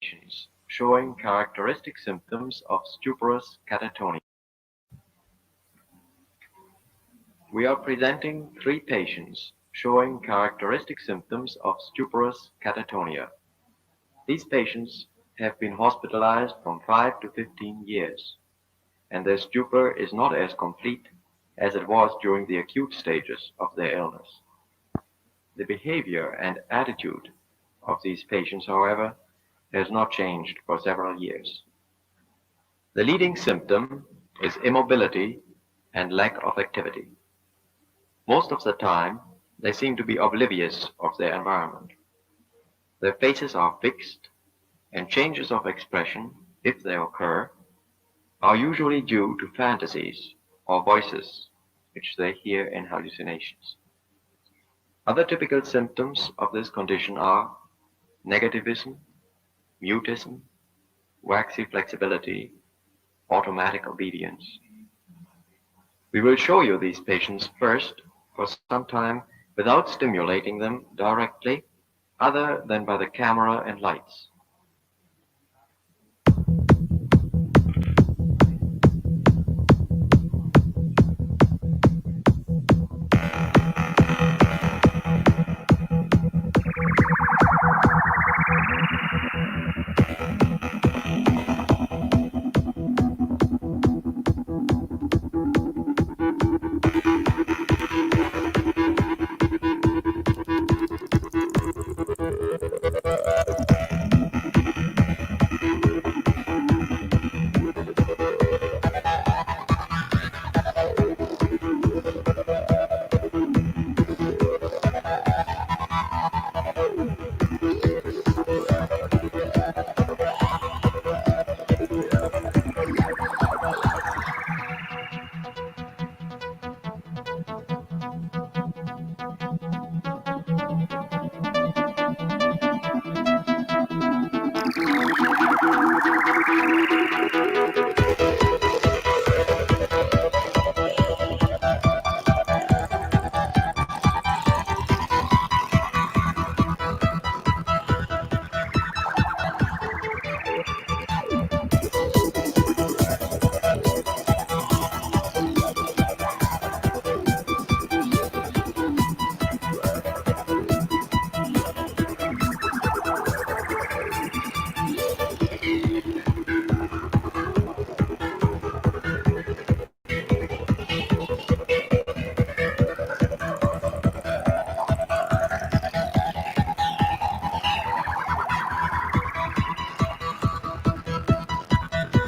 patients showing characteristic symptoms of stuporous catatonia. We are presenting 3 patients showing characteristic symptoms of stuporous catatonia. These patients have been hospitalized from 5 to 15 years, and their stupor is not as complete as it was during the acute stages of their illness. The behavior and attitude of these patients, however, has not changed for several years. The leading symptom is immobility and lack of activity. Most of the time, they seem to be oblivious of their environment. Their faces are fixed, and changes of expression, if they occur, are usually due to fantasies or voices which they hear in hallucinations. Other typical symptoms of this condition are negativism, mutism, waxy flexibility, automatic obedience. We will show you these patients first for some time without stimulating them directly, other than by the camera and lights.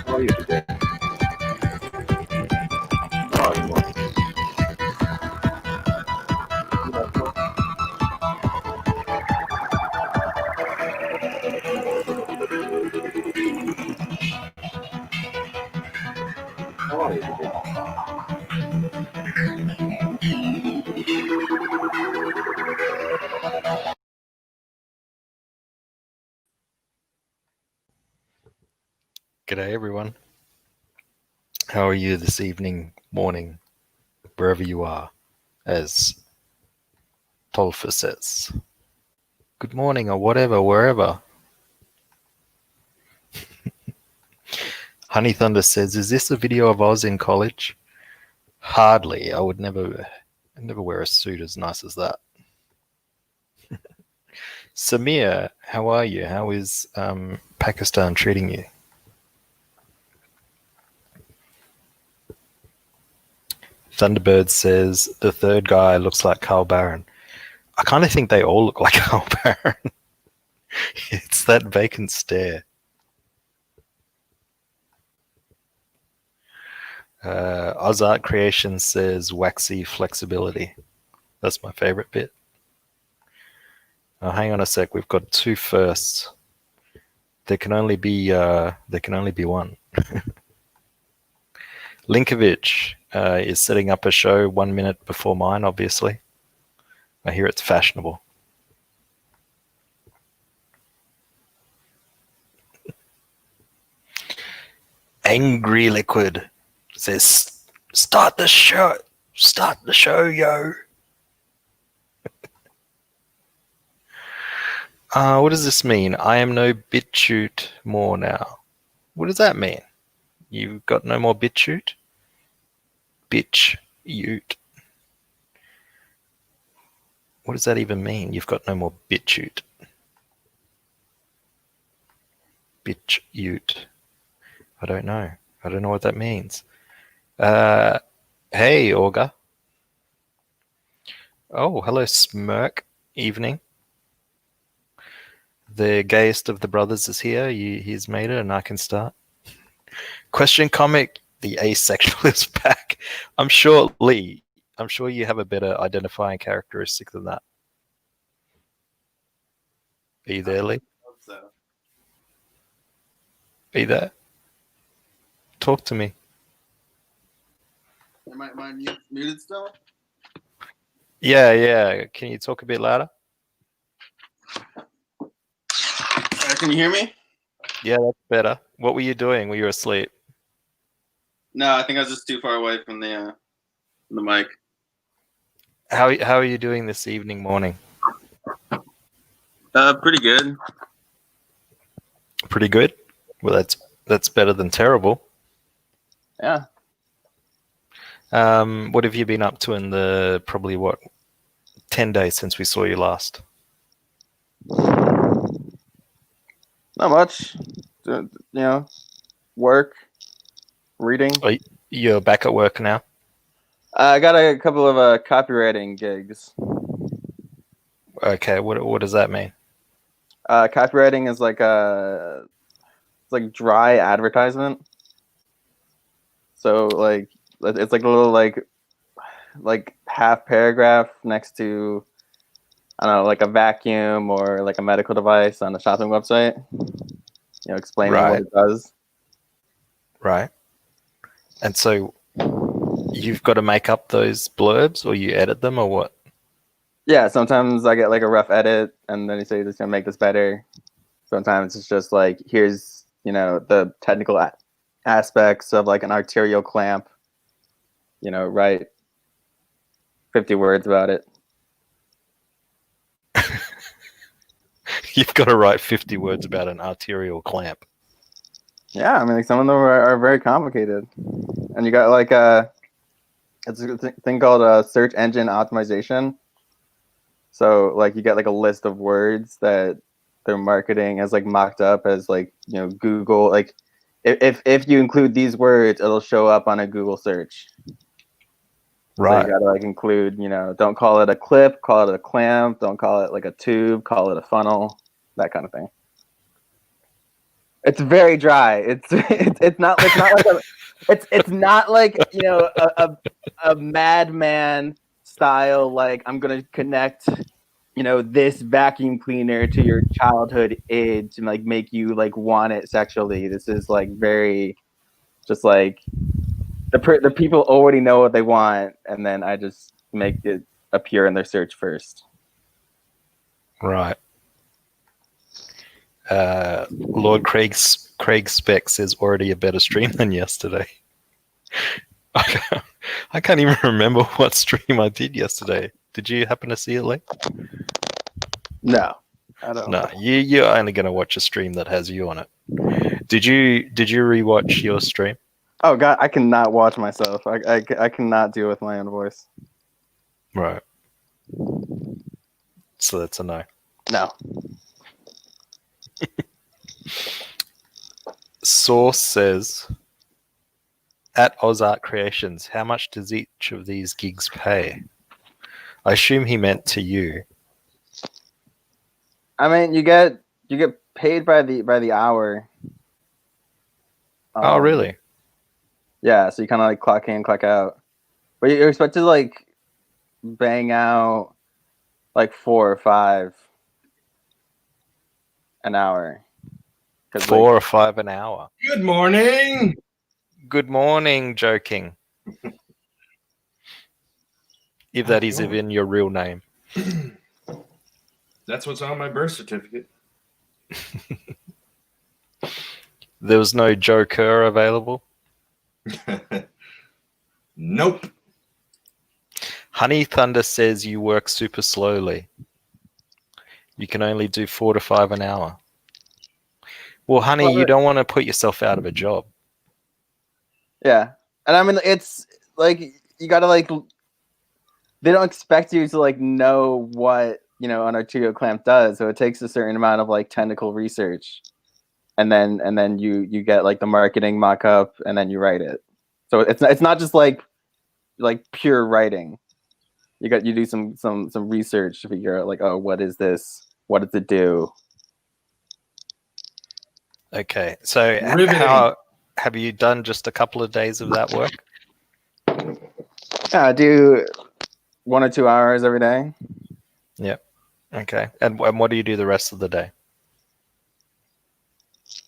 How are you today? How are you? How are you today? G'day everyone. How are you this evening, morning, wherever you are, as Tolfa says. Good morning or whatever, wherever. Honey Thunder says, is this a video of Oz in college? Hardly. I would never wear a suit as nice as that. Samir, how are you? How is Pakistan treating you? Thunderbird says, the third guy looks like Carl Barron. I kind of think they all look like Carl Barron. It's that vacant stare. Ozart Creation says, waxy flexibility. That's my favorite bit. Hang on a sec. We've got 2 firsts. There can only be one. Linkovich is setting up a show 1 minute before mine, obviously. I hear it's fashionable. Angry Liquid says, start the show, yo. What does this mean? I am no BitChute more now. What does that mean? You've got no more BitChute? BitChute. What does that even mean? You've got no more BitChute. BitChute. I don't know. I don't know what that means. Hey, Olga. Oh, hello, Smirk. Evening. The gayest of the brothers is here. He's made it, and I can start. Question comic. The asexual is back. I'm sure, Lee. I'm sure you have a better identifying characteristic than that. Are you there, Lee? I hope so. Are you there? Talk to me. Am I muted still? Yeah. Can you talk a bit louder? Can you hear me? Yeah, that's better. What were you doing? Were you asleep? No, I think I was just too far away from the mic. How are you doing this evening, morning? Pretty good. Pretty good. Well, that's better than terrible. Yeah. What have you been up to in the probably 10 days since we saw you last? Not much. Work, reading. You're back at work now? I got a couple of copywriting gigs. Okay, what does that mean? Copywriting is it's like dry advertisement. So like it's like a little like half paragraph next to, I don't know, like a vacuum or like a medical device on a shopping website. Explaining what it does. Right. And so you've got to make up those blurbs, or you edit them, or what? Yeah, sometimes I get like a rough edit, and then you say, just gonna make this better. Sometimes it's just like, here's the technical aspects of like an arterial clamp. Write 50 words about it. You've got to write 50 words about an arterial clamp. Yeah, I mean, like, some of them are very complicated, and you got like it's a thing called search engine optimization. So like you get like a list of words that they're marketing as like mocked up as like Google, like if you include these words, it'll show up on a Google search. Right. So you gotta like include, don't call it a clip, call it a clamp, don't call it like a tube, call it a funnel, that kind of thing. It's very dry. It's not like a madman style, like I'm gonna connect this vacuum cleaner to your childhood id to like make you like want it sexually. This is like very just like the people already know what they want, and then I just make it appear in their search first. Right. Lord Craig Specs is already a better stream than yesterday. I can't even remember what stream I did yesterday. Did you happen to see it, Lee? No, I don't. No, you're only going to watch a stream that has you on it. Did you rewatch your stream? Oh God, I cannot watch myself. I cannot deal with my own voice. Right. So that's a no. No. Source says, at Ozart Creations, how much does each of these gigs pay? I assume he meant to you. I mean, you get paid by the hour. Oh, really? Yeah, so you kind of like clock in, clock out, but you're expected to like bang out like 4 or 5 an hour. 4 or 5 an hour. Good morning. Good morning, joking. If that is even your real name. That's what's on my birth certificate. There was no Joker available? Nope. Honey Thunder says you work super slowly. You can only do 4 to 5 an hour. Well, honey, Well, you don't want to put yourself out of a job. Yeah, and I mean, it's like you gotta like. They don't expect you to like know what an arterial clamp does, so it takes a certain amount of like technical research, and then you get like the marketing mock-up, and then you write it. So it's not just like pure writing. You do some research to figure out like, oh, what is this? What does it do? Okay, so Riveting. how have you done just a couple of days of that work? Yeah, I do 1 or 2 hours every day. Yep. Okay, and what do you do the rest of the day?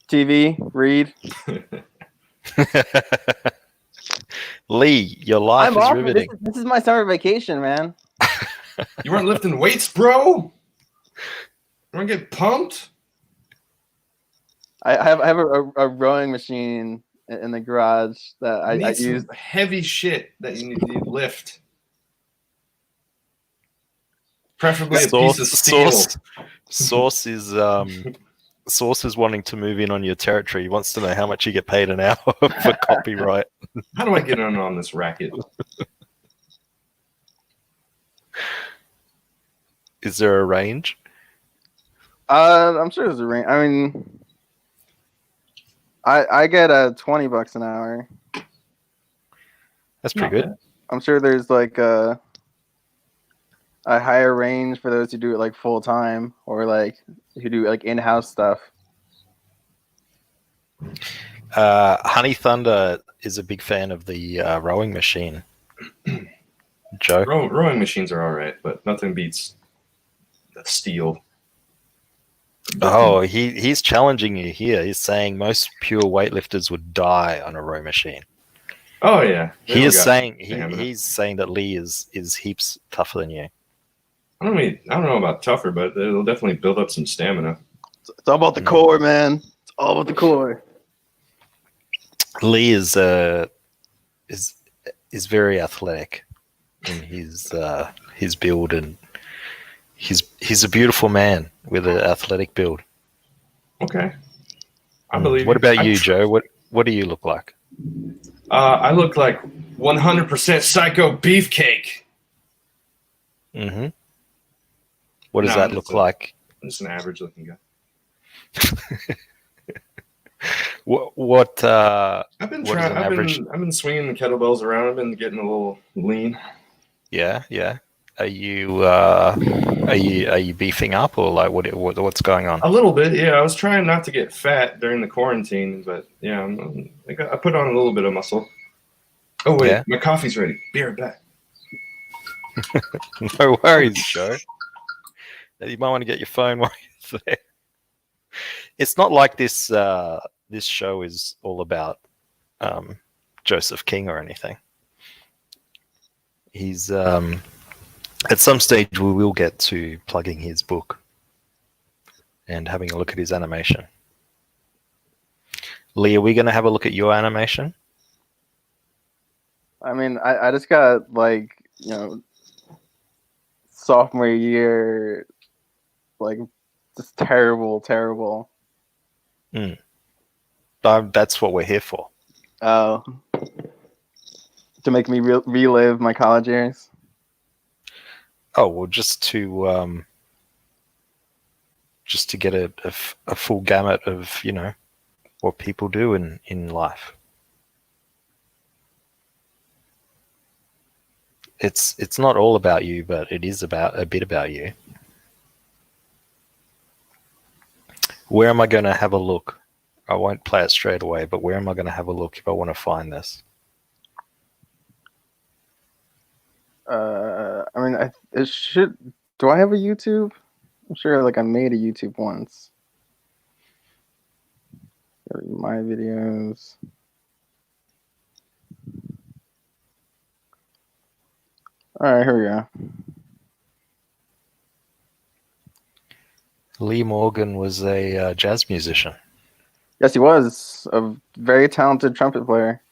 TV, read. Lee, your life I'm is off. riveting. This is my summer vacation, man. You weren't lifting weights, bro? You want to get pumped? I have a rowing machine in the garage that I need use. some heavy shit that you need to lift. Preferably a piece of steel. Source is wanting to move in on your territory. He wants to know how much you get paid an hour for copyright. How do I get in on this racket? Is there a range? I'm sure there's a range. I mean, I get $20 an hour. That's pretty good. I'm sure there's like a higher range for those who do it like full time or like who do like in-house stuff. Honey Thunder is a big fan of the rowing machine. Joe? Rowing machines are all right, but nothing beats the steel. Oh, he's challenging you here. He's saying most pure weightlifters would die on a row machine. Oh yeah, He's saying that Lee is heaps tougher than you. I don't know about tougher, but it'll definitely build up some stamina. It's all about the core, man. It's all about the core. Lee is very athletic in his build, and he's a beautiful man with an athletic build. Okay, I believe. What about you, Joe? What do you look like? I look like 100% psycho beefcake. Mm-hmm. What does that look like? I'm just an average looking guy. What I've been what is an average? I've been swinging the kettlebells around. I've been getting a little lean. Yeah. Are you beefing up, or like what's going on? A little bit, yeah. I was trying not to get fat during the quarantine, but yeah, I put on a little bit of muscle. Oh wait, Yeah. My coffee's ready. Be right back. No worries, Joe. You might want to get your phone while you're there. It's not like this this show is all about Joseph King or anything. He's at some stage we will get to plugging his book and having a look at his animation. Lee, are we going to have a look at your animation? I mean, I just got like sophomore year, like just terrible. That's what we're here for. Oh, to make me relive my college years. Oh well, just to get a full gamut of what people do in life. It's not all about you, but it is a bit about you. Where am I going to have a look? I won't play it straight away, but where am I going to have a look if I want to find this? I mean, it should. Do I have a YouTube? I'm sure, like I made a YouTube once. My videos. All right, here we go. Lee Morgan was a jazz musician. Yes, he was a very talented trumpet player.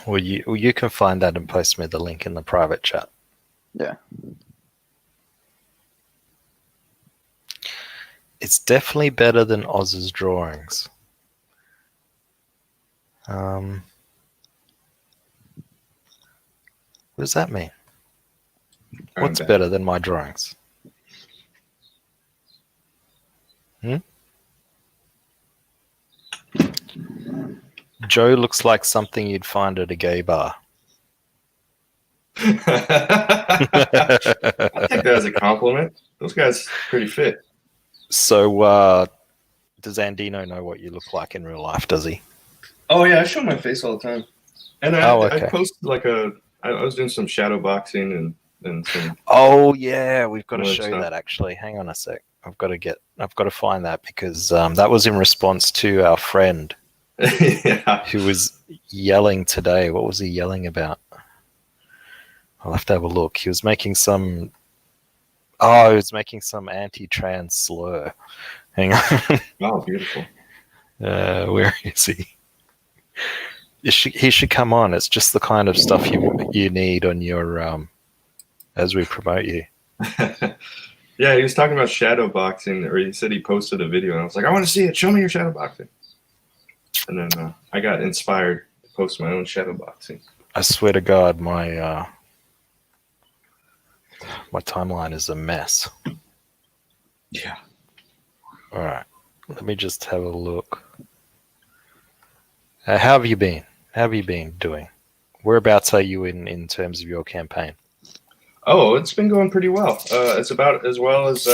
Well, you can find that and post me the link in the private chat. Yeah. It's definitely better than Oz's drawings. What does that mean? What's better than my drawings? Joe looks like something you'd find at a gay bar. I take that as a compliment. Those guys pretty fit. So, does Andino know what you look like in real life? Does he? Oh yeah, I show my face all the time. And Okay. I posted I was doing some shadow boxing and some. Oh yeah, we've got to show stuff. that actually. Hang on a sec. I've got to find that because that was in response to our friend Yeah. who was yelling today. What was he yelling about? I'll have to have a look. He was making some anti-trans slur. Hang on. Oh, beautiful. Where is he? He should come on. It's just the kind of stuff you need on your as we promote you. Yeah, he was talking about shadow boxing, or he said he posted a video, and I was like, I want to see it. Show me your shadow boxing. And then I got inspired to post my own shadow boxing. I swear to God, my timeline is a mess. Yeah. All right, let me just have a look. How have you been? How have you been doing? Whereabouts are you in terms of your campaign? Oh, it's been going pretty well. It's about as well as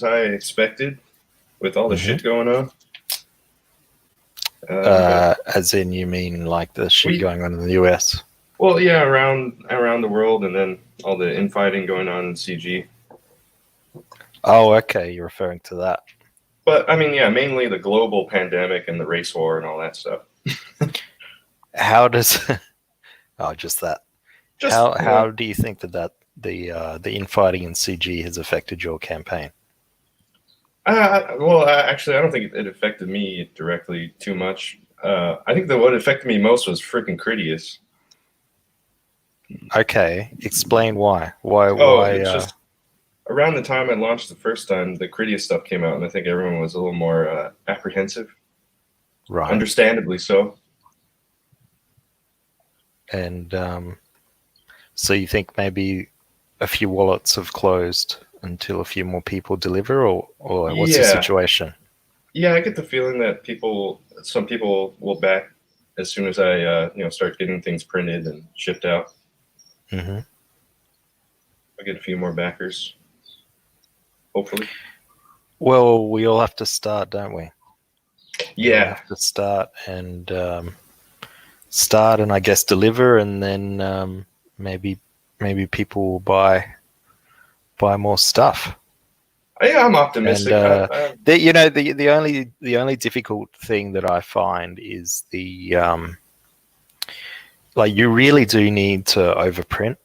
I expected, with all the shit going on. As in, you mean like the shit going on in the US? Well, yeah, around the world, and then all the infighting going on in CG. Oh, okay, you're referring to that. But I mean, yeah, mainly the global pandemic and the race war and all that stuff. How does? Oh, just that. How do you think that the infighting in CG has affected your campaign? Well, actually, I don't think it affected me directly too much. I think that what affected me most was freaking Critias. Okay, explain why. Why? It's just around the time I launched the first time, the Critias stuff came out, and I think everyone was a little more apprehensive. Right. Understandably so. And so you think maybe a few wallets have closed until a few more people deliver, or what's the situation? Yeah, I get the feeling that some people will back as soon as I start getting things printed and shipped out. Mm-hmm. I'll get a few more backers, hopefully. Well, we all have to start, don't we? Yeah. We all have to start and I guess deliver, and then maybe people will buy more stuff. Yeah, I'm optimistic. And the only difficult thing that I find is the like you really do need to overprint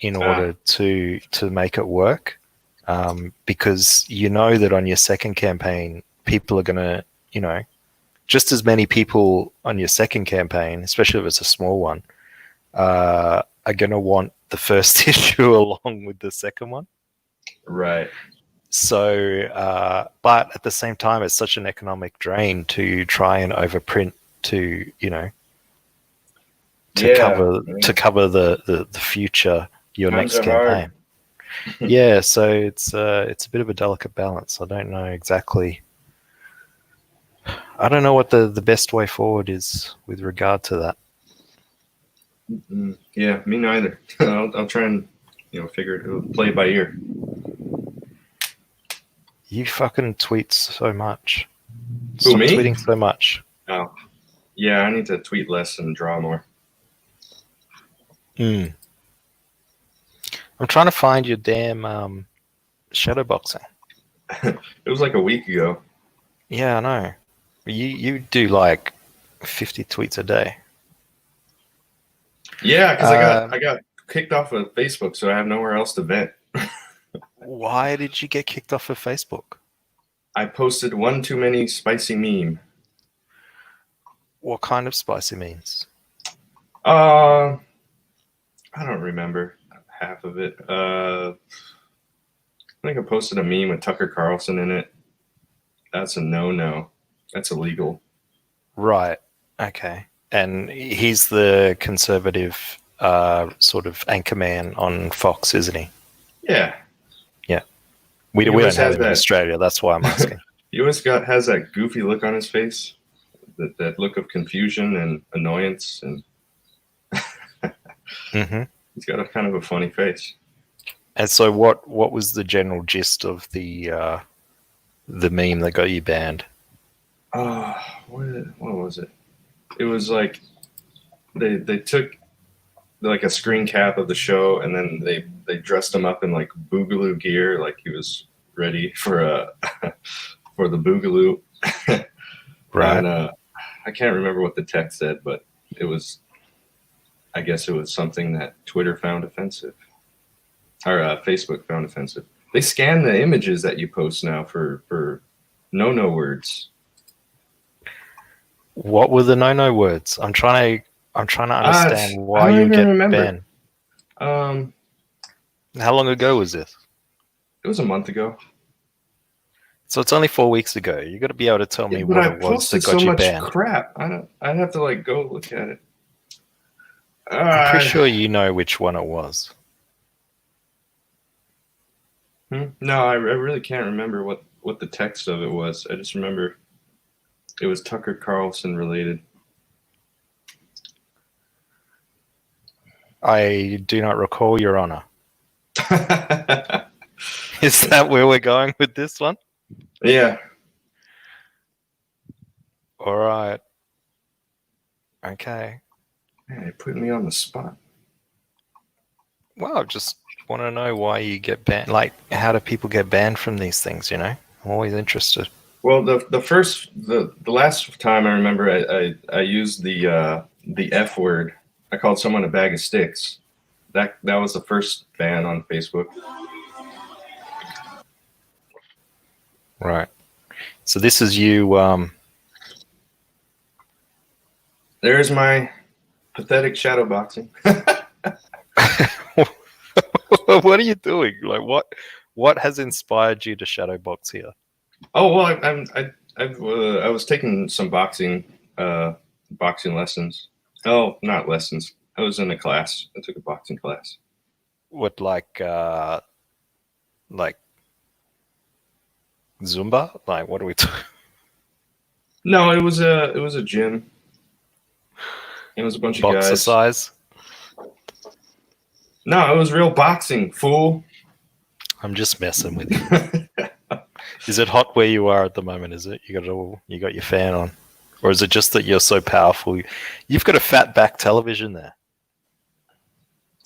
in order to make it work, because you know that on your second campaign people are gonna, just as many people on your second campaign, especially if it's a small one, are gonna want the first issue along with the second one. Right. So, but at the same time, it's such an economic drain to try and overprint to cover the future your Times next are campaign. Yeah, so it's a bit of a delicate balance. I don't know exactly. I don't know what the best way forward is with regard to that. Yeah, me neither. I'll try and figure it, play it by ear. You fucking tweet so much. Who, me? Tweeting so much. Oh, yeah. I need to tweet less and draw more. I'm trying to find your damn shadow boxing. It was like a week ago. Yeah, I know. You do like 50 tweets a day. Yeah, because I got kicked off of Facebook, so I have nowhere else to vent. Why did you get kicked off of Facebook? I posted one too many spicy meme. What kind of spicy memes? I don't remember half of it. I think I posted a meme with Tucker Carlson in it. That's a no-no. That's illegal. Right. Okay. And he's the conservative sort of anchorman on Fox, isn't he? Yeah. Yeah. We He don't always have has him in that- Australia. That's why I'm asking. He always has that goofy look on his face, that look of confusion and annoyance, and hmm he's got a kind of a funny face. And so, what was the general gist of the meme that got you banned? What was it? It was like they took like a screen cap of the show, and then they dressed him up in like boogaloo gear, like he was ready for for the boogaloo. Right. And I can't remember what the text said, but I guess it was something that Twitter found offensive, or Facebook found offensive. They scan the images that you post now for no words. What were the no words? I'm trying to understand I why don't you even get remember. banned. How long ago was this? It was a month ago. So it's only 4 weeks ago. You got to be able to tell me But what I it was that posted got so you much banned. crap. I'd have to like go look at it. I'm pretty sure you know which one it was. No, I really can't remember what the text of it was. I just remember it was Tucker Carlson related. I do not recall, Your Honor. Is that where we're going with this one? Yeah. All right. Okay. Man, you're putting me on the spot. Well, I just want to know why you get banned. Like, how do people get banned from these things? You know, I'm always interested. Well, the last time I remember, I used the F word. I called someone a bag of sticks. That was the first ban on Facebook. Right. So this is you. There's my pathetic shadow boxing. What are you doing? Like, what has inspired you to shadowbox here? Oh well, I was taking some boxing lessons. Oh, not lessons. I was in a class. I took a boxing class. What, like Zumba? Like, what are we talking? No, it was a gym. It was a bunch of Boxer guys. size? No, it was real boxing, fool. I'm just messing with you. Is it hot where you are at the moment? Is it? You got your fan on, or is it just that you're so powerful? You've got a fat back television there.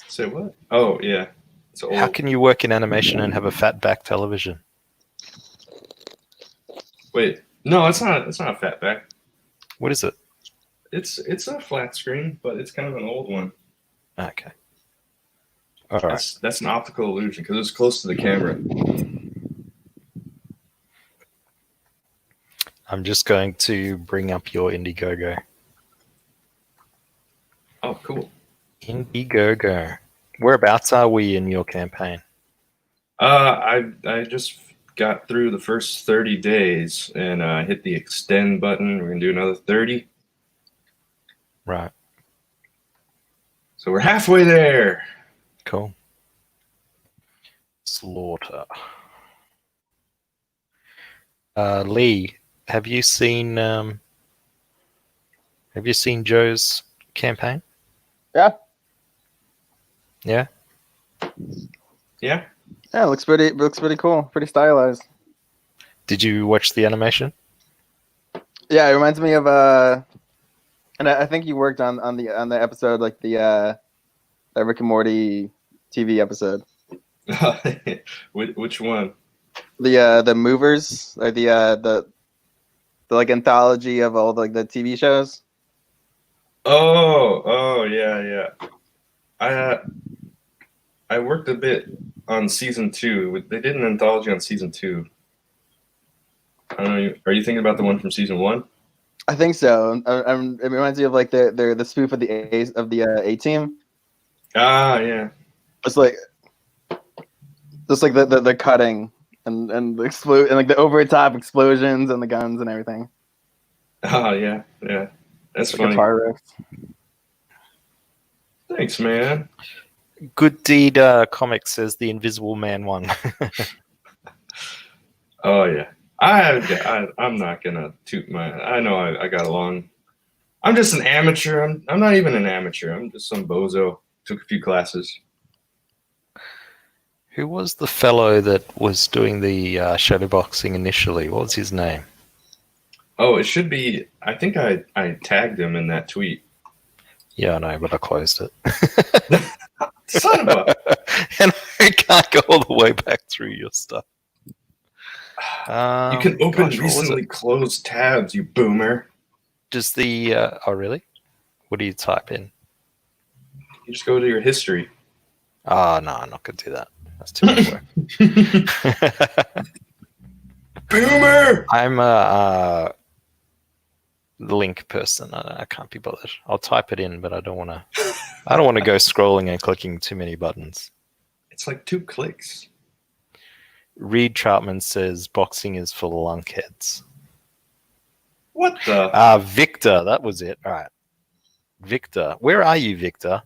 Say what? Oh yeah, it's old. How can you work in animation and have a fat back television? Wait, no, it's not. It's not a fat back. What is it? It's a flat screen, but it's kind of an old one. Okay. All right. That's an optical illusion because it's close to the camera. I'm just going to bring up your Indiegogo. Oh, cool. Indiegogo. Whereabouts are we in your campaign? I just got through the first 30 days and hit the extend button. We're gonna do another 30. Right. So we're halfway there. Cool. Slaughter. Lee, have you seen Joe's campaign? Yeah. Yeah. Yeah. Yeah, it looks pretty cool, pretty stylized. Did you watch the animation? Yeah, it reminds me of and I think you worked on the episode, like the Rick and Morty TV episode. Which one? The Movers, like the like anthology of all the TV shows. Oh yeah. I worked a bit on season 2. They did an anthology on season 2. I don't know. Are you thinking about the one from season 1? I think so. It reminds me of like the spoof of the A Team. Ah, yeah. It's like just like the cutting and the explode and like the over the top explosions and the guns and everything. Oh, yeah. Yeah. That's The funny. guitar riff. Thanks, man. Good Deed Comics says the Invisible Man won. Oh, yeah. I'm not going to toot my... I know I got along. I'm just an amateur. I'm not even an amateur. I'm just some bozo. Took a few classes. Who was the fellow that was doing the shadowboxing initially? What was his name? Oh, it should be... I think I tagged him in that tweet. Yeah, I know, but I closed it. Son of a... And I can't go all the way back through your stuff. You can open gosh, what was recently it? closed tabs, you boomer. Just the... oh, really? What do you type in? You just go to your history. Oh, no, I'm not going to do that. That's too much work. Boomer! I'm a link person. I can't be bothered. I'll type it in, but I don't want to. I don't want to go scrolling and clicking too many buttons. It's like 2 clicks. Reed Troutman says boxing is for lunkheads. What the? Victor, that was it. All right, Victor, where are you, Victor?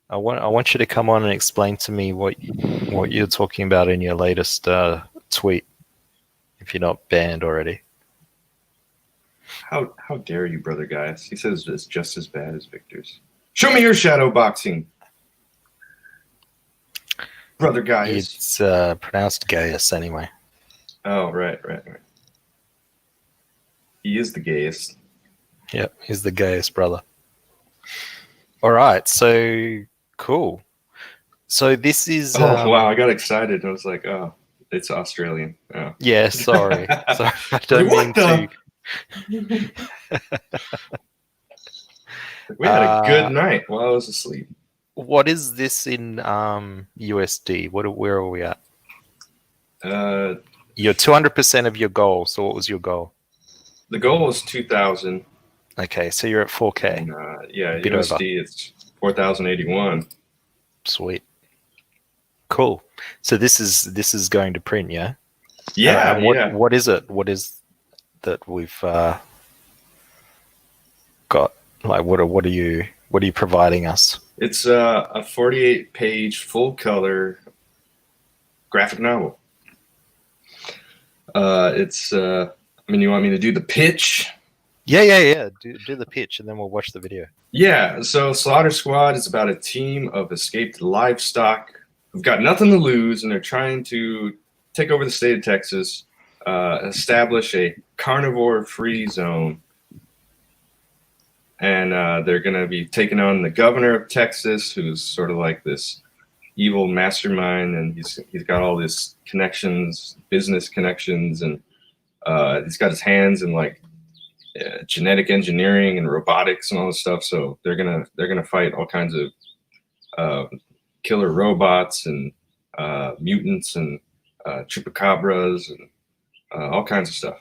I want you to come on and explain to me what you're talking about in your latest tweet, if you're not banned already. How dare you, brother guys? He says it's just as bad as Victor's. Show me your shadow boxing, brother guys. It's pronounced Gaius anyway. Oh, right. He is the gayest. Yep, he's the gayest brother. All right, so cool. So this is. Oh, wow, I got excited. I was like, oh, it's Australian. Oh. Yeah, sorry. Sorry, I don't mean What to. We had a good night while I was asleep. What is this in USD? Where are we at? You're 200% of your goal. So what was your goal? The goal was 2,000. Okay, so you're at 4K. And, yeah, A bit USD over. it's 4,081. Sweet. Cool. So this is going to print, yeah? Yeah, And yeah. What is it? What is that we've got? Like, what are you providing us? It's a 48-page full-color graphic novel. It's I mean, you want me to do the pitch? Yeah. Do the pitch, and then we'll watch the video. Yeah, so Slaughter Squad is about a team of escaped livestock who've got nothing to lose, and they're trying to take over the state of Texas, establish a carnivore-free zone. And they're going to be taking on the governor of Texas, who's sort of like this evil mastermind, and he's got all these connections, business connections, and he's got his hands in like genetic engineering and robotics and all this stuff. So they're gonna fight all kinds of killer robots and mutants and chupacabras and all kinds of stuff.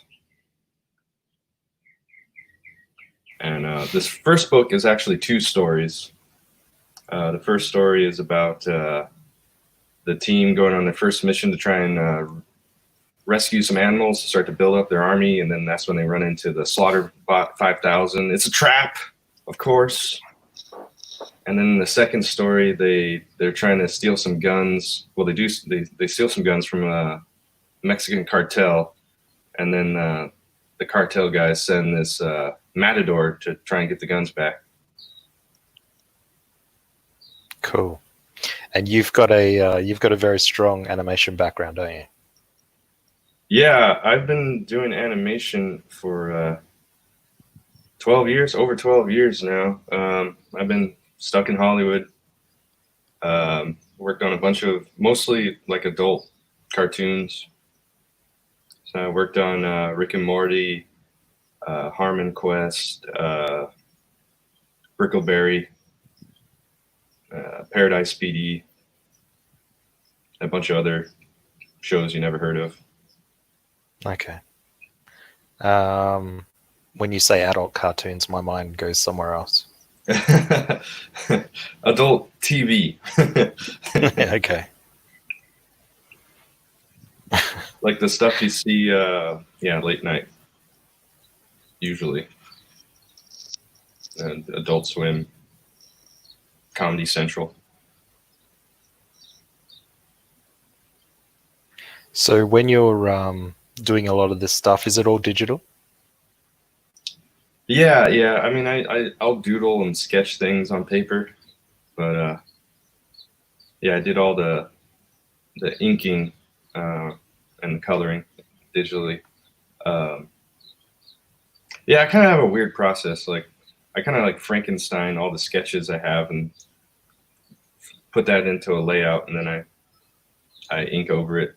And this first book is actually 2 stories. The first story is about the team going on their first mission to try and rescue some animals to start to build up their army, and then that's when they run into the Slaughter Bot 5000. It's a trap, of course. And then in the second story, they're trying to steal some guns. Well, they steal some guns from a Mexican cartel, and then the cartel guys send this matador to try and get the guns back. Cool. And you've got a very strong animation background, don't you? Yeah, I've been doing animation for 12 years, over 12 years now. I've been stuck in Hollywood. Worked on a bunch of mostly like adult cartoons. So I worked on Rick and Morty, Harmon Quest, Brickleberry, Paradise PD, a bunch of other shows you never heard of. Okay. When you say adult cartoons, my mind goes somewhere else. Adult TV. Okay. Like the stuff you see, late night, usually. And Adult Swim, Comedy Central. So when you're doing a lot of this stuff, is it all digital? Yeah. I mean, I'll doodle and sketch things on paper, but I did all the inking and the coloring digitally. I kind of have a weird process. Like, I kind of like Frankenstein all the sketches I have and put that into a layout, and then I ink over it.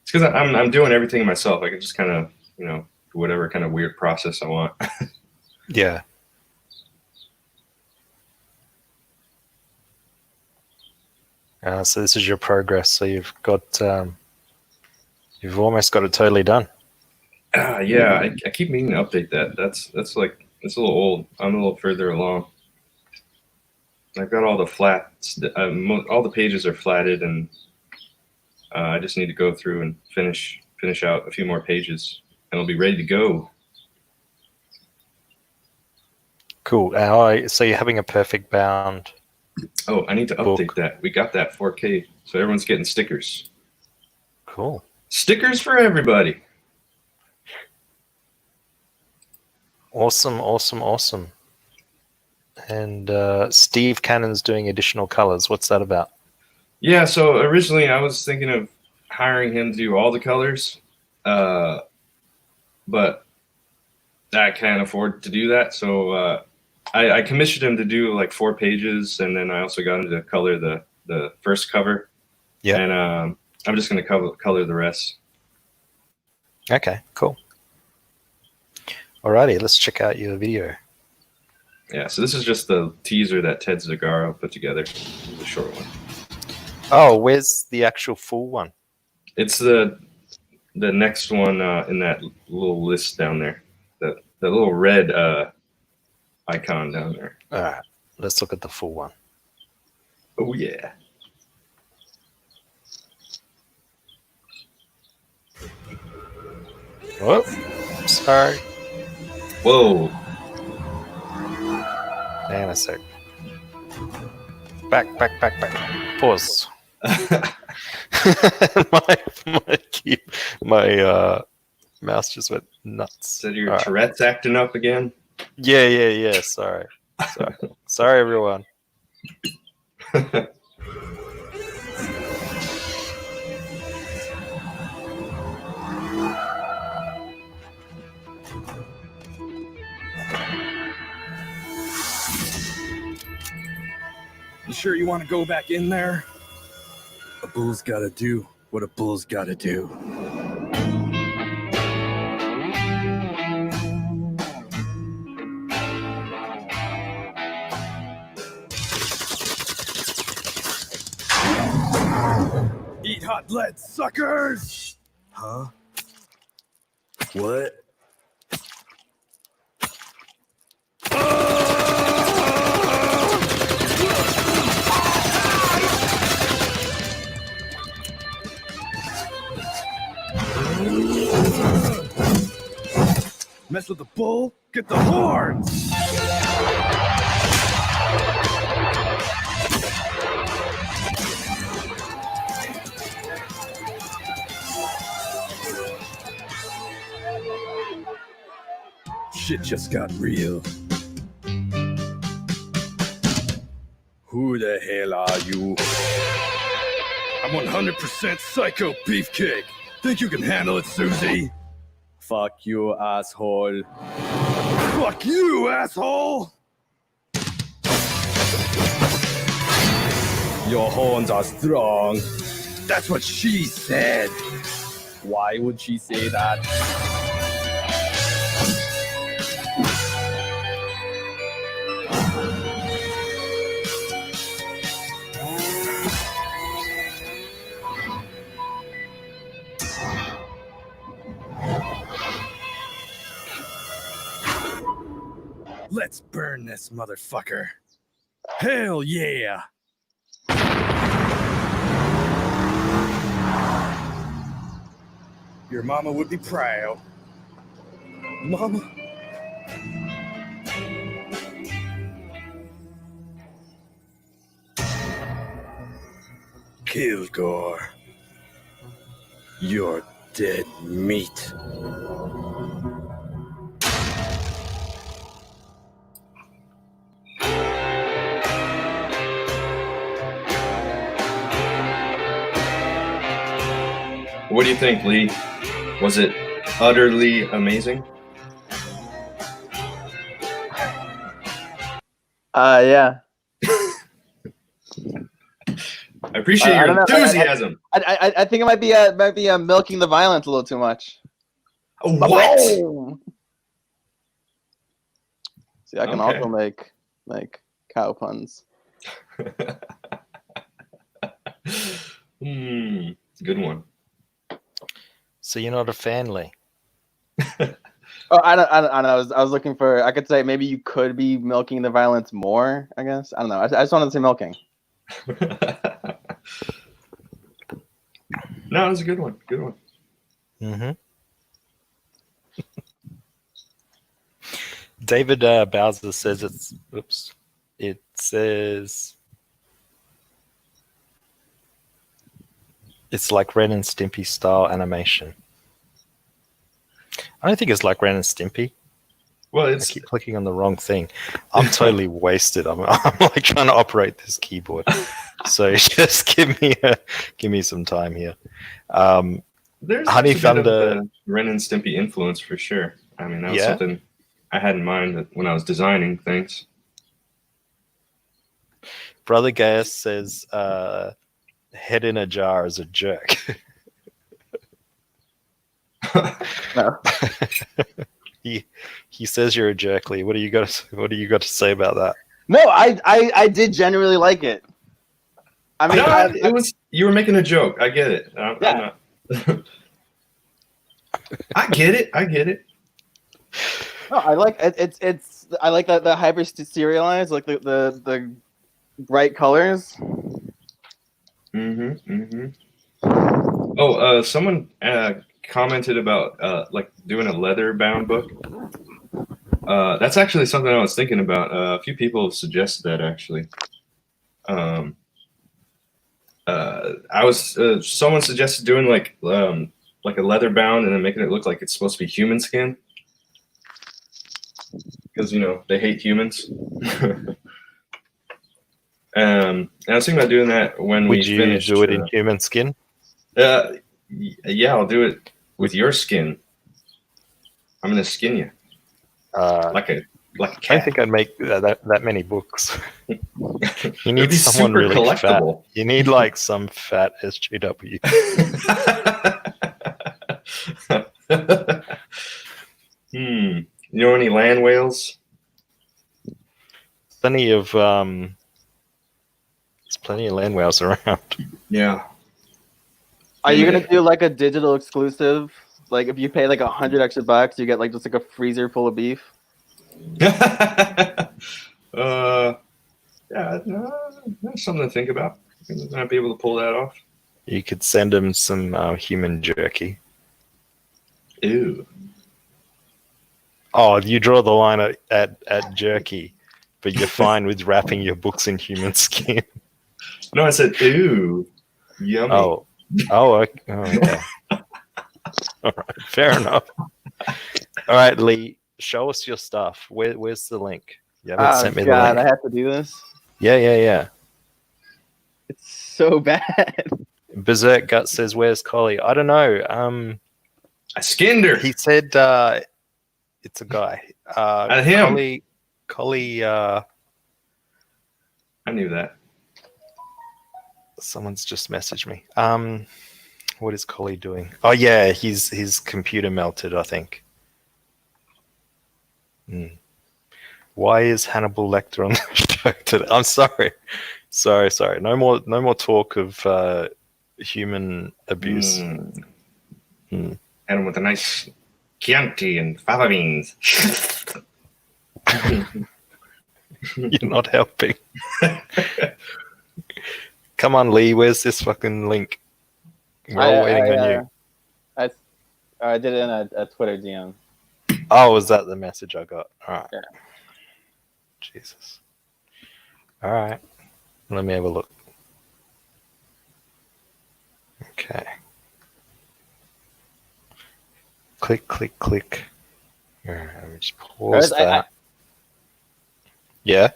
It's because I'm doing everything myself. I can just kind of, do whatever kind of weird process I want. Yeah. So this is your progress. So you've got, you've almost got it totally done. I keep meaning to update that. That's like, it's a little old. I'm a little further along. I've got all the flats. All the pages are flatted, and I just need to go through and finish out a few more pages, and it'll be ready to go. Cool. So you're having a perfect bound. Oh, I need to update book. that. We got that 4K, so everyone's getting stickers. Cool. Stickers for everybody. Awesome. And Steve Cannon's doing additional colors. What's that about? Yeah, so originally I was thinking of hiring him to do all the colors, but I can't afford to do that. So I commissioned him to do like 4 pages, and then I also got him to color the first cover. Yeah. And I'm just going to color the rest. Okay, cool. Alrighty, let's check out your video. Yeah, so this is just the teaser that Ted Zagaro put together, the short one. Oh, where's the actual full one? It's the next one in that little list down there. The little red icon down there. All right, let's look at the full one. Oh, yeah. Oh, sorry. Whoa. Hang on a sec. Back. Pause. my mouse just went nuts. Is that your Tourette's acting up again? Yeah. Sorry, everyone. You sure you want to go back in there? A bull's gotta do what a bull's gotta do. Eat hot lead, suckers! Huh? What? Mess with the bull, get the horns! Shit just got real. Who the hell are you? I'm 100% psycho beefcake. Think you can handle it, Susie? Fuck you, asshole. Fuck you, asshole! Your horns are strong. That's what she said. Why would she say that? Let's burn this motherfucker. Hell yeah. Your mama would be proud. Mama. Kilgore. You're dead meat. What do you think, Lee? Was it utterly amazing? Yeah. I appreciate I your don't know. enthusiasm. I think it might be milking the violence a little too much. What? Boom! See, I can Okay. also make cow puns. Good one. So you're not a fan, Lee? Oh, I don't know. I was looking for. I could say maybe you could be milking the violence more. I guess I don't know. I just wanted to say milking. No, it was a good one. Good one. Mm-hmm. David Bowser says it's. Oops. It says it's like Ren and Stimpy style animation. I don't think it's like Ren and Stimpy. Well, I it's keep clicking on the wrong thing. I'm totally wasted. I'm like trying to operate this keyboard. So just give me some time here. there's Honey a bit of Thunder. the Ren and Stimpy influence for sure. I mean, that was Yeah? something I had in mind when I was designing things. Brother Gaius says head in a jar is a jerk. No. He says you're a jerk, Lee. What do you got to say about that? No, I did genuinely like it. I mean, No, it was you were making a joke. I get it. I'm not. I get it. no, I like it's I like that the hyper serialized, like the bright colors. Oh, someone commented about like doing a leather bound book. That's actually something I was thinking about. A few people have suggested that actually. Someone suggested doing like a leather bound and then making it look like it's supposed to be human skin because they hate humans. And I was thinking about doing that when Would we you finished. do it in human skin? Yeah, I'll do it with your skin. I'm gonna skin you like a I cat. don't think I'd make that many books. You It'd need be someone super really fat. collectible. You need like some fat SJW. You know any land whales? There's plenty of land whales around. Yeah. Are you gonna do like a digital exclusive? Like if you pay like $100 extra, you get like just like a freezer full of beef. Yeah, no, that's something to think about. I might be able to pull that off. You could send them some human jerky. Ew. Oh, you draw the line at jerky, but you're fine with wrapping your books in human skin. No, I said ew. Yummy. Oh, okay. All right, fair enough. All right, Lee, show us your stuff. Where's the link? You haven't sent me the God, link. I have to do this. Yeah. It's so bad. Berserk Gut says, "Where's Collie?" I don't know. I skinned her. He said it's a guy. Him. Collie. I knew that. Someone's just messaged me. What is Collie doing? Oh yeah, his computer melted, I think. Why is Hannibal Lecter on the show today? I'm sorry. No more talk of human abuse. And with a nice Chianti and fava beans. You're not helping. Come on, Lee. Where's this fucking link? We're all waiting on you. I did it in a Twitter DM. Oh, was that the message I got? All right. Yeah. Jesus. All right. Let me have a look. Okay. Click, click, click. All right, let me just pause that. Yeah.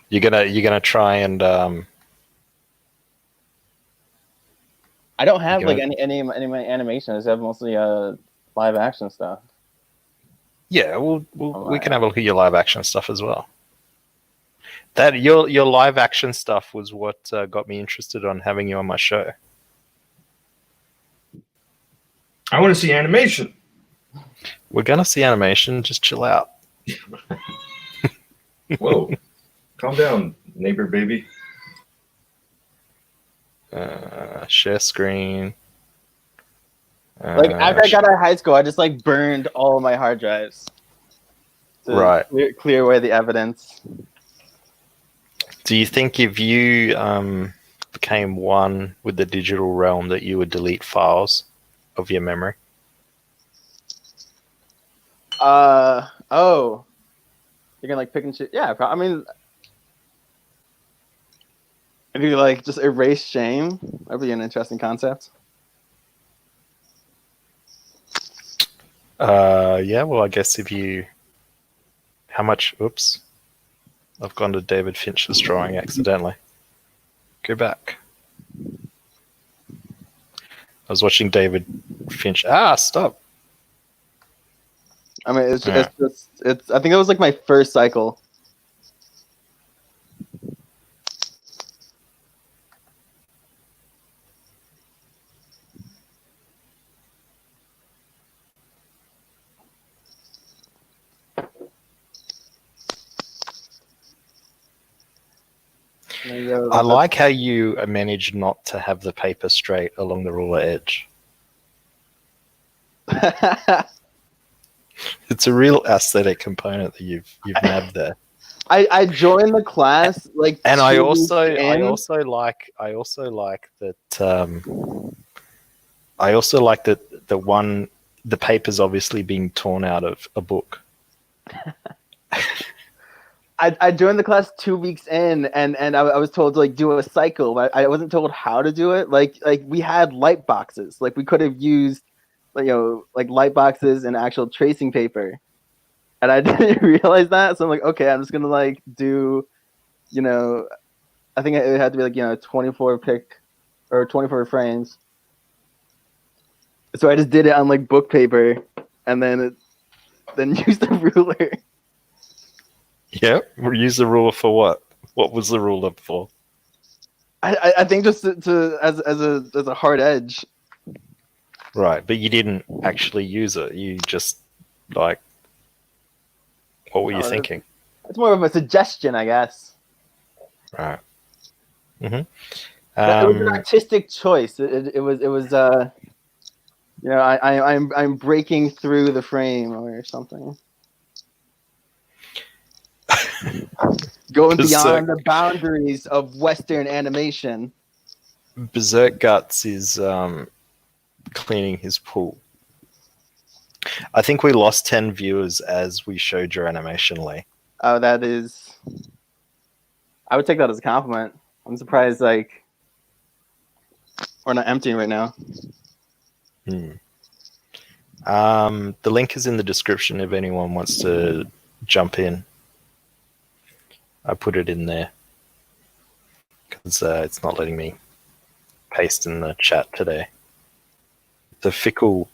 You're gonna try and I don't have like any of my animations. I have mostly live action stuff. Yeah, we can have a look at your live action stuff as well. That your live action stuff was what got me interested on having you on my show. I want to see animation. We're gonna see animation. Just chill out. Whoa, calm down, neighbor baby. Share screen. Like after I got out of high school, I just like burned all my hard drives. To clear away the evidence. Do you think if you became one with the digital realm that you would delete files of your memory? Oh. You're gonna like pick and choose. Yeah, I mean, if you like just erase shame, that'd be an interesting concept. Yeah, well, I guess if you... How much... Oops. I've gone to David Finch's drawing accidentally. Go back. I was watching David Finch. Stop. I mean, it's I think it was like my first cycle. I like how you managed not to have the paper straight along the ruler edge. It's a real aesthetic component that you've nabbed there. I joined the class like, and I also like that the paper's obviously being torn out of a book. I joined the class 2 weeks in, and I was told to like do a cycle, but I wasn't told how to do it. Like we had light boxes, like we could have used, like light boxes and actual tracing paper, and I didn't realize that. So I'm like, okay, I'm just gonna like do, I think it had to be like 24 pick or 24 frames. So I just did it on like book paper, and then used the ruler. Yeah, use the ruler for what? What was the ruler for? I think just to as a hard edge. Right, but you didn't actually use it. You just what were you thinking? It's more of a suggestion, I guess. Right. Mm-hmm. It was an artistic choice. It was I'm breaking through the frame or something. Going beyond the boundaries of Western animation. Berserk Guts is cleaning his pool. I think we lost 10 viewers as we showed your animation, Lee. Oh, that is... I would take that as a compliment. I'm surprised, we're not emptying right now. The link is in the description if anyone wants to jump in. I put it in there because it's not letting me paste in the chat today. The fickle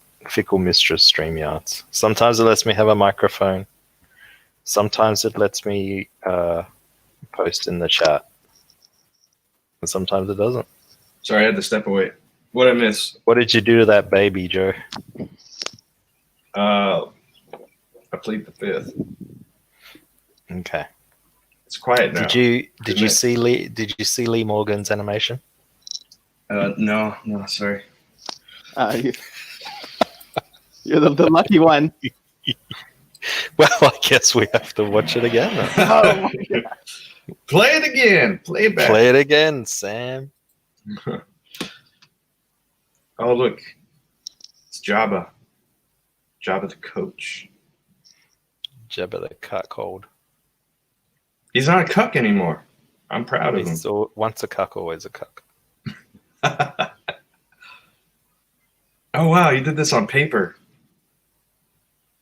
mistress StreamYards. Sometimes it lets me have a microphone. Sometimes it lets me post in the chat. And sometimes it doesn't. Sorry, I had to step away. What I miss? What did you do to that baby, Joe? I plead the fifth. Okay. It's quiet now. Did you see Lee Morgan's animation? No, sorry. You're the lucky one. Well, I guess we have to watch it again. Oh my God. Play it again. Play it back. Play it again, Sam. Oh, look. It's Jabba. Jabba the coach. Jabba the cuckold. He's not a cuck anymore. I'm proud of him. He's once a cuck, always a cuck. Oh, wow. You did this on paper.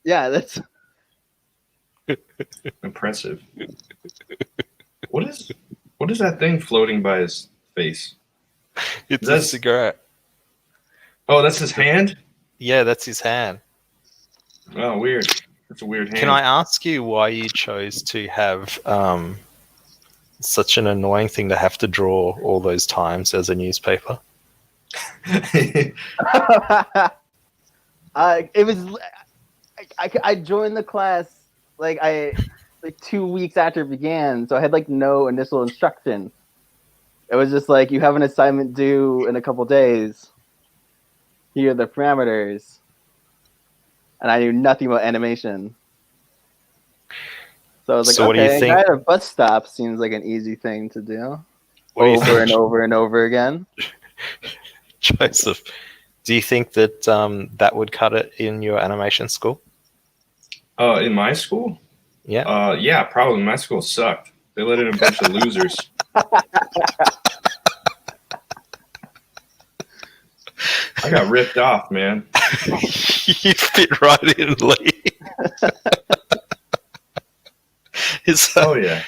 Yeah, that's Impressive. What is that thing floating by his face? It's a That's- cigarette. Oh, that's his hand? Yeah, that's his hand. Oh, weird. That's a weird hand. Can I ask you why you chose to have such an annoying thing to have to draw all those times as a newspaper? it was. I joined the class like 2 weeks after it began, so I had like no initial instruction. It was just like, you have an assignment due in a couple days. Here are the parameters, and I knew nothing about animation. So I was like, So what do you okay, think- at a bus stop seems like an easy thing to do. What do you Over think, and over and over again. Joseph? Do you think that that would cut it in your animation school? In my school? Yeah. Yeah, probably. My school sucked. They let in a bunch of losers. I got ripped off, man. You fit right in, Lee. Oh yeah.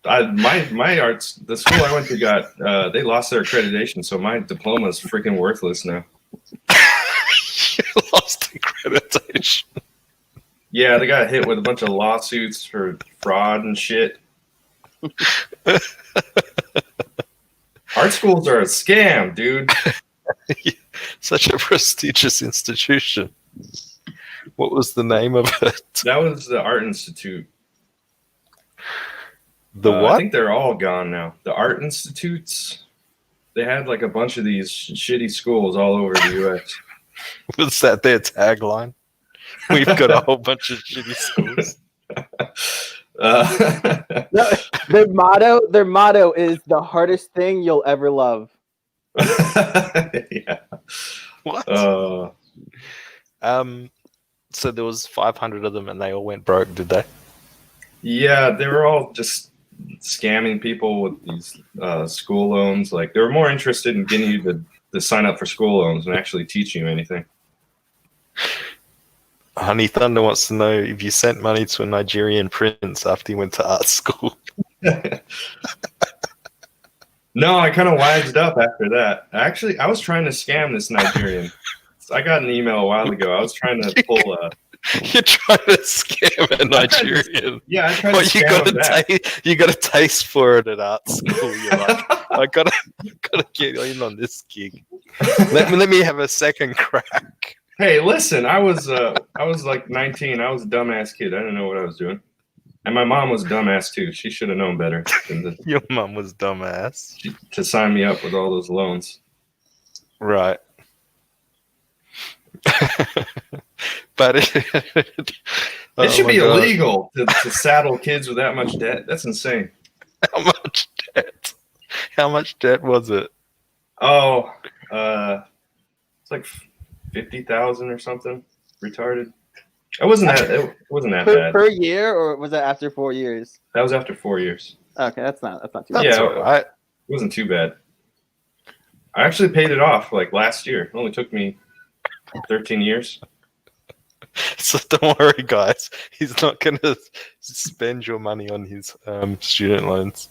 My arts, the school I went to got, they lost their accreditation, so my diploma is freaking worthless now. You lost accreditation. Yeah, they got hit with a bunch of lawsuits for fraud and shit. Art schools are a scam, dude. Such a prestigious institution. What was the name of it? That was the Art Institute. The I what? think they're all gone now. The Art Institutes. They had like a bunch of these shitty schools all over the U.S. Was that their tagline? We've got a whole bunch of shitty schools. No, their motto is the hardest thing you'll ever love. Yeah. What? So there was 500 of them, and they all went broke, did they? Yeah, they were all just scamming people with these school loans. Like, they were more interested in getting you to sign up for school loans than actually teaching you anything. Honey Thunder wants to know if you sent money to a Nigerian prince after you went to art school. No, I kind of wised up after that. Actually, I was trying to scam this Nigerian. I got an email a while ago. I was trying to pull a... You're trying to scam a Nigerian. Yeah, I tried to Well, scam him back. you got a taste for it at art school. You're like, I gotta get in on this gig. Let me have a second crack. Hey, listen, I was like 19. I was a dumbass kid. I didn't know what I was doing. And my mom was a dumbass too. She should have known better than Your mum was dumbass. to sign me up with all those loans. Right. But It should be God. illegal to saddle kids with that much debt. That's insane. How much debt? How much debt was it? Oh, it's like 50,000 or something. Retarded. It wasn't that bad. Per year, or was that after 4 years? That was after 4 years. Okay, that's not too bad. That's Yeah. all right. It wasn't too bad. I actually paid it off like last year. It only took me 13 years. So don't worry, guys. He's not going to spend your money on his student loans.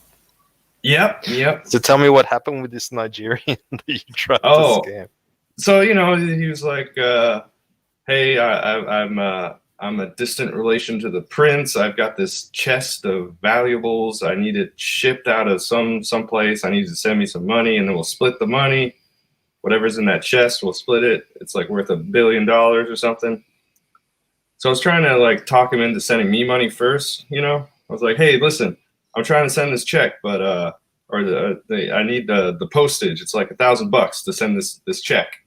Yep. So tell me what happened with this Nigerian that you tried Oh. to scam. So, he was like, hey, I'm a distant relation to the prince. I've got this chest of valuables. I need it shipped out of someplace. I need you to send me some money, and then we'll split the money. Whatever's in that chest, we'll split it. It's like worth $1 billion or something. So I was trying to like talk him into sending me money first. I was like, hey, listen, I'm trying to send this check, but I need the postage. It's like $1,000 to send this check.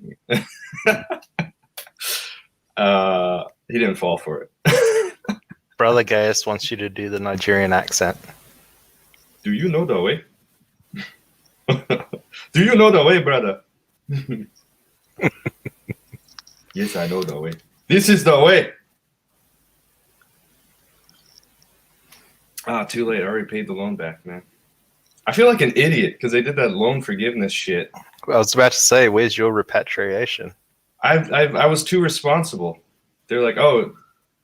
He didn't fall for it. Brother Gaius wants you to do the Nigerian accent. Do you know the way? Do you know the way, brother? Yes, I know the way. This is the way. Ah, too late. I already paid the loan back, man. I feel like an idiot because they did that loan forgiveness shit. I was about to say, where's your repatriation? I was too responsible. They're like, oh,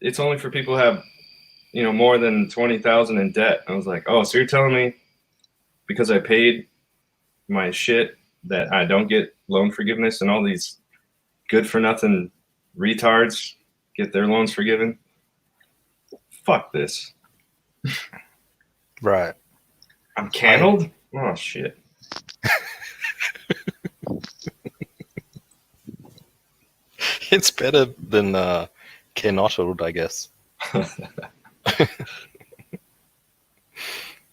it's only for people who have, more than 20,000 in debt. I was like, oh, so you're telling me because I paid my shit that I don't get loan forgiveness and all these good for nothing retards get their loans forgiven? Fuck this. Right. I'm canned? Oh, shit. It's better than cannottled, I guess.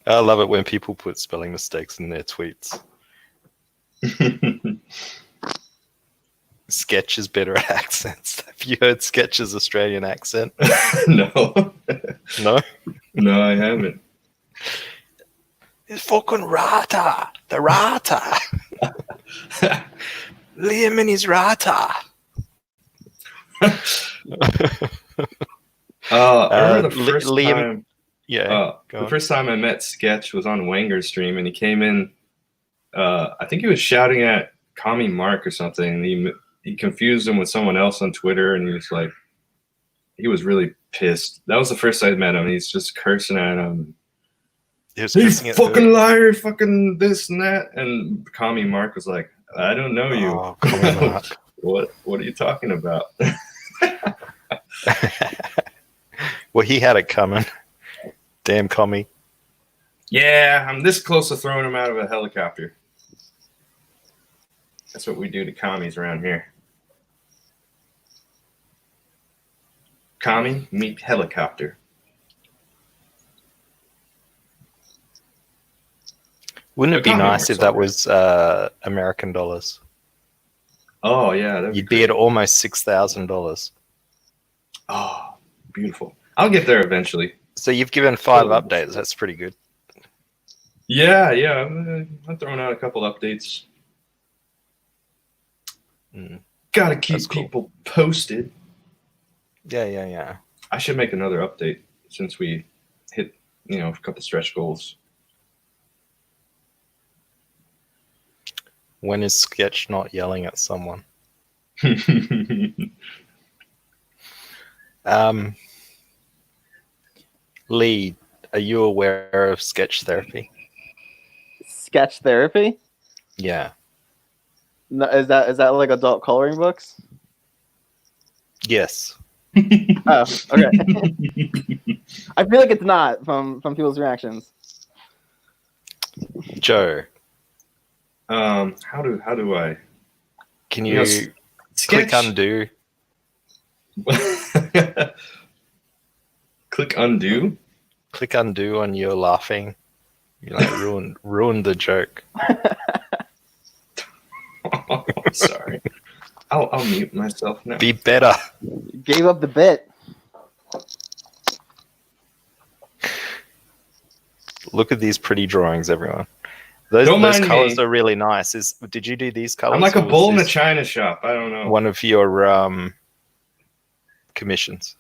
I love it when people put spelling mistakes in their tweets. Sketch is better at accents. Have you heard Sketch's Australian accent? No. No? No, I haven't. It's fucking Rata. The Rata. Liam and his Rata. I remember the first Liam, time. Yeah. The first time I met Sketch was on Wanger's stream, and he came in. I think he was shouting at Commie Mark or something. And he confused him with someone else on Twitter, and he was really pissed. That was the first I met him. He's just cursing at him. He's fucking liar, fucking this and that. And Commie Mark was like, I don't know you. Oh, Commie Mark. What are you talking about? Well, he had it coming. Damn Commie. Yeah, I'm this close to throwing him out of a helicopter. That's what we do to commies around here. Commie meet helicopter. Wouldn't it be Commie nice if Mark's that was American dollars? Oh, yeah. You'd be at almost $6,000. Oh, beautiful. I'll get there eventually. So you've given 5 updates. That's pretty good. Yeah. I'm throwing out a couple updates. Gotta keep people posted. Yeah. I should make another update since we hit, a couple stretch goals. When is Sketch not yelling at someone? Lee, are you aware of sketch therapy? Sketch therapy? Yeah. No, is that like adult coloring books? Yes. Oh, okay. I feel like it's not from people's reactions. Joe. How do I? Can you click undo? Click undo? Click undo on your laughing. You ruin the joke. Oh, sorry. I'll mute myself now. Be better. You gave up the bit. Look at these pretty drawings, everyone. Those colors are really nice. Did you do these colors? I'm like a bull in a china shop. I don't know. One of your commissions.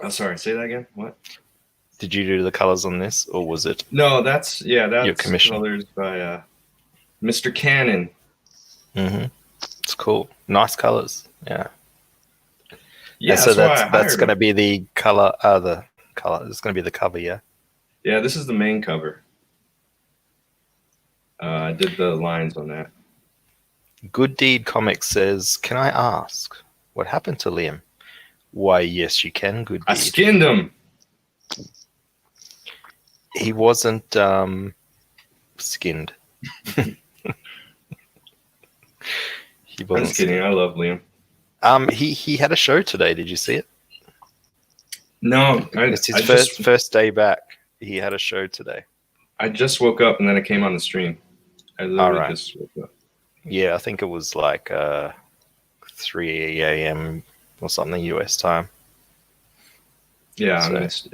Oh, sorry. Say that again. What? Did you do the colors on this, or was it? No, that's your commission. Colors by Mr. Cannon. Mm-hmm. It's cool. Nice colors. Yeah. Yeah. So that's going to be the color. The color. It's going to be the cover. Yeah. Yeah. This is the main cover. I did the lines on that. Good Deed Comics says, "Can I ask what happened to Liam?" Why, yes, you can. Good Deed. I skinned him. He wasn't skinned. He wasn't. I'm just kidding. I love Liam. He had a show today. Did you see it? No, it's his first day back. He had a show today. I just woke up and then I came on the stream. I literally just woke up. Yeah, I think it was like 3 a.m. or something US time. Yeah, So- I mean, it's,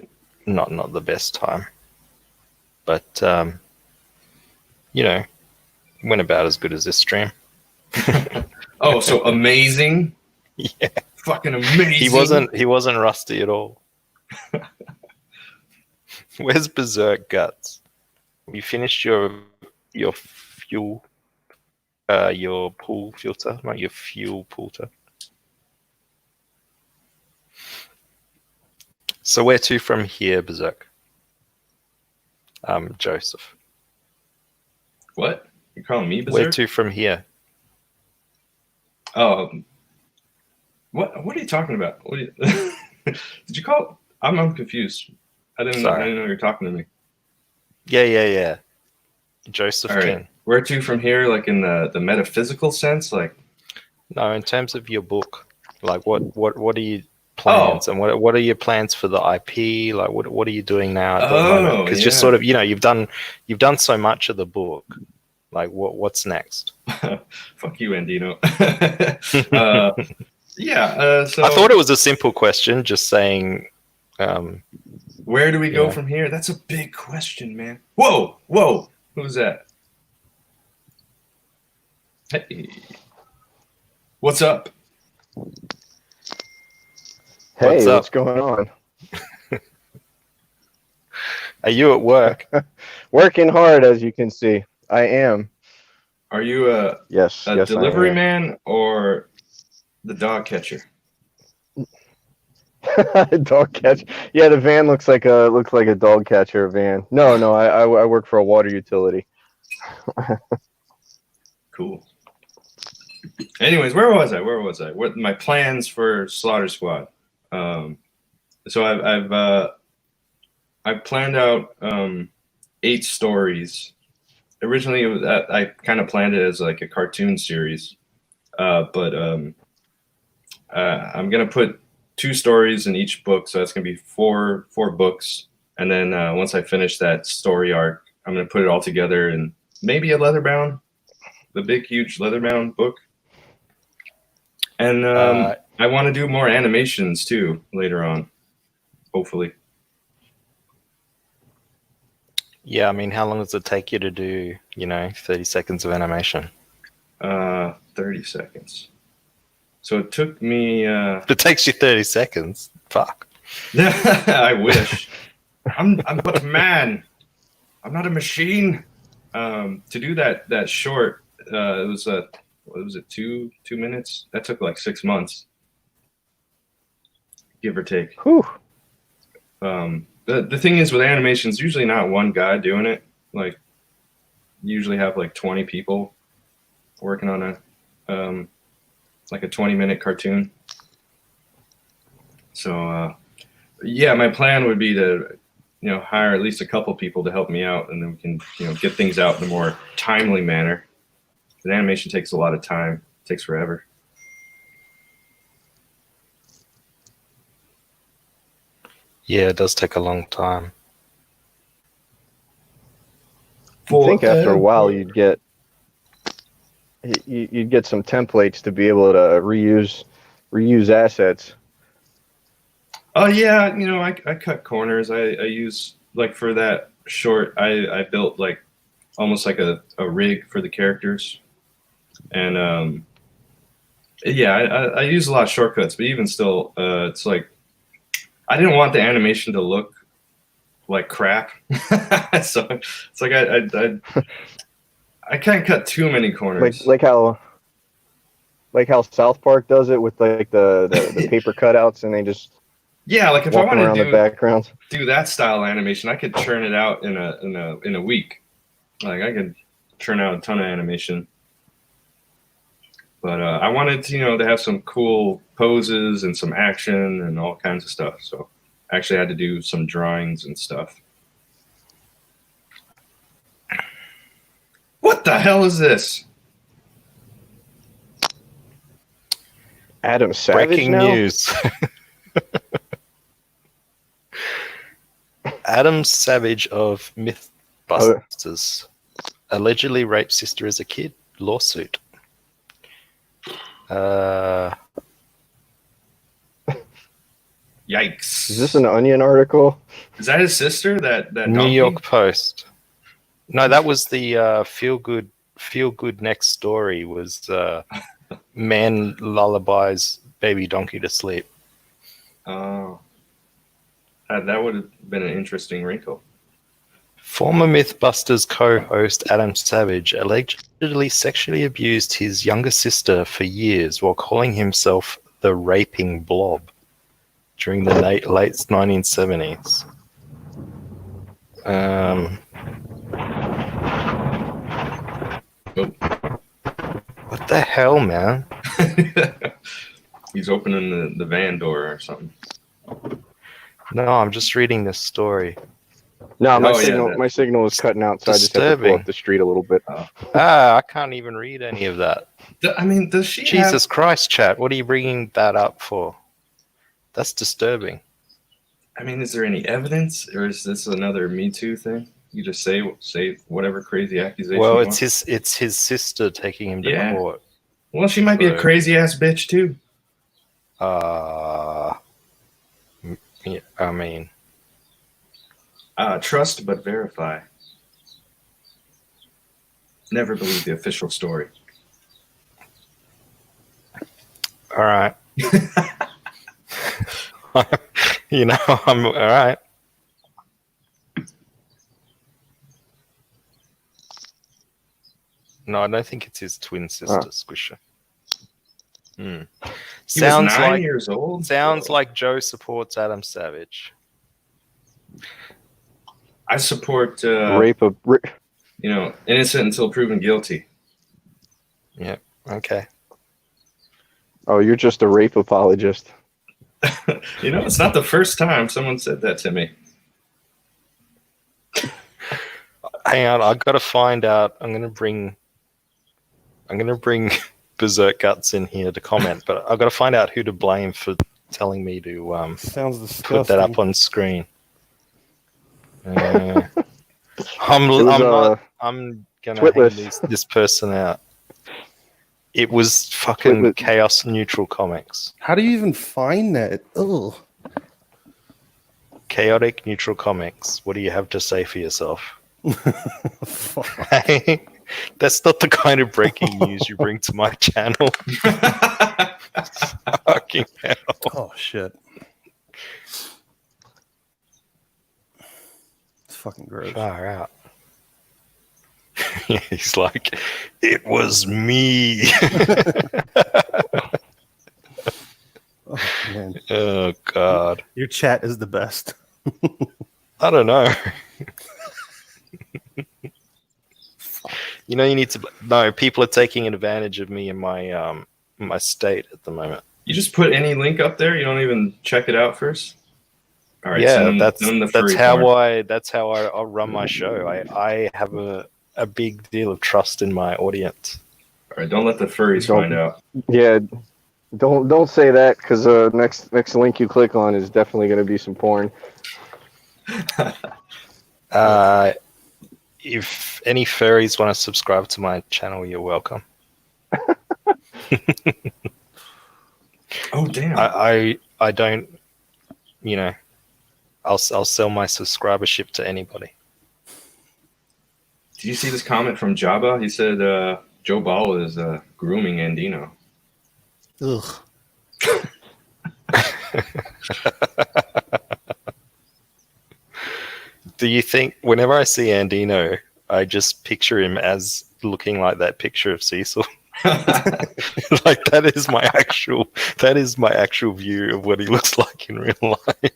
Not the best time, but you know, went about as good as this stream. oh, so amazing. Yeah, Fucking amazing. he wasn't rusty at all. Where's Berserk Guts? You finished your fuel, your pool filter, not your fuel filter. So where to from here, Berserk? Joseph. What? You're calling me Where berserk? to from here? What are you talking about? What do you, did you call? I'm confused. I didn't know you were talking to me. Yeah. Joseph All right. King. Where to from here? Like in the metaphysical sense? Like No, in terms of your book, like what are your plans, and what are your plans for the IP? Like what are you doing now at the moment? Because you're sort of, you've done so much of the book. Like what's next? fuck you, Andino. So I thought it was a simple question, just saying. Where do we go Yeah. from here? That's a big question, man. Whoa! Who's that? Hey, what's up? Hey, What's up? what's going on? Are you at work? Working hard, as you can see. I am. Are you a Yes, yes, I delivery am. man or the dog catcher? Dog catcher. Yeah, the van looks like a dog catcher van. No, I work for a water utility. Cool. Anyways, where was I? What my plans for Slaughter Squad? So I've planned out 8 stories. Originally, I kind of planned it as like a cartoon series, but I'm gonna put 2 stories in each book, so that's gonna be four books. And then once I finish that story arc, I'm gonna put it all together in maybe a leatherbound, the big huge leatherbound book. And I want to do more animations too later on, hopefully. Yeah, I mean, how long does it take you to do, 30 seconds of animation? 30 seconds. So it took me. If it takes you 30 seconds, fuck. I wish. I'm but man, I'm not a machine. To do that short, it was what was it, 2 minutes? That took like 6 months, give or take. Whew. The thing is with animations, usually not one guy doing it. Like, you usually have like 20 people working on like a 20-minute cartoon. So yeah, my plan would be to hire at least a couple people to help me out, and then we can get things out in a more timely manner. The animation takes a lot of time. It takes forever. Yeah, it does take a long time. I think after a while you'd get some templates to be able to reuse assets. Oh yeah, I cut corners. I use, like, for that short, I built like almost like a rig for the characters, and yeah, I use a lot of shortcuts, but even still, it's like I didn't want the animation to look like crap, so it's like I can't cut too many corners. Like how South Park does it with like the paper cutouts, and they just yeah, like if I walking wanted around to the background. do that style animation, I could churn it out in a week. Like, I could churn out a ton of animation. But I wanted to have some cool poses and some action and all kinds of stuff. So I actually had to do some drawings and stuff. What the hell is this? Adam Savage Breaking now? news. Adam Savage of Mythbusters allegedly raped sister as a kid. Lawsuit. Yikes! Is this an Onion article? Is that his sister? That New donkey? York Post. No, that was the feel good next story was man lullabies baby donkey to sleep. Oh, that would have been an interesting wrinkle. Former Mythbusters co-host Adam Savage allegedly sexually abused his younger sister for years while calling himself the raping blob during the late 1970s. What the hell, man? He's opening the van door or something. No, I'm just reading this story. No, my Oh, yeah, signal that- my signal is cutting out, so I just have to pull Disturbing. up the street a little bit. I can't even read any of that. I mean, does she Jesus have... Christ, chat. What are you bringing that up for? That's disturbing. I mean, is there any evidence, or is this another Me Too thing? You just say whatever crazy accusation Well, you it's want? his sister taking him to Yeah. court. Well, she might be a So- crazy ass bitch too. Yeah, I mean, Trust but verify. Never believe the official story. all right. You know, I'm all right. No, I don't think it's his twin sister, Squisher. He Sounds was 9 like years old. sounds like Joe supports Adam Savage. I support Rape of innocent until proven guilty. Yeah. Okay. Oh, you're just a rape apologist. It's not the first time someone said that to me. Hang on, I've got to find out. I'm gonna bring Berserk Guts in here to comment, but I've got to find out who to blame for telling me to Sounds disgusting. put that up on screen. I'm gonna Twitless. hang this person out. It was fucking Twitless. Chaos Neutral Comics. How do you even find that? Ugh. Chaotic Neutral Comics. What do you have to say for yourself? Fuck. Hey, that's not the kind of breaking news you bring to my channel. Fucking hell. Oh shit. It's fucking gross. Far out. He's like, it was me. Oh man. Oh God. Your chat is the best. I don't know. You need to know people are taking advantage of me in my my state at the moment. You just put any link up there. You don't even check it out first. All right. Yeah, send them that's the furry how porn. I run my show. I have a big deal of trust in my audience. All right. Don't let the furries Don't- find out. Yeah, don't say that because next link you click on is definitely going to be some porn. If any furries want to subscribe to my channel, you're welcome. Oh damn. I don't, I'll sell my subscribership to anybody. Did you see this comment from Jabba? He said Joe Ball is grooming Andino. Ugh. Do you think whenever I see Andino, I just picture him as looking like that picture of Cecil? Like that is my actual view of what he looks like in real life.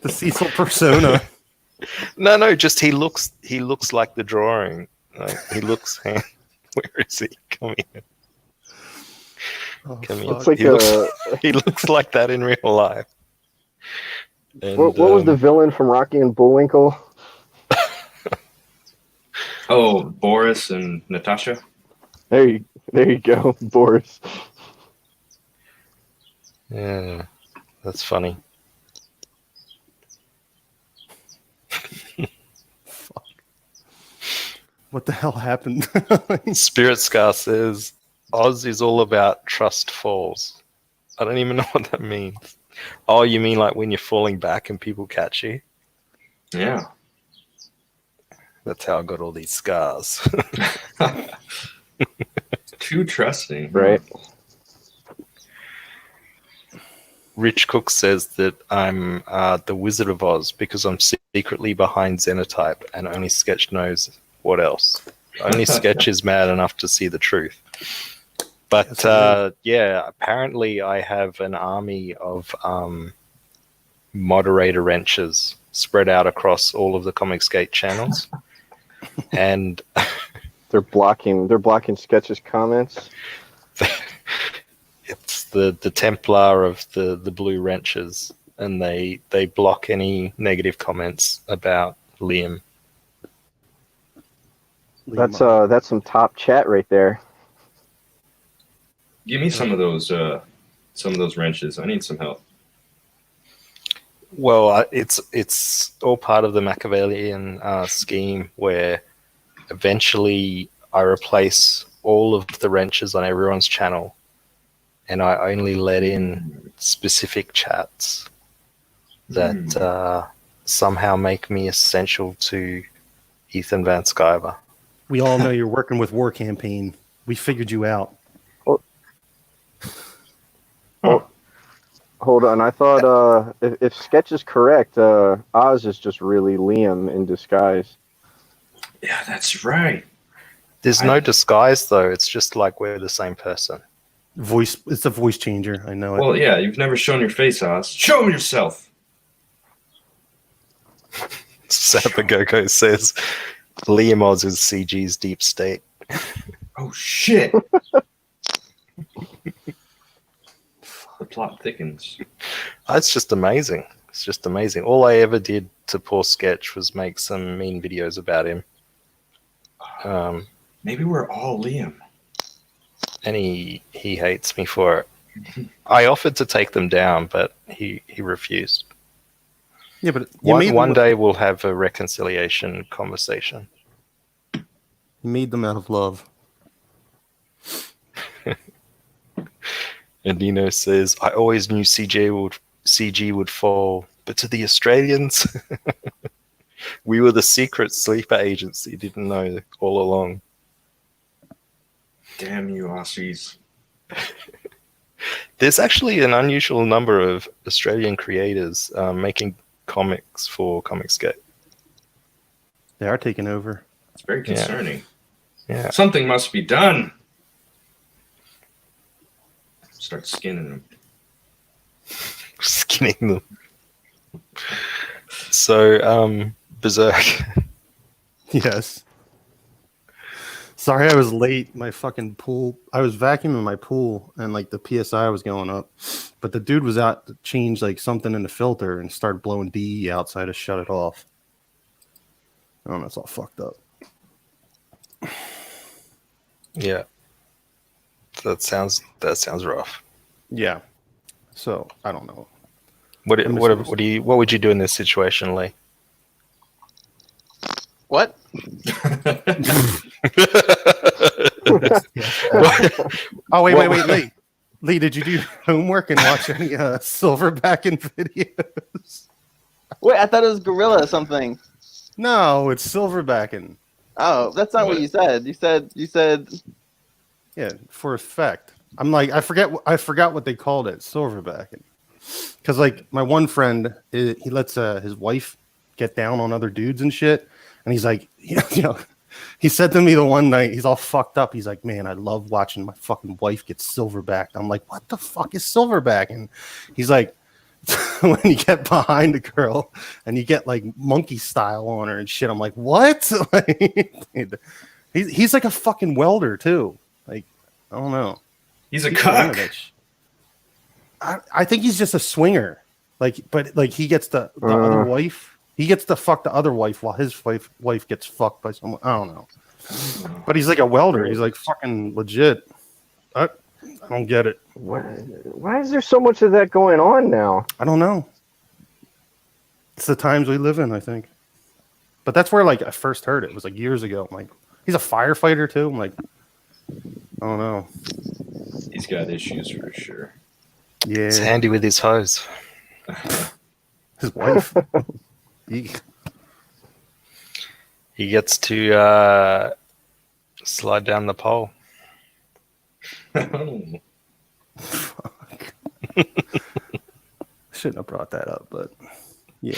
The Cecil persona. No, just he looks like the drawing. Like, he looks. Where is he? Come here. Oh, Come here. fuck. It's like He looks like that in real life. And, what was the villain from Rocky and Bullwinkle? Oh, Boris and Natasha. There you go, Boris. Yeah, that's funny. Fuck. What the hell happened? Spirit Scar says Oz is all about trust falls. I don't even know what that means. Oh, you mean like when you're falling back and people catch you? Yeah. That's how I got all these scars. Too trusting. Right. Rich Cook says that I'm the Wizard of Oz because I'm secretly behind Xenotype and only Sketch knows what else. Only Sketch is mad enough to see the truth. But yeah, apparently I have an army of moderator wrenches spread out across all of the Comicsgate channels. And They're blocking Sketch's comments. it's the Templar of the blue wrenches, and they block any negative comments about Liam. That's some top chat right there. Give me some of those wrenches. I need some help. Well, it's all part of the Machiavellian scheme where eventually I replace all of the wrenches on everyone's channel, and I only let in specific chats that somehow make me essential to Ethan Van Sciver. We all know you're working with War Campaign. We figured you out. Hold on, I thought if Sketch is correct, Oz is just really Liam in disguise. Yeah, that's right. There's no disguise though. It's just like we're the same person. It's a voice changer. I know it. Well, yeah, you've never shown your face, Oz. Show 'em yourself. Sapagogo says Liam Oz is CG's deep state. Oh shit. The plot thickens. It's just amazing. It's just amazing. All I ever did to poor Sketch was make some mean videos about him. Maybe we're all Liam. And he hates me for it. I offered to take them down, but he refused. Yeah, but One day we'll have a reconciliation conversation. You made them out of love. And Nino says, I always knew CG would fall, but to the Australians, we were the secret sleeper agency, didn't know all along. Damn you, Aussies. There's actually an unusual number of Australian creators making comics for Comicsgate. They are taking over. It's very concerning. Yeah. Something must be done. Start skinning them. Skinning them. So, Berserk. Yes. Sorry I was late. My fucking pool. I was vacuuming my pool and like the PSI was going up. But the dude was out to change like something in the filter and started blowing DE outside to shut it off. Oh, that's all fucked up. Yeah. That sounds rough. Yeah. So I don't know. What would you do in this situation, Lee? What? Oh wait, Lee. Lee, did you do homework and watch any Silverbacking videos? Wait, I thought it was Gorilla something. No, it's Silverbacking. Oh, that's not what you said. You said. Yeah, for effect. I'm like, I forgot what they called it, Silverbacking. Because like my one friend, he lets his wife get down on other dudes and shit, and he's like, you know, he said to me the one night, he's all fucked up. He's like, man, I love watching my fucking wife get silverbacked. I'm like, what the fuck is silverbacking? He's like, when you get behind a girl and you get like monkey style on her and shit. I'm like, what? Like, he's like a fucking welder too. Like, I don't know. He's a cuck. I think he's just a swinger. Like, but like he gets the other wife. He gets to fuck the other wife while his wife gets fucked by someone. I don't know. But he's like a welder. He's like fucking legit. I don't get it. Why is there so much of that going on now? I don't know. It's the times we live in, I think. But that's where like I first heard it. It was like years ago. I'm like, he's a firefighter too. I'm like, I don't know. He's got issues for sure. It's Yeah, handy with his hose. his wife. Eek. He gets to slide down the pole. Fuck. Shouldn't have brought that up, but yeah.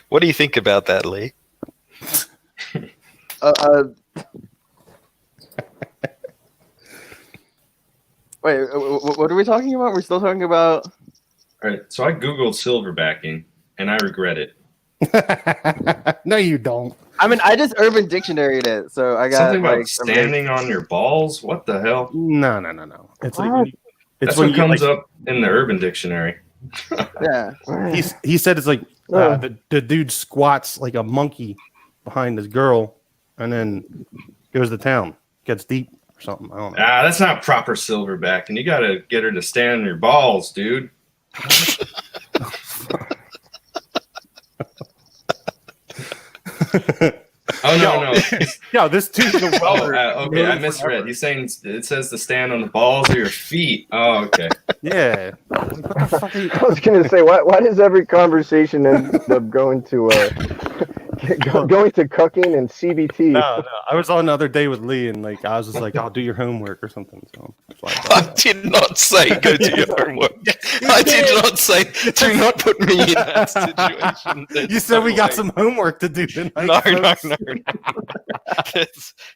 What do you think about that, Lee? Wait, what are we talking about? We're still talking about. All right, so I googled silverbacking, and I regret it. No, you don't. I mean, I just Urban Dictionary'd it, so I got Something about like standing on your balls. What the hell? No. It's What? like That's when what you comes like. up in the Urban Dictionary. Yeah. He said it's like the dude squats like a monkey behind his girl, and then goes to town, gets deep or something. I don't know. Ah, that's not proper silverback, and you gotta get her to stand on your balls, dude. Oh no. Yo, this dude's a welder. Okay, I misread. He's saying it says to stand on the balls of your feet. Oh, okay. Yeah. Like, what the fuck are you? I was gonna say, why does every conversation end up going to going to cucking and CBT? No. I was on the other day with Lee, and like I was just like, "I'll do your homework" or something. So that's why I I did not say go do your homework. I did not say do not put me in that situation. There's You said no we got way. some homework to do tonight.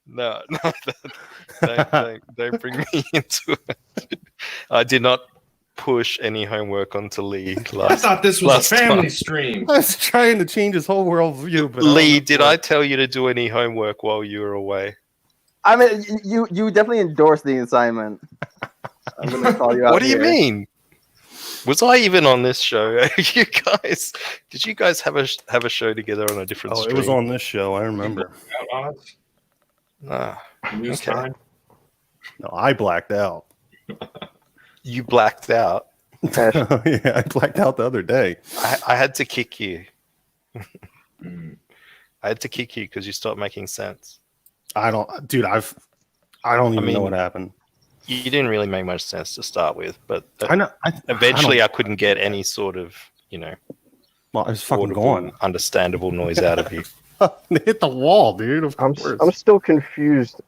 No. Don't bring me into it. I did not push any homework onto Lee I last. thought this was last a family time. stream. I was trying to change his whole worldview, but Lee, did I tell you to do any homework while you were away? I mean, you definitely endorsed the assignment. I'm gonna call you out. What do you here. mean? Was I even on this show? Did you guys have a show together on a different Oh, stream? it was on this show. I remember. Ah, News Okay. time. No, I blacked out. you blacked out. Yeah, I blacked out the other day. I had to kick you. Mm. I had to kick you because you stopped making sense. I don't even know mean, what happened. You didn't really make much sense to start with, but I know. eventually I couldn't get any sort of, Well, I was fucking audible, gone. understandable noise out of you. Hit the wall, dude. Of I'm course. still confused.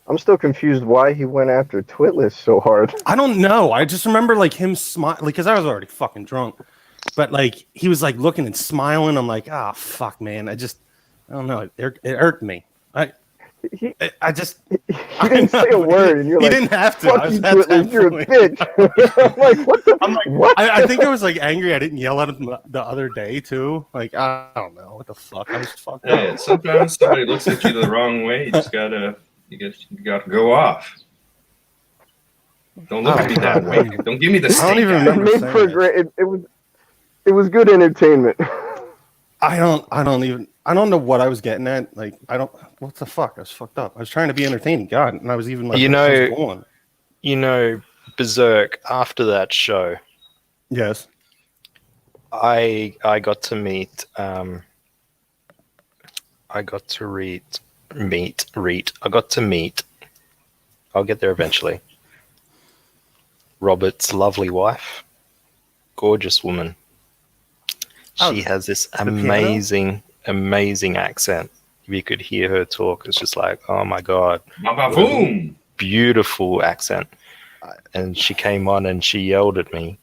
I'm still confused why he went after Twitless so hard. I don't know. I just remember like him smiling, because I was already fucking drunk. But like he was like looking and smiling. I'm like, ah, fuck, man. I don't know. It irked me. He He didn't say a word, and you're he like, didn't have to. "Fuck I was you, at that Twitless, you're a point. bitch." I'm like, what the? I'm like, what? I think I was like angry. I didn't yell at him the other day too. Like I don't know what the fuck. I was fucked up. Hey, sometimes somebody looks at you the wrong way. You just gotta go off. Don't look at me that way. Don't give me the I don't stink even eye. It remember made saying for a it. great. It was good entertainment. I don't know what I was getting at. Like what the fuck? I was fucked up. I was trying to be entertaining. God, and I was even like, what was going? Berserk, after that show, Yes. I got to meet I got to meet I'll get there eventually. Robert's lovely wife. Gorgeous woman. She has this amazing accent. If you could hear her talk, it's just like, oh my God. Boom! Beautiful accent. And she came on and she yelled at me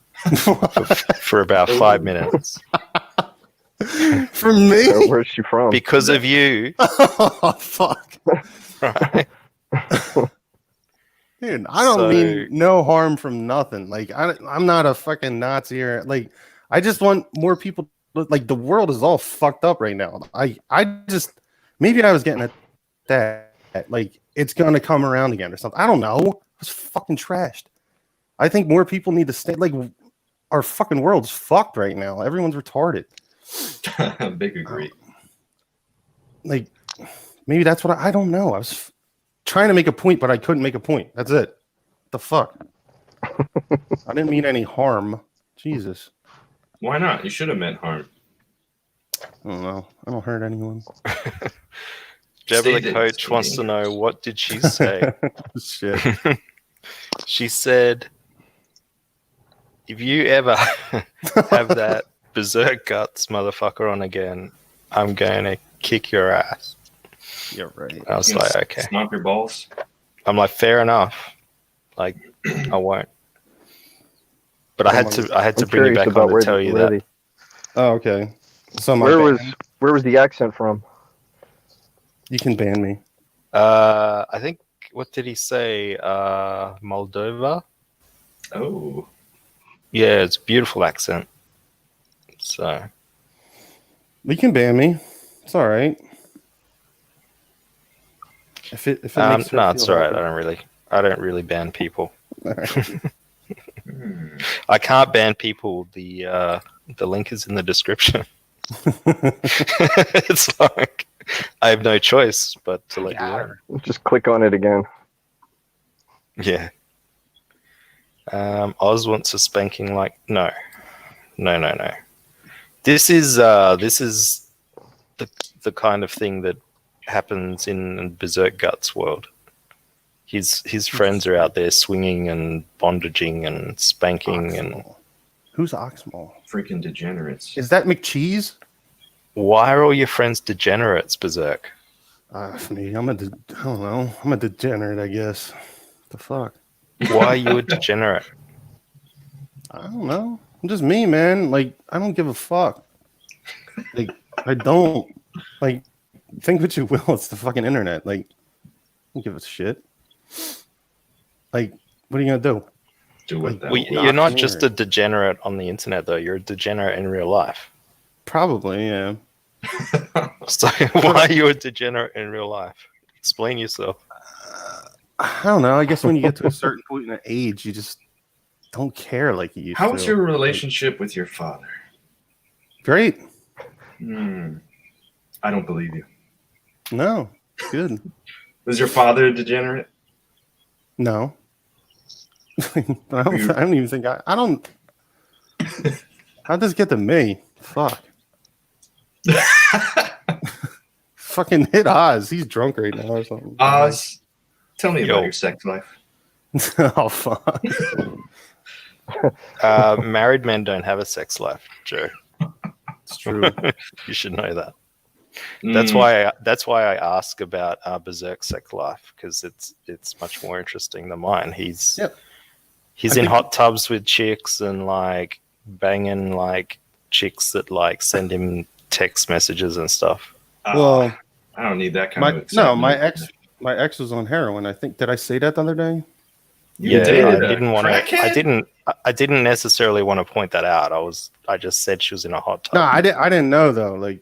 for about 5 minutes. For me? Where's she from? Because of you. Oh fuck. Right? Dude, I don't mean no harm from nothing. Like I'm not a fucking Nazi or like I just want more people. Like the world is all fucked up right now. I just maybe I was getting at that. Like it's gonna come around again or something. I don't know. It's fucking trashed. I think more people need to stay. Like our fucking world's fucked right now. Everyone's retarded. Big agree. Like maybe that's what I don't know. I was trying to make a point, but I couldn't make a point. That's it. What the fuck? I didn't mean any harm. Jesus. Why not? You should have meant harm. I don't know. I don't hurt anyone. Deborah the Stated. coach wants to know, what did she say? Shit. She said, if you ever have that berserk guts motherfucker on again, I'm going to kick your ass. You're right. I was You gonna like, okay. Stomp your balls. I'm like, fair enough. Like, I won't. But I had to I'm bring you curious back about on to tell you where that. Oh, okay. So my where band, was the accent from? you can ban me. I think, what did he say? Moldova? Oh. Yeah, it's a beautiful accent. So, You can ban me. It's all right. If it makes her no, feel it's all right. happy. I don't really ban people. All right. Hmm. I can't ban people. The link is in the description. It's like I have no choice but to let you in. Just click on it again. Yeah. Oz wants a spanking like no. This is the kind of thing that happens in Berserk Guts world. His friends are out there swinging and bondaging and spanking and. Who's Oxmall? Freaking degenerates. Is that McCheese? Why are all your friends degenerates, Berserk? For me, I don't know. I'm a degenerate, I guess. The fuck? Why are you a degenerate? I don't know. I'm just me, man. Like, I don't give a fuck. Like, I don't. Like, think what you will. It's the fucking internet. Like, I don't give a shit. Like, what are you gonna do? Do what that Well, will. you're not just a degenerate on the internet, though. You're a degenerate in real life. Probably, yeah. So why are you a degenerate in real life? Explain yourself. I don't know. I guess when you get to a certain point in an age, you just don't care like you used to. How's your relationship with your father? Great. I don't believe you. No. Good. Was your father a degenerate? No. I don't even think I don't. How'd this get to me? Fuck. Fucking hit Oz. He's drunk right now or something. Oz, tell me Yo. about your sex life. Oh, fuck. Married men don't have a sex life, Joe. It's true. You should know that. Mm. That's why I ask about Berserk's sex life, because it's much more interesting than mine. He's in hot tubs with chicks and like banging like chicks that like send him text messages and stuff. Well, I don't need that kind of excitement. no, my ex was on heroin. I think. Did I say that the other day? You I dated a didn't want to. crackhead? I didn't necessarily want to point that out. I just said she was in a hot tub. No, I didn't know though. Like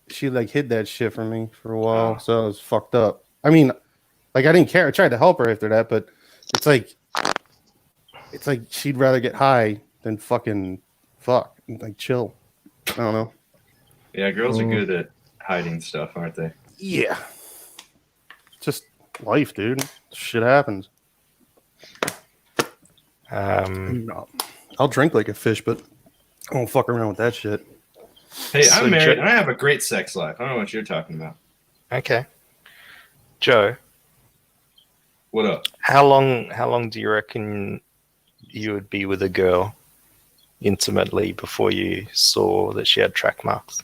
she like hid that shit from me for a while, Oh. so it was fucked up. I mean, like I didn't care. I tried to help her after that, but it's like she'd rather get high than fucking fuck and like chill. I don't know. Yeah, girls are good at hiding stuff, aren't they? Yeah, just life, dude. Shit happens. I'll drink like a fish, but I won't fuck around with that shit. Hey, So I'm married Joe- and I have a great sex life. I don't know what you're talking about. Okay, Joe. What up? How long do you reckon you would be with a girl intimately before you saw that she had track marks?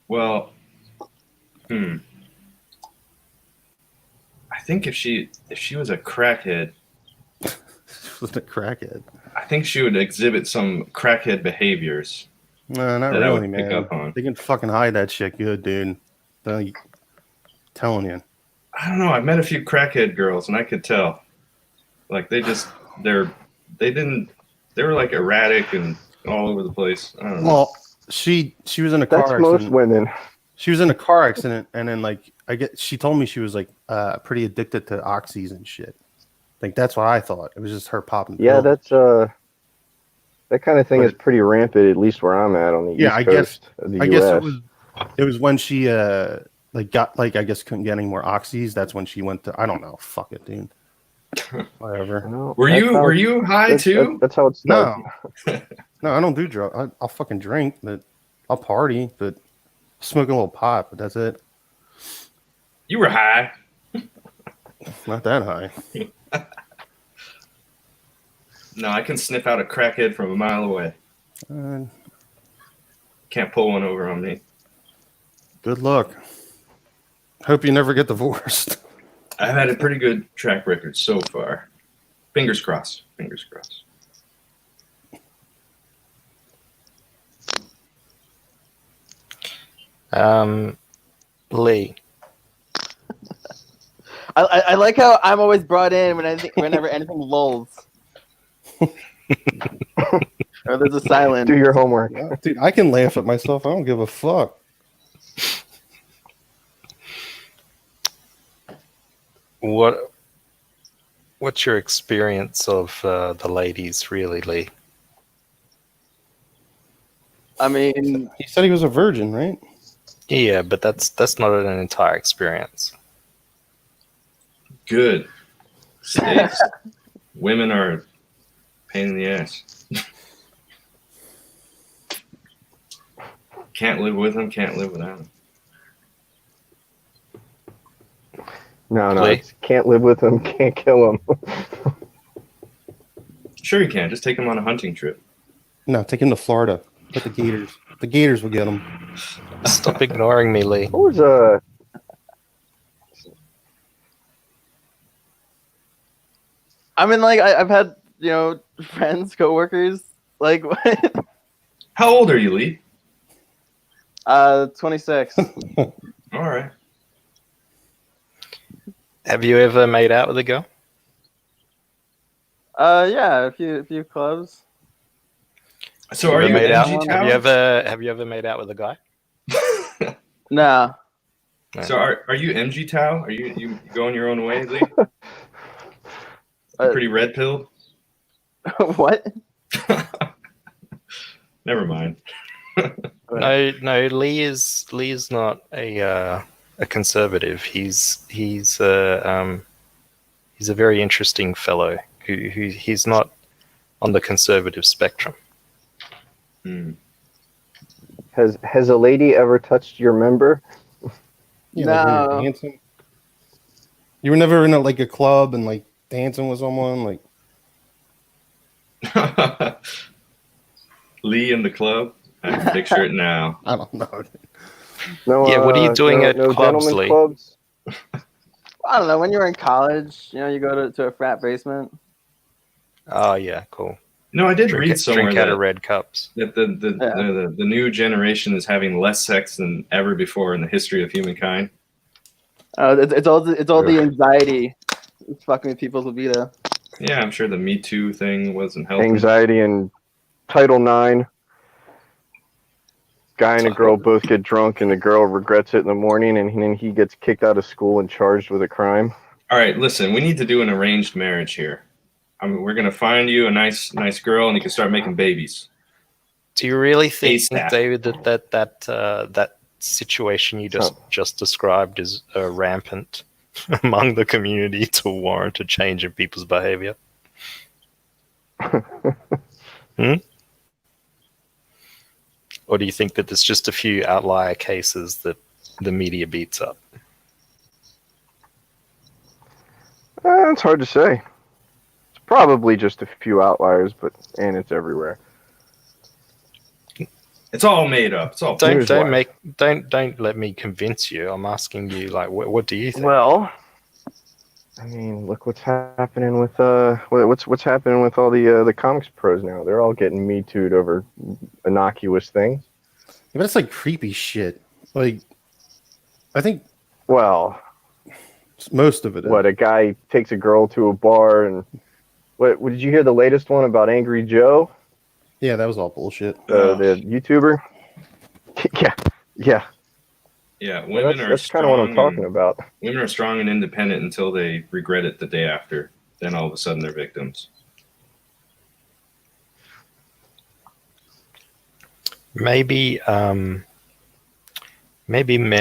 Well, I think if she was a crackhead, Was a crackhead? I think she would exhibit some crackhead behaviors. No, not That I really, would pick man. up on. They can fucking hide that shit good, dude. I'm telling you. I don't know. I've met a few crackhead girls, and I could tell. Like they were like erratic and all over the place. I don't know. Well, she was in a That's car most accident. women. She was in a car accident, and then like she told me she was like pretty addicted to oxys and shit. Like that's what I thought. It was just her popping. Yeah, pills. that's that kind of thing is But- pretty rampant, at least where I'm at on the Yeah, East I guess- Coast of the I US. guess it was when she like got like I guess couldn't get any more oxys. That's when she went to I don't know. Fuck it, dude. Whatever. No, Were that's you how- were you high too? That's how it starts. No, no, I don't do drugs. I'll fucking drink, but I'll party, but smoke a little pot, but that's it. You were high. Not that high. No, I can sniff out a crackhead from a mile away. Can't pull one over on me. Good luck. Hope you never get divorced. I've had a pretty good track record so far. Fingers crossed. Fingers crossed. Lee. I like how I'm always brought in whenever anything lulls. Or there's a silence. Do your homework. Yeah, dude, I can laugh at myself. I don't give a fuck. What's your experience of the ladies, really, Lee? I mean, He said he was a virgin, right? Yeah, but that's not an entire experience. Good. States. Women are a pain in the ass. Can't live with them, can't live without them. No, Lee? it's can't live with them, can't kill them. Sure you can. Just take them on a hunting trip. No, take him to Florida. Get the gators. The gators will get him. Stop ignoring me, Lee. What was I mean, like I've had friends, coworkers, like How old are you, Lee? 26. All right. Have you ever made out with a girl? Yeah, a few clubs. So are you made out? MG Have you ever made out with a guy? No. So are you MG Tao? Are you going your own way, Lee? Pretty red pilled? What? Never mind. No. Lee is not a conservative. He's a very interesting fellow he's not on the conservative spectrum. Hmm. has a lady ever touched your member? Yeah, like when you're No. dancing. You were never in a club and like dancing with someone like. Lee in the club. I can picture it now. I don't know. No. Yeah, what are you doing at clubs, gentlemen's Lee? clubs? I don't know. When you're in college, you go to a frat basement. Oh yeah, cool. No, I did read somewhere Drink out of that, red cups. that the new generation is having less sex than ever before in the history of humankind. It's all the anxiety. It's fucking with people's libido. Yeah, I'm sure the Me Too thing wasn't helping. Anxiety and Title IX. Guy and a girl both get drunk, and the girl regrets it in the morning, and then he gets kicked out of school and charged with a crime. All right, listen, we need to do an arranged marriage here. We're gonna find you a nice girl, and you can start making babies. Do you really think, ASAP. David, that situation you just described is rampant among the community to warrant a change in people's behavior? Or do you think that there's just a few outlier cases that the media beats up? It's hard to say. It's probably just a few outliers, and it's everywhere. It's all made up. It's all Don't Here's don't let me convince you. I'm asking you, like, what do you think? Well, I mean, look what's happening with what's happening with all the comics pros now. They're all getting Me Too'd over innocuous things. Yeah, but it's like creepy shit. Like, I think Well, most of it is. what a guy takes a girl to a bar, and what did you hear the latest one about Angry Joe? Yeah, that was all bullshit. The YouTuber. Yeah. Yeah, Well, women are that's kind of what I'm talking about. Women are strong and independent until they regret it the day after. Then all of a sudden they're victims. Maybe men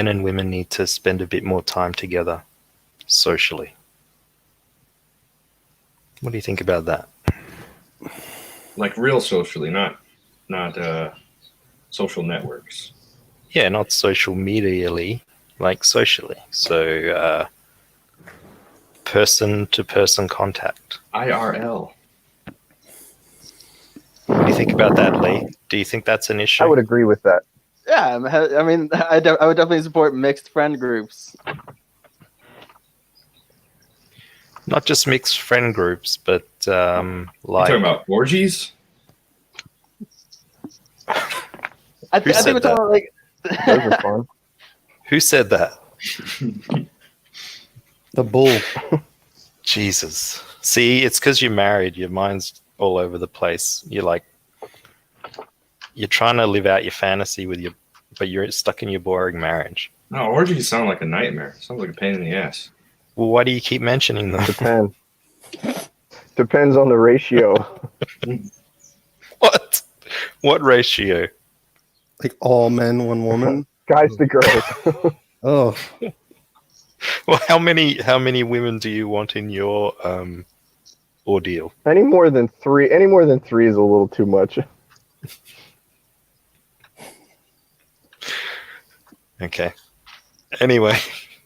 and women need to spend a bit more time together socially. What do you think about that? Like real socially, not social networks. Yeah, not social medially, like socially. So person-to-person contact. IRL. What do you think about that, Lee? Do you think that's an issue? I would agree with that. Yeah, I mean, I would definitely support mixed friend groups. Not just mixed friend groups, but You like talking about orgies? I think said we're talking about, like, Those are fun. who said that? The bull. Jesus. See, it's because you're married. Your mind's all over the place. You're trying to live out your fantasy but you're stuck in your boring marriage. No, orgies sound like a nightmare. Sounds like a pain in the ass. Well, why do you keep mentioning them? Depends on the ratio. What? What ratio? Like all men, one woman. Guys to girls. Oh, Well, how many women do you want in your ordeal? Any more than three is a little too much. Okay. Anyway,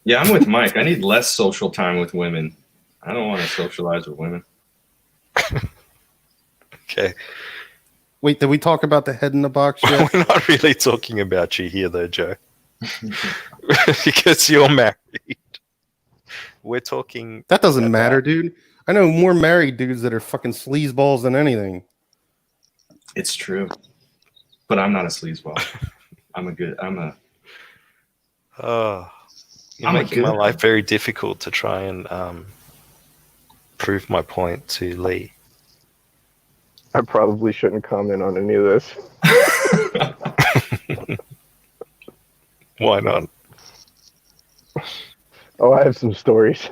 Yeah, I'm with Mike. I need less social time with women. I don't want to socialize with women. okay. wait, did we talk about the head in the box yet? We're not really talking about you here, though, Joe, because you're married. We're talking. That doesn't matter, dude. I know more married dudes that are fucking sleazeballs than anything. It's true. But I'm not a sleazeball. You're I'm a making my good- life very difficult to try and prove my point to Lee. I probably shouldn't comment on any of this. Why not? Oh, I have some stories.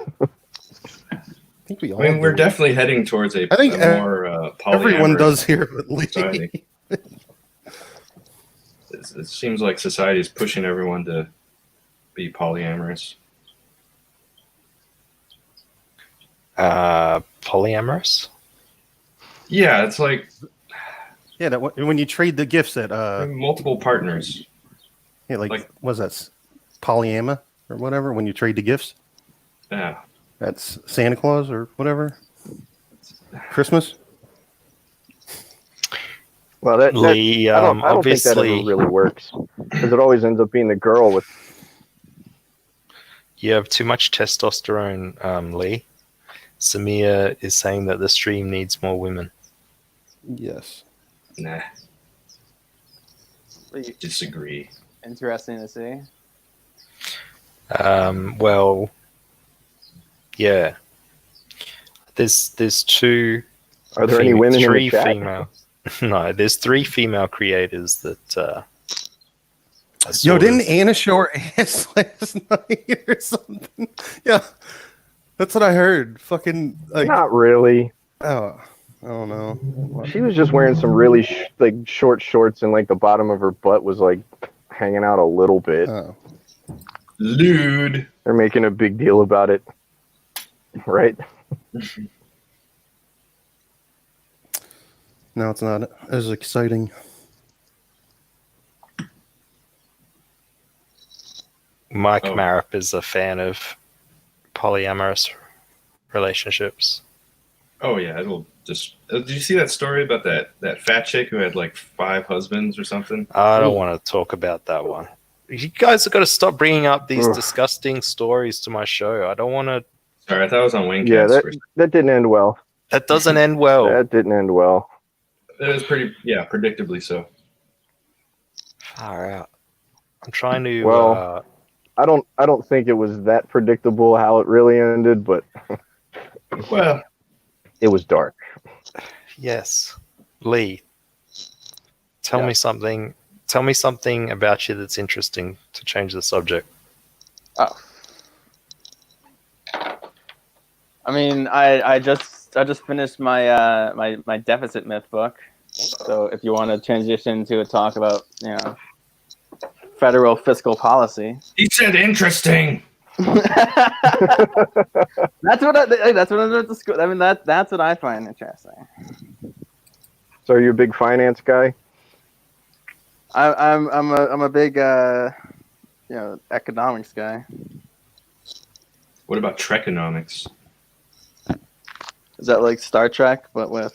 I think we all. I mean, we're do. definitely heading towards a I think, a more Everyone polyamorous does here, but Lee. society. It seems like society is pushing everyone to be polyamorous. Polyamorous? Yeah, it's like Yeah, when you trade the gifts at multiple partners. yeah, like- what's that? Polyama or whatever. When you trade the gifts, Yeah. that's Santa Claus or whatever. Christmas. Well, that Lee, I don't think that obviously, ever really works because it always ends up being the girl with. you have too much testosterone, Lee. Samir is saying that the stream needs more women. Yes. Nah, disagree. Interesting to see. Well, yeah. There's two. Are there any women in three the chat? female? No, there's three female creators that. I Yo, sort didn't of- Anna show her ass last night or something? Yeah, that's what I heard. Fucking like, Not really. oh, I don't know. She was just wearing some really short shorts, and like the bottom of her butt was like hanging out a little bit. Oh. Lewd. They're making a big deal about it, right? No, it's not as exciting. Mike Oh. Marip is a fan of polyamorous relationships. Oh yeah, it'll just. Did you see that story about that fat chick who had like 5 husbands or something? I don't want to talk about that one. You guys have got to stop bringing up these Ugh. disgusting stories to my show. I don't want to. Sorry, I thought it was on Wayne. Yeah, that didn't end well. That doesn't end well. That didn't end well. It was pretty, yeah, predictably so. Far out. I'm trying to. Well, I don't think it was that predictable how it really ended, but Well, it was dark. Yes, Lee. Tell Yeah. me something. Tell me something about you that's interesting to change the subject. Oh. I mean, I just finished my my deficit myth book. So if you want to transition to a talk about, federal fiscal policy. he said interesting. That's what I went to school. I mean, that's what I find interesting. So are you a big finance guy? I'm a big economics guy. What about Trekonomics? Is that like Star Trek but with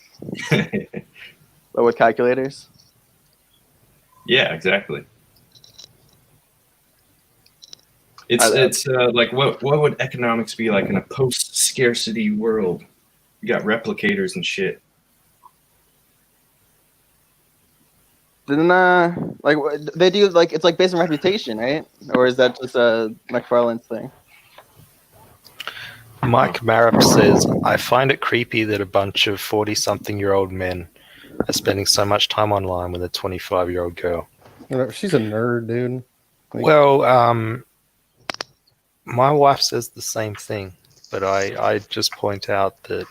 But with calculators. Yeah, exactly. It's like what would economics be like in a post-scarcity world? You got replicators and shit. Didn't like they do like it's like based on reputation, right? Or is that just a McFarlane's thing? Mike Marip says, I find it creepy that a bunch of 40-something-year-old men are spending so much time online with a 25-year-old girl. She's a nerd, dude. Like, Well, my wife says the same thing, but I just point out that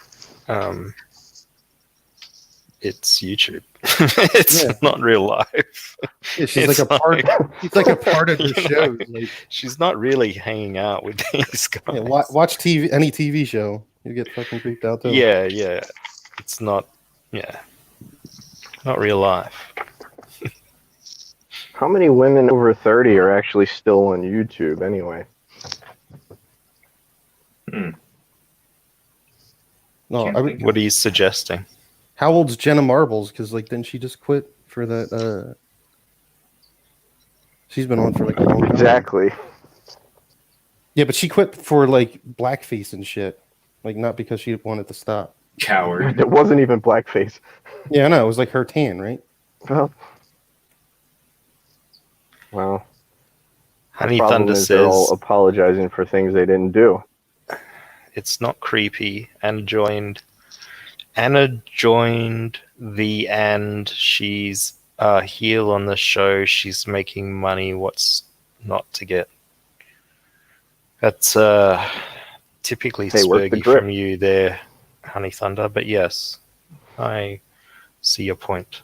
it's YouTube. It's not real life. yeah, she's like a part. She's like a part of the show. Like, she's not really hanging out with these guys. yeah, watch TV, any TV show, you get fucking creeped out too. Yeah. It's not. Yeah, not real life. How many women over 30 are actually still on YouTube anyway? No, what are you suggesting? How old's Jenna Marbles? Because like, didn't she just quit for that? She's been on for like a long time. Exactly. Yeah, but she quit for like blackface and shit. Like, not because she wanted to stop. Coward. It wasn't even blackface. Yeah, I know. It was like her tan, right? Well, Honey problem Thunder is they're all says apologizing for things they didn't do. it's not creepy. Anna joined the and she's a heel on the show. She's making money. What's not to get? That's typically spurgy from you there, Honey Thunder. But yes, I see your point.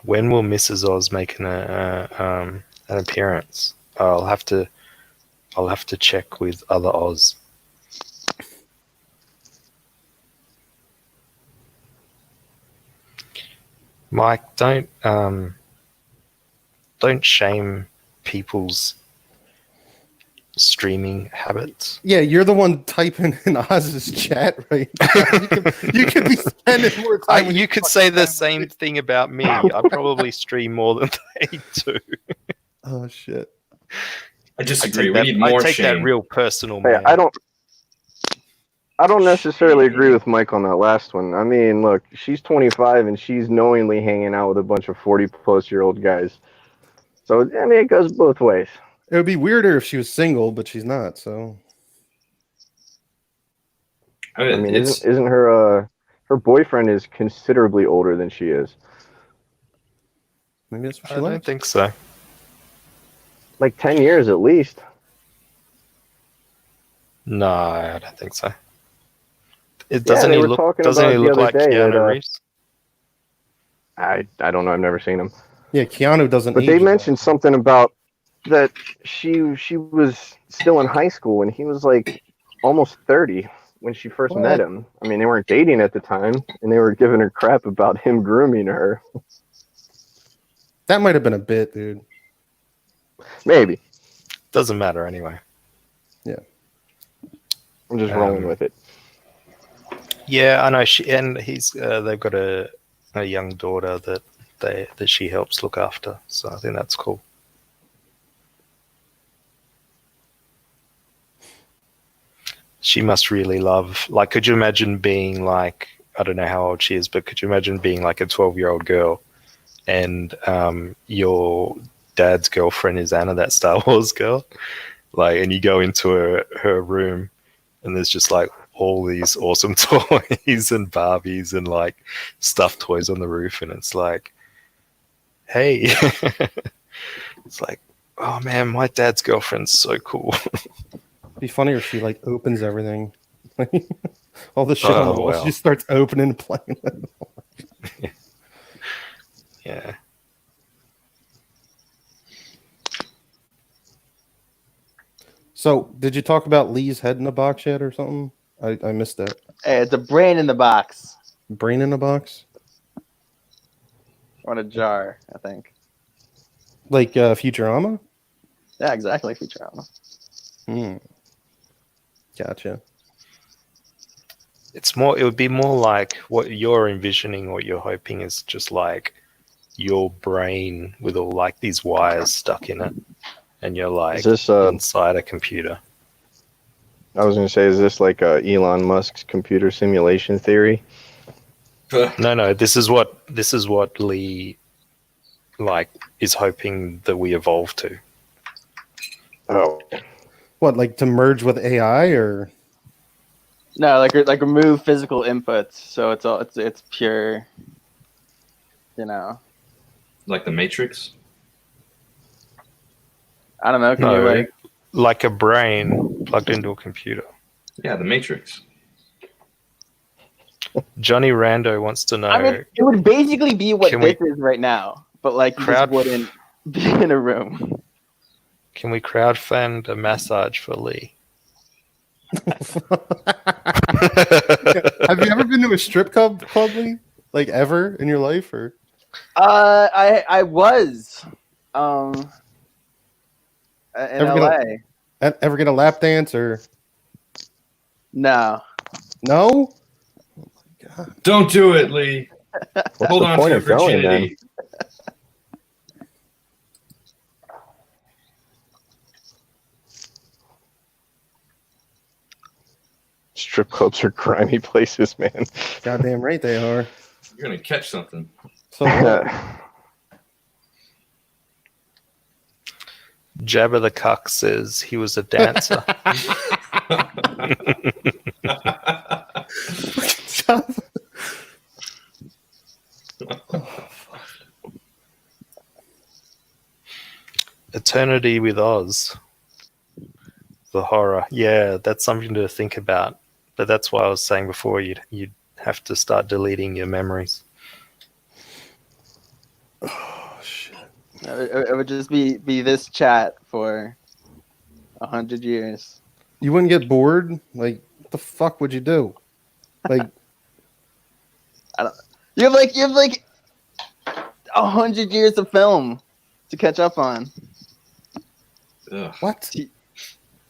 When will Mrs. Oz make an appearance? I'll have to check with other Oz. Mike, don't shame people's streaming habits. Yeah, you're the one typing in Oz's chat right now. You could be spending more time. You could say the same thing about me. I probably stream more than they do. Oh shit! I disagree. We need more I take shame. that real personal. Hey, Man. I don't necessarily agree with Mike on that last one. I mean, look, she's 25 and she's knowingly hanging out with a bunch of 40-plus-year-old guys. So I mean, it goes both ways. It would be weirder if she was single, but she's not. So, I mean, isn't her boyfriend is considerably older than she is? Maybe that's what she I likes. don't think so. Like 10 years at least. No, I don't think so. Doesn't he look like Keanu Reeves? I don't know. I've never seen him. Yeah, Keanu doesn't. But they mentioned something about that she was still in high school when he was like almost 30 when she first met him. I mean, they weren't dating at the time, and they were giving her crap about him grooming her. That might have been a bit, dude. Maybe. Doesn't matter anyway. Yeah. I'm just rolling with it. Yeah, I know. They've got a young daughter that she helps look after. So I think that's cool. She must really love. Like, could you imagine being like, I don't know how old she is, but could you imagine being like a 12-year-old girl, and your dad's girlfriend is Anna, that Star Wars girl, like, and you go into her room, and there's just like all these awesome toys and Barbies and like stuffed toys on the roof, and it's like, hey, it's like, oh man, my dad's girlfriend's so cool. It'd be funny if she like opens everything, all the shit on the wall. She just starts opening and playing with it. Yeah. So, did you talk about Lee's head in a box yet, or something? I missed that. Hey, it's a brain in the box. Brain in a box? Or in a jar, I think. Like Futurama? Yeah, exactly, Futurama. Gotcha. It's more. It would be more like what you're envisioning, or you're hoping is just like your brain with all like these wires stuck in it, and you're like Is this inside a computer. I was gonna say, is this like Elon Musk's computer simulation theory? No. This is what Lee like is hoping that we evolve to. Oh, What, like to merge with AI or? No, like remove physical inputs, so it's pure. You know, Like the Matrix. I don't know. Can No, you like a brain plugged into a computer. Yeah, the Matrix. Johnny Rando wants to know. I mean, it would basically be what Can this we- is right now, but like you Crowd- just wouldn't be in a room. Can we crowdfund a massage for Lee? Have you ever been to a strip club, Lee? Like ever in your life, or? I was, in Ever LA. Ever get a lap dance or? No. No. Don't do it, Lee. what's Hold the on to point your of going then? virginity. Strip clubs are grimy places, man. Goddamn right they are. You're gonna catch something. So what? Jabba the Cuck says he was a dancer. Eternity with Oz. The horror. Yeah, that's something to think about. But that's why I was saying before you'd have to start deleting your memories. Oh shit. It would just be this chat for 100 years. You wouldn't get bored? Like, what the fuck would you do? Like, You have like 100 years of film to catch up on. Ugh. what?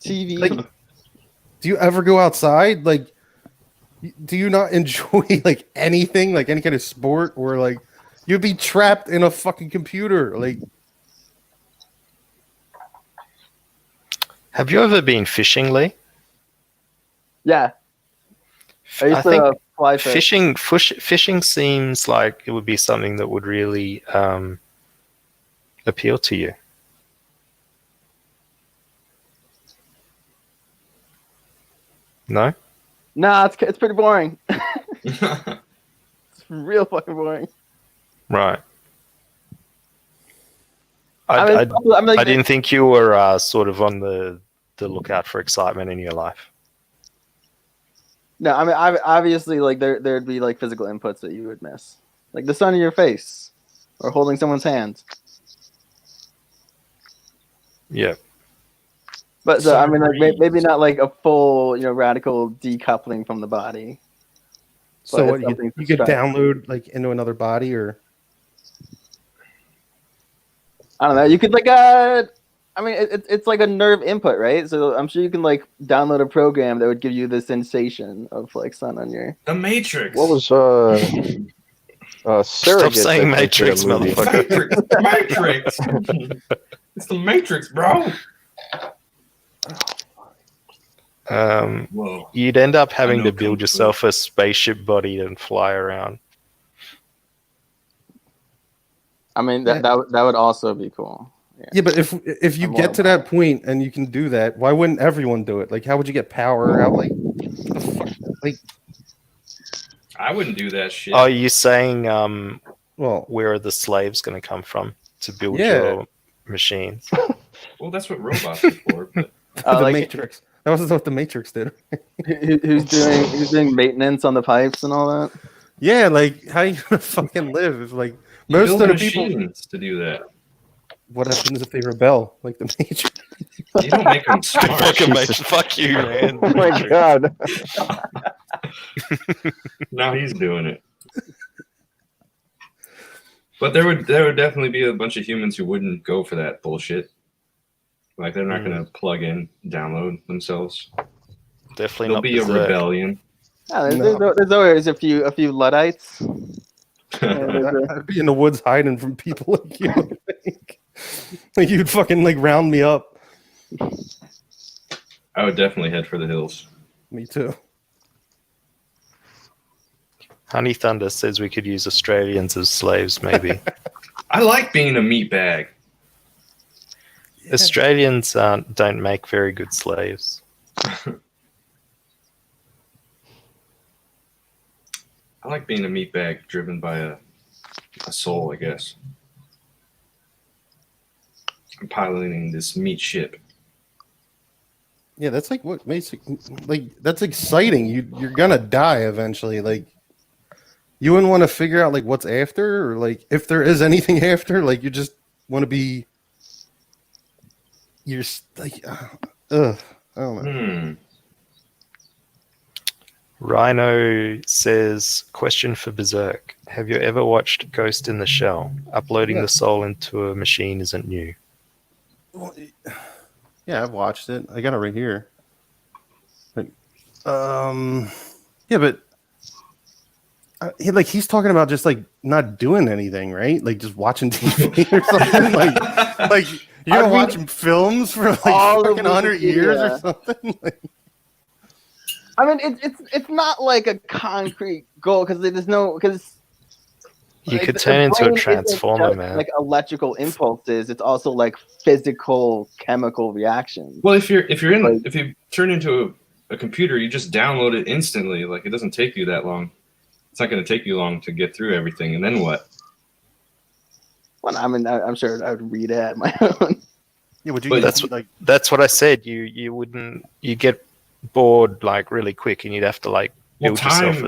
TV. Like, do you ever go outside? Like, do you not enjoy like anything, like any kind of sport, or like you'd be trapped in a fucking computer? Like, Have you ever been fishing, Lee? Yeah. I used I think to fly fish. fishing seems like it would be something that would really appeal to you. No? Nah, it's pretty boring. It's real fucking boring. Right. I mean, I didn't think you were sort of on the lookout for excitement in your life. No, I mean, obviously, like there'd be like physical inputs that you would miss, like the sun in your face, or holding someone's hand. Yeah. But so, I mean, like Submarines. maybe not like a full, radical decoupling from the body. so But what? it's something You to could try. download like into another body, or I don't know. You could like I mean, it's like a nerve input, right? So I'm sure you can like download a program that would give you the sensation of like sun on your. The Matrix. What was Stop Surrogates? saying I think, did a Matrix, movie. motherfucker. Matrix? It's the Matrix, bro. Whoa. You'd end up having know to Kung build Fu. yourself a spaceship body and fly around. I mean, that would also be cool. yeah. But if you I'm get more- to that point and you can do that, why wouldn't everyone do it? Like, how would you get power? How like, what the fuck? Like, I wouldn't do that shit. Are you saying well, where are the slaves going to come from to build Yeah. your machines? Well, that's what robots are for. But the like- Matrix. That was what the Matrix did. Who's doing maintenance on the pipes and all that? Yeah, like how you gonna fucking live if like you most of build the people? machines to do that. What happens if they rebel, like the Matrix? You don't make them smart. Fucking fuck you, man. Oh my god! Now he's doing it. But there would definitely be a bunch of humans who wouldn't go for that bullshit. Like they're not going to plug in, download themselves. Definitely There'll not be a berserk. rebellion. There's always a few Luddites. I'd be in the woods hiding from people like you. Like you'd fucking like round me up. I would definitely head for the hills. Me too. Honey Thunder says we could use Australians as slaves, maybe. I like being a meat bag. Australians don't make very good slaves. I like being a meat bag driven by a soul, I guess. I'm piloting this meat ship. Yeah, that's like what makes it like that's exciting. You're gonna die eventually. Like you wouldn't want to figure out like what's after or like if there is anything after. Like you just want to be. You're like, I don't know. Rhino says, question for Berserk. Have you ever watched Ghost in the Shell? Uploading the soul into a machine isn't new. Well, yeah, I've watched it. I got it right here. But, yeah, but he's talking about just like not doing anything, right? Like just watching TV or something. like you're watching films for like fucking 100 years or something. Like, I mean, it's not like a concrete goal because you could turn into a transformer, man. Like electrical impulses, it's also like physical chemical reactions. Well, if you turn into a computer, you just download it instantly. Like it doesn't take you that long. It's not going to take you long to get through everything, and then what? Well, I mean, I'm sure I would read it at my own. Yeah, would you? That's what I said. You wouldn't. You get bored like really quick, and you'd have to like build yourself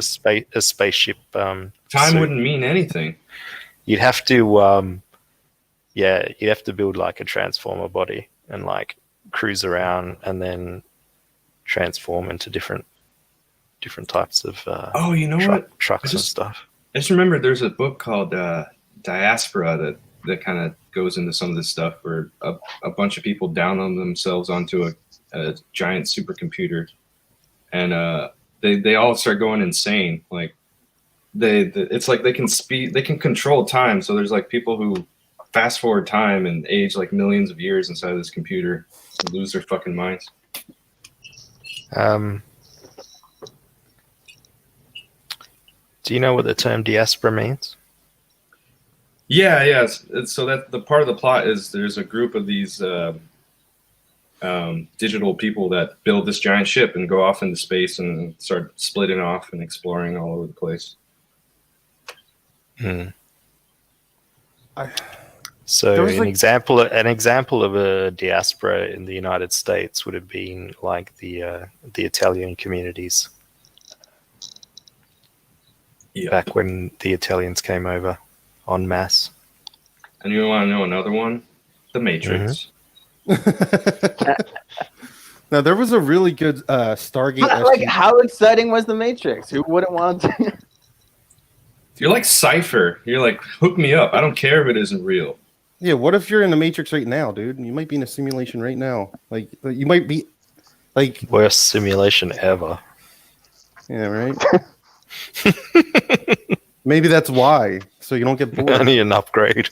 a spaceship. Time wouldn't mean anything. You'd have to, you'd have to build like a transformer body and like cruise around and then transform into different types of trucks and stuff. I just remember there's a book called Diaspora that kind of goes into some of this stuff where a bunch of people download themselves onto a giant supercomputer, and they all start going insane. Like it's like they can control time. So there's like people who fast forward time and age like millions of years inside of this computer and lose their fucking minds. Do you know what the term diaspora means? Yeah. So that the part of the plot is there's a group of these digital people that build this giant ship and go off into space and start splitting off and exploring all over the place. So an example of a diaspora in the United States would have been like the Italian communities. Yeah. Back when the Italians came over en masse. And you want to know another one? The Matrix. Now there was a really good Stargate. Like, how exciting was the Matrix? Who wouldn't want to? You're like Cypher. You're like, hook me up. I don't care if it isn't real. Yeah, what if you're in the Matrix right now, dude? You might be in a simulation right now. Like you might be like worst simulation ever. Yeah, right. Maybe that's why, so you don't get bored. I need an upgrade.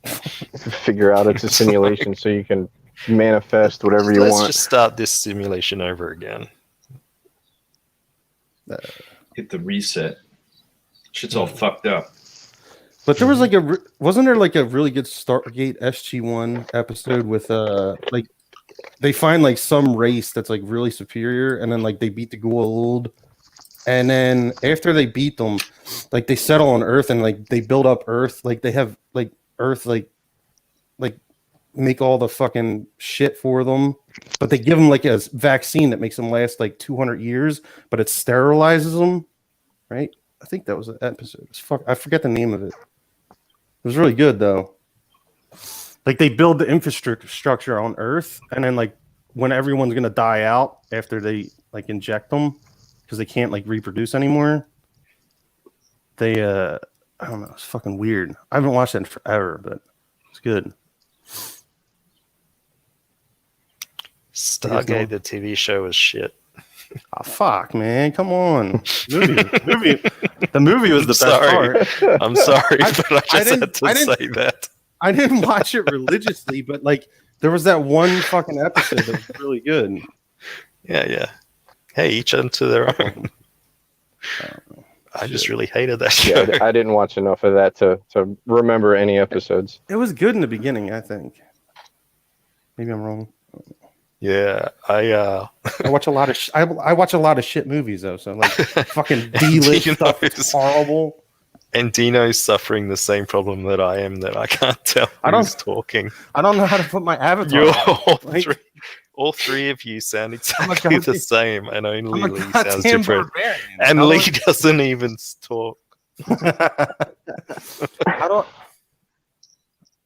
Figure out it's a simulation so you can manifest whatever you want. Let's just start this simulation over again. Hit the reset. Shit's all fucked up. But there was like wasn't there like a really good Stargate SG-1 episode with like they find like some race that's like really superior, and then like they beat the Goa'uld. And then after they beat them, like they settle on Earth and like they build up Earth. Like they have like Earth like make all the fucking shit for them. But they give them like a vaccine that makes them last like 200 years, but it sterilizes them. Right? I think that was an episode. I forget the name of it. It was really good though. Like they build the infrastructure on Earth, and then like when everyone's gonna die out after they like inject them, because they can't like reproduce anymore. They I don't know, it's fucking weird. I haven't watched it in forever, but it's good. Stargate, the TV show, is shit. Oh, fuck, man. Come on. The movie was the best Sorry. part. I'm sorry, I- but I I just had to say that. I didn't watch it religiously, but like there was that one fucking episode that was really good. Yeah. Hey, each unto their own. I just really hated that show. Yeah, I didn't watch enough of that to remember any episodes. It was good in the beginning, I think. Maybe I'm wrong. Yeah, I watch a lot of I watch a lot of shit movies though, so like fucking D-list stuff is horrible. And Dino's suffering the same problem that I am, that I can't tell who's talking. I don't know how to put my avatar. You're all three of you sound exactly the same, and only Lee sounds different. And Lee doesn't even talk.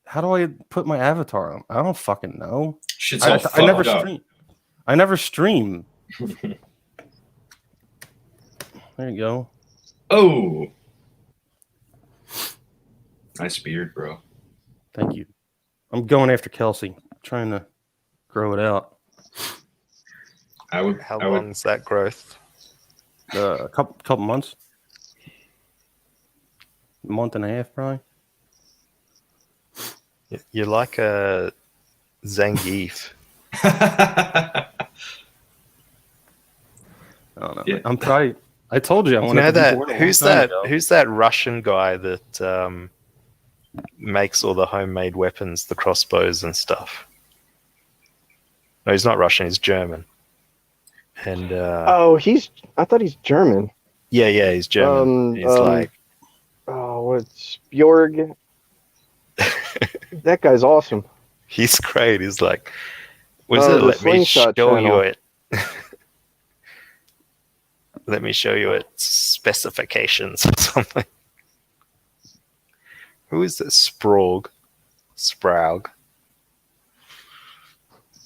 How do I put my avatar on? I don't fucking know. Shit's all I never fucked up. stream. I never stream. There you go. Oh, nice beard, bro. Thank you. I'm going after Kelsey, trying to grow it out. How long's that growth? A couple months. A month and a half, probably. You're like a Zangief. I don't know. Yeah. I'm probably. I told you I wanted to that. be bored a long Who's time that? ago. Who's that Russian guy that makes all the homemade weapons, the crossbows and stuff? No, he's not Russian. He's German. And I thought he's German. yeah, he's German. He's like, what's Bjorg? That guy's awesome. he's great. He's like, what is Oh, it? the Let me Slingshot show channel. you it. Let me show you its specifications or something. Who is this? Sprague.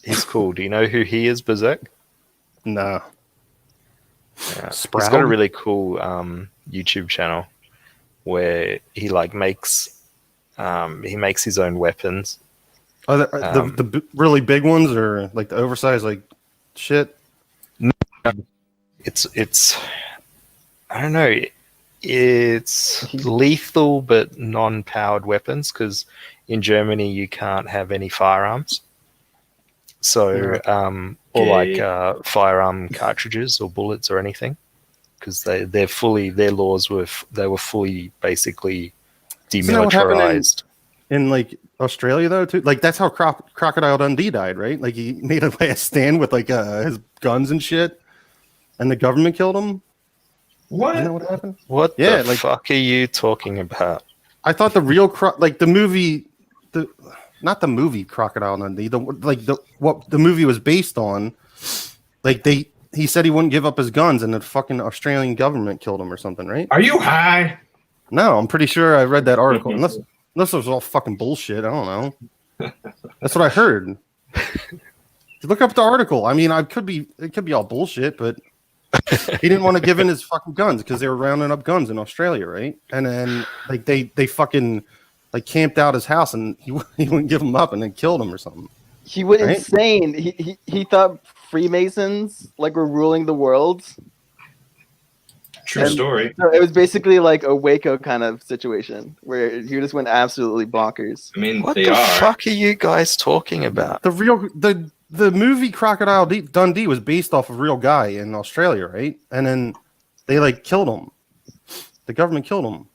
He's cool. Do you know who he is, Berserk? No. Yeah. He's Sprague? got a really cool YouTube channel where he like makes his own weapons. Oh, the really big ones, or like the oversized like shit. It's I don't know. It's lethal but non-powered weapons, because in Germany you can't have any firearms. So or like firearm cartridges or bullets or anything, because their laws were fully basically demilitarized. In like Australia though too, like that's how Crocodile Dundee died, right? Like he made a last stand with like his guns and shit, and the government killed him. What? Isn't that what happened? What the fuck are you talking about? I thought the real like the movie, not the movie Crocodile Dundee, what the movie was based on. Like he said he wouldn't give up his guns, and the fucking Australian government killed him or something, right? Are you high? No, I'm pretty sure I read that article. Unless it was all fucking bullshit. I don't know. That's what I heard. Look up the article. I mean, it could be all bullshit, but he didn't want to give in his fucking guns because they were rounding up guns in Australia, right? And then like they fucking like camped out his house, and he wouldn't give them up, and then killed him or something. He went Right? insane. He thought Freemasons like were ruling the world. True And- story. So it was basically like a Waco kind of situation where he just went absolutely bonkers. I mean, What they the are. fuck are you guys talking about? The movie Crocodile Dundee was based off of a real guy in Australia, right? And then they like killed him. The government killed him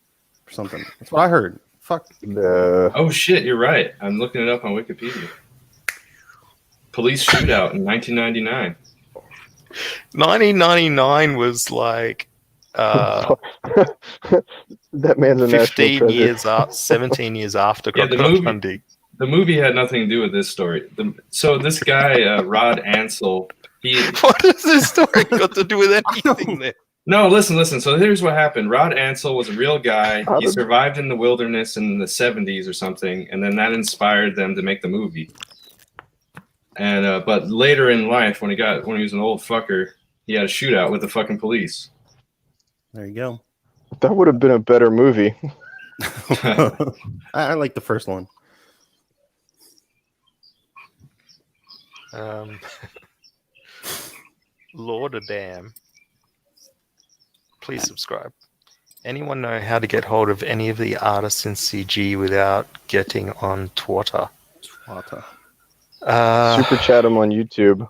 or something. That's what I heard. Fuck. Oh shit, you're right. I'm looking it up on Wikipedia. Police shootout in 1999. 1999 was like That man's a national 15 treasure. years after, 17 years after Yeah, the Crocodile movie- Dundee. The movie had nothing to do with this story. So this guy, Rod Ansel, What has this story got to do with anything there? No, listen. So here's what happened. Rod Ansel was a real guy. He survived in the wilderness in the 70s or something, and then that inspired them to make the movie. And but later in life, when he was an old fucker, he had a shootout with the fucking police. There you go. That would have been a better movie. I like the first one. Lord a damn. Please subscribe. Anyone know how to get hold of any of the artists in CG without getting on Twitter? Wata. Super chat them on YouTube.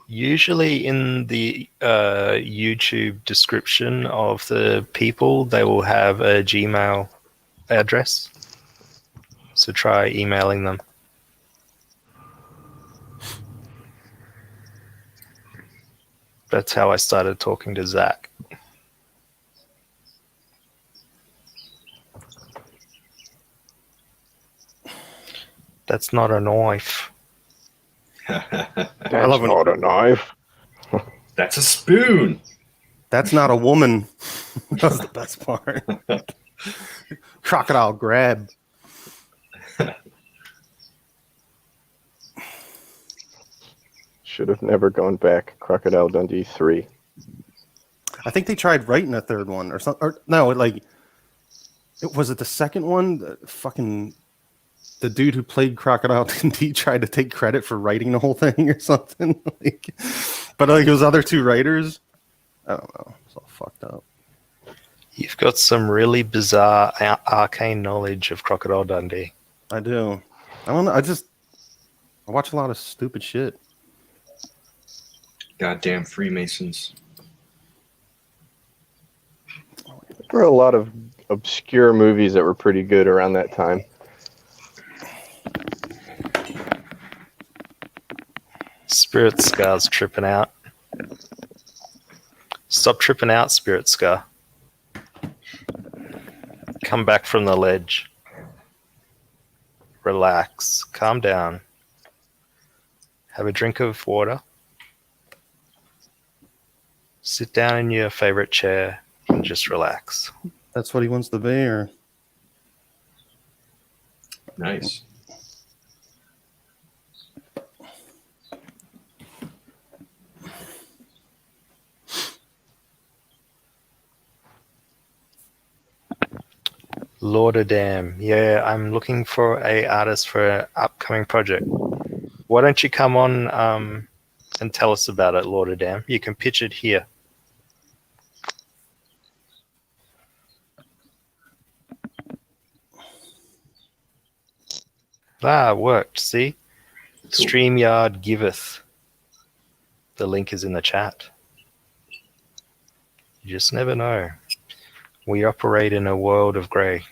Usually in the YouTube description of the people, they will have a Gmail address. So try emailing them. That's how I started talking to Zach. That's not a knife. That's love when not a knife. That's a spoon. That's not a woman. That was the best part. Crocodile grab. Should have never gone back. Crocodile Dundee 3. I think they tried writing a third one or something. Or no, was it the second one? The dude who played Crocodile Dundee tried to take credit for writing the whole thing or something. But it was other two writers. I don't know. It's all fucked up. You've got some really bizarre arcane knowledge of Crocodile Dundee. I do. I don't know. I watch a lot of stupid shit. Goddamn Freemasons. There were a lot of obscure movies that were pretty good around that time. Spirit Scar's tripping out. Stop tripping out, Spirit Scar. Come back from the ledge. Relax. Calm down. Have a drink of water. Sit down in your favorite chair and just relax. That's what he wants to be, or Nice. Lord of Damn. Yeah, I'm looking for a artist for an upcoming project. Why don't you come on and tell us about it, Lord of Damn? You can pitch it here. Ah, it worked. See? Cool. StreamYard giveth. The link is in the chat. You just never know. We operate in a world of grey.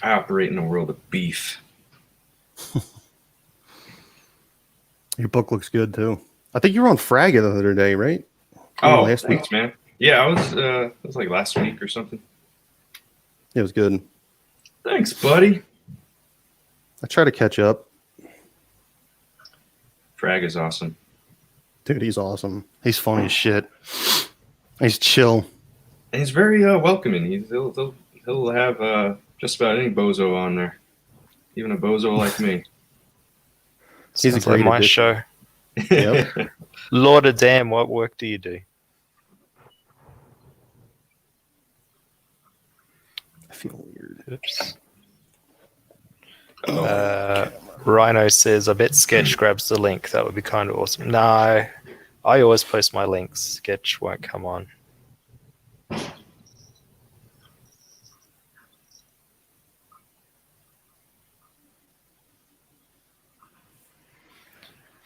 I operate in a world of beef. your book looks good too. I think you were on Fragga the other day, right? Oh, last week. thanks, man. Yeah, it was like last week or something. It was good. Thanks, buddy. I try to catch up. Frag is awesome. Dude, he's awesome. He's funny as shit. He's chill. And he's very welcoming. He'll have just about any bozo on there, even a bozo like me. He's a Sounds like great my addition. show. Yep. Lord of Damn, what work do you do? I feel weird. Oops. Rhino says, I bet Sketch grabs the link. That would be kind of awesome. No, I always post my links. Sketch won't come on.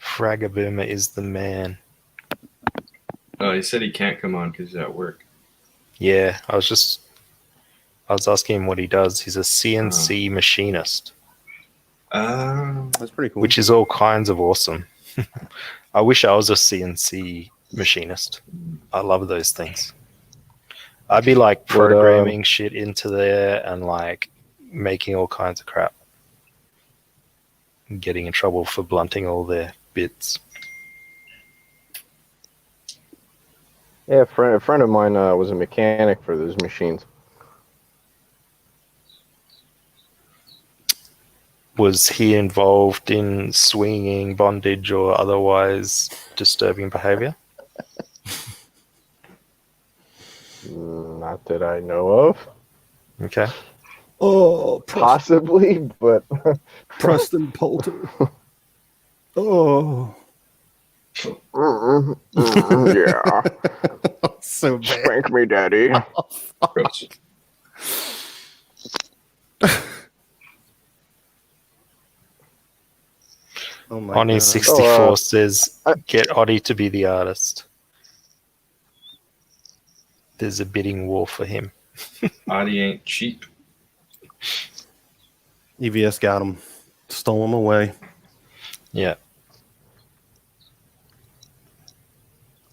Fragaboomer is the man. Oh, he said he can't come on because he's at work. Yeah, I was asking him what he does. He's a CNC machinist, That's pretty cool. which is all kinds of awesome. I wish I was a CNC machinist. I love those things. I'd be like programming shit into there and like making all kinds of crap. And getting in trouble for blunting all their bits. Yeah, a friend of mine was a mechanic for those machines. Was he involved in swinging, bondage, or otherwise disturbing behavior? Not that I know of. Okay. Oh, Possibly, but Preston Poulter. Oh, yeah. so bad. Spank me, daddy. Gross. Oh my Oni god. 64 says, get Oddie to be the artist. There's a bidding war for him. Adi ain't cheap. EVS got him. Stole him away. Yeah.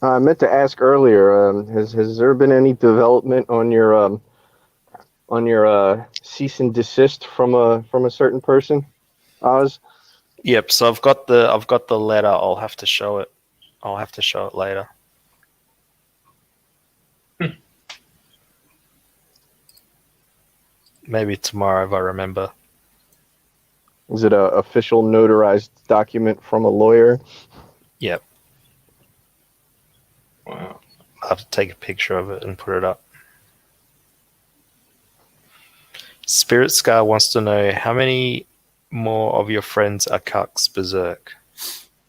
I meant to ask earlier. Has there been any development on your cease and desist from a certain person, Oz? Yep. So I've got the letter. I'll have to show it. I'll have to show it later. Maybe tomorrow if I remember. Is it a official notarized document from a lawyer? Yep. Wow. I'll have to take a picture of it and put it up. Spirit Scar wants to know how many more of your friends are cucks berserk.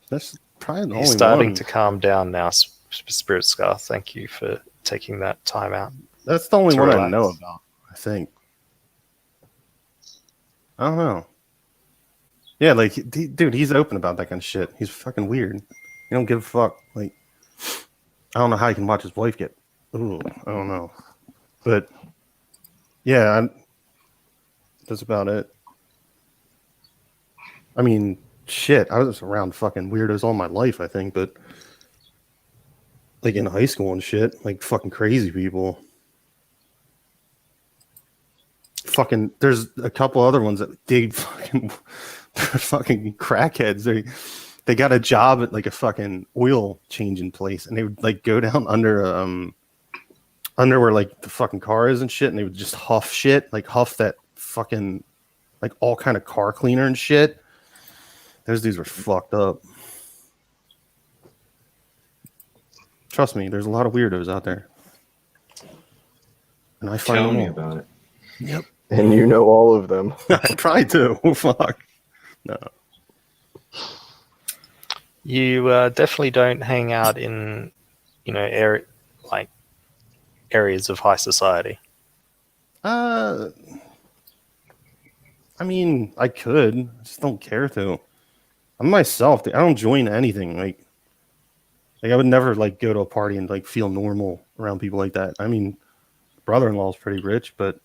That's probably the He's only starting one. to calm down now, Spirit Scar. Thank you for taking that time out. That's the only to one I relax. know about, I think. I don't know. Yeah, like, dude, he's open about that kind of shit. He's fucking weird. He don't give a fuck. Like, I don't know how he can watch his wife get. Ooh, I don't know. But, yeah, that's about it. I mean, shit, I was around fucking weirdos all my life, I think, but, like, in high school and shit, like, fucking crazy people. Fucking, there's a couple other ones that dig fucking crackheads. They got a job at like a fucking oil changing place, and they would like go down under where like the fucking car is and shit, and they would just huff shit, like huff that fucking like all kind of car cleaner and shit. Those dudes were fucked up. Trust me, there's a lot of weirdos out there, and I find Tell them me all. about it. Yep. And you know all of them. I try to. Fuck. No. You definitely don't hang out in, areas of high society. I mean, I could. I just don't care to. I'm myself. I don't join anything. Like I would never like go to a party and like feel normal around people like that. I mean, brother-in-law's pretty rich, but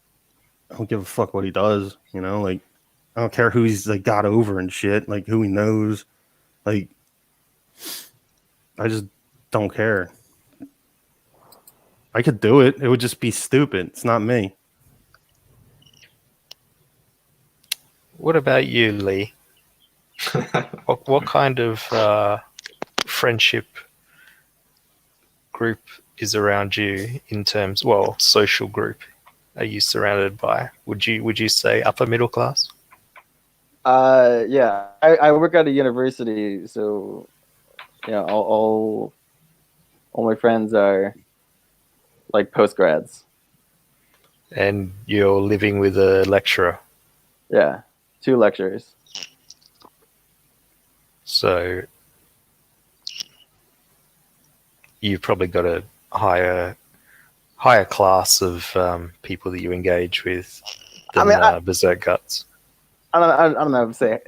I don't give a fuck what he does. You know, like I don't care who he's like got over and shit. Like who he knows. Like I just don't care. I could do it. It would just be stupid. It's not me. What about you, Lee? What kind of friendship group is around you in terms, social group are you surrounded by? Would you say upper middle class? Yeah, I work at a university, so yeah, all my friends are like postgrads. And you're living with a lecturer. Yeah, 2 lecturers. So you've probably got a higher class of people that you engage with than berserk guts. I don't know if say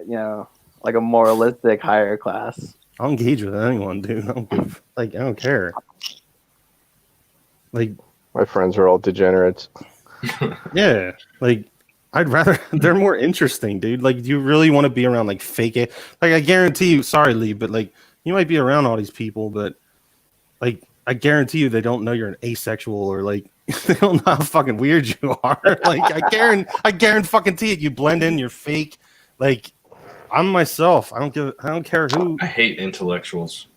like a moralistic higher class. I'll engage with anyone, dude. I don't care. Like My friends are all degenerates. yeah, like I'd rather they're more interesting, dude. Like, do you really want to be around like fake it? Like, I guarantee you. Sorry, Lee, but like you might be around all these people, but like I guarantee you they don't know you're an asexual or like they don't know how fucking weird you are. Like I guarantee it. You blend in. You're fake. Like I'm myself. I don't care who. I hate intellectuals.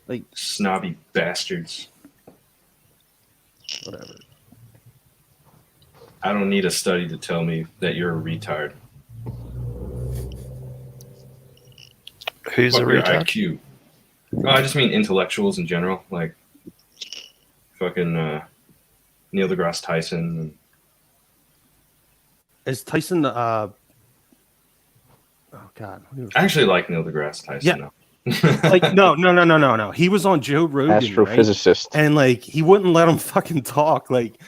Like snobby bastards. Whatever. I don't need a study to tell me that you're a retard. Who's a Fuck your retard? IQ. No, I just mean intellectuals in general, like fucking Neil deGrasse Tyson. Is Tyson? Oh God. I actually like Neil deGrasse Tyson. Yeah. Now. Like no. He was on Joe Rogan, right? Astrophysicist. And like he wouldn't let him fucking talk. Like,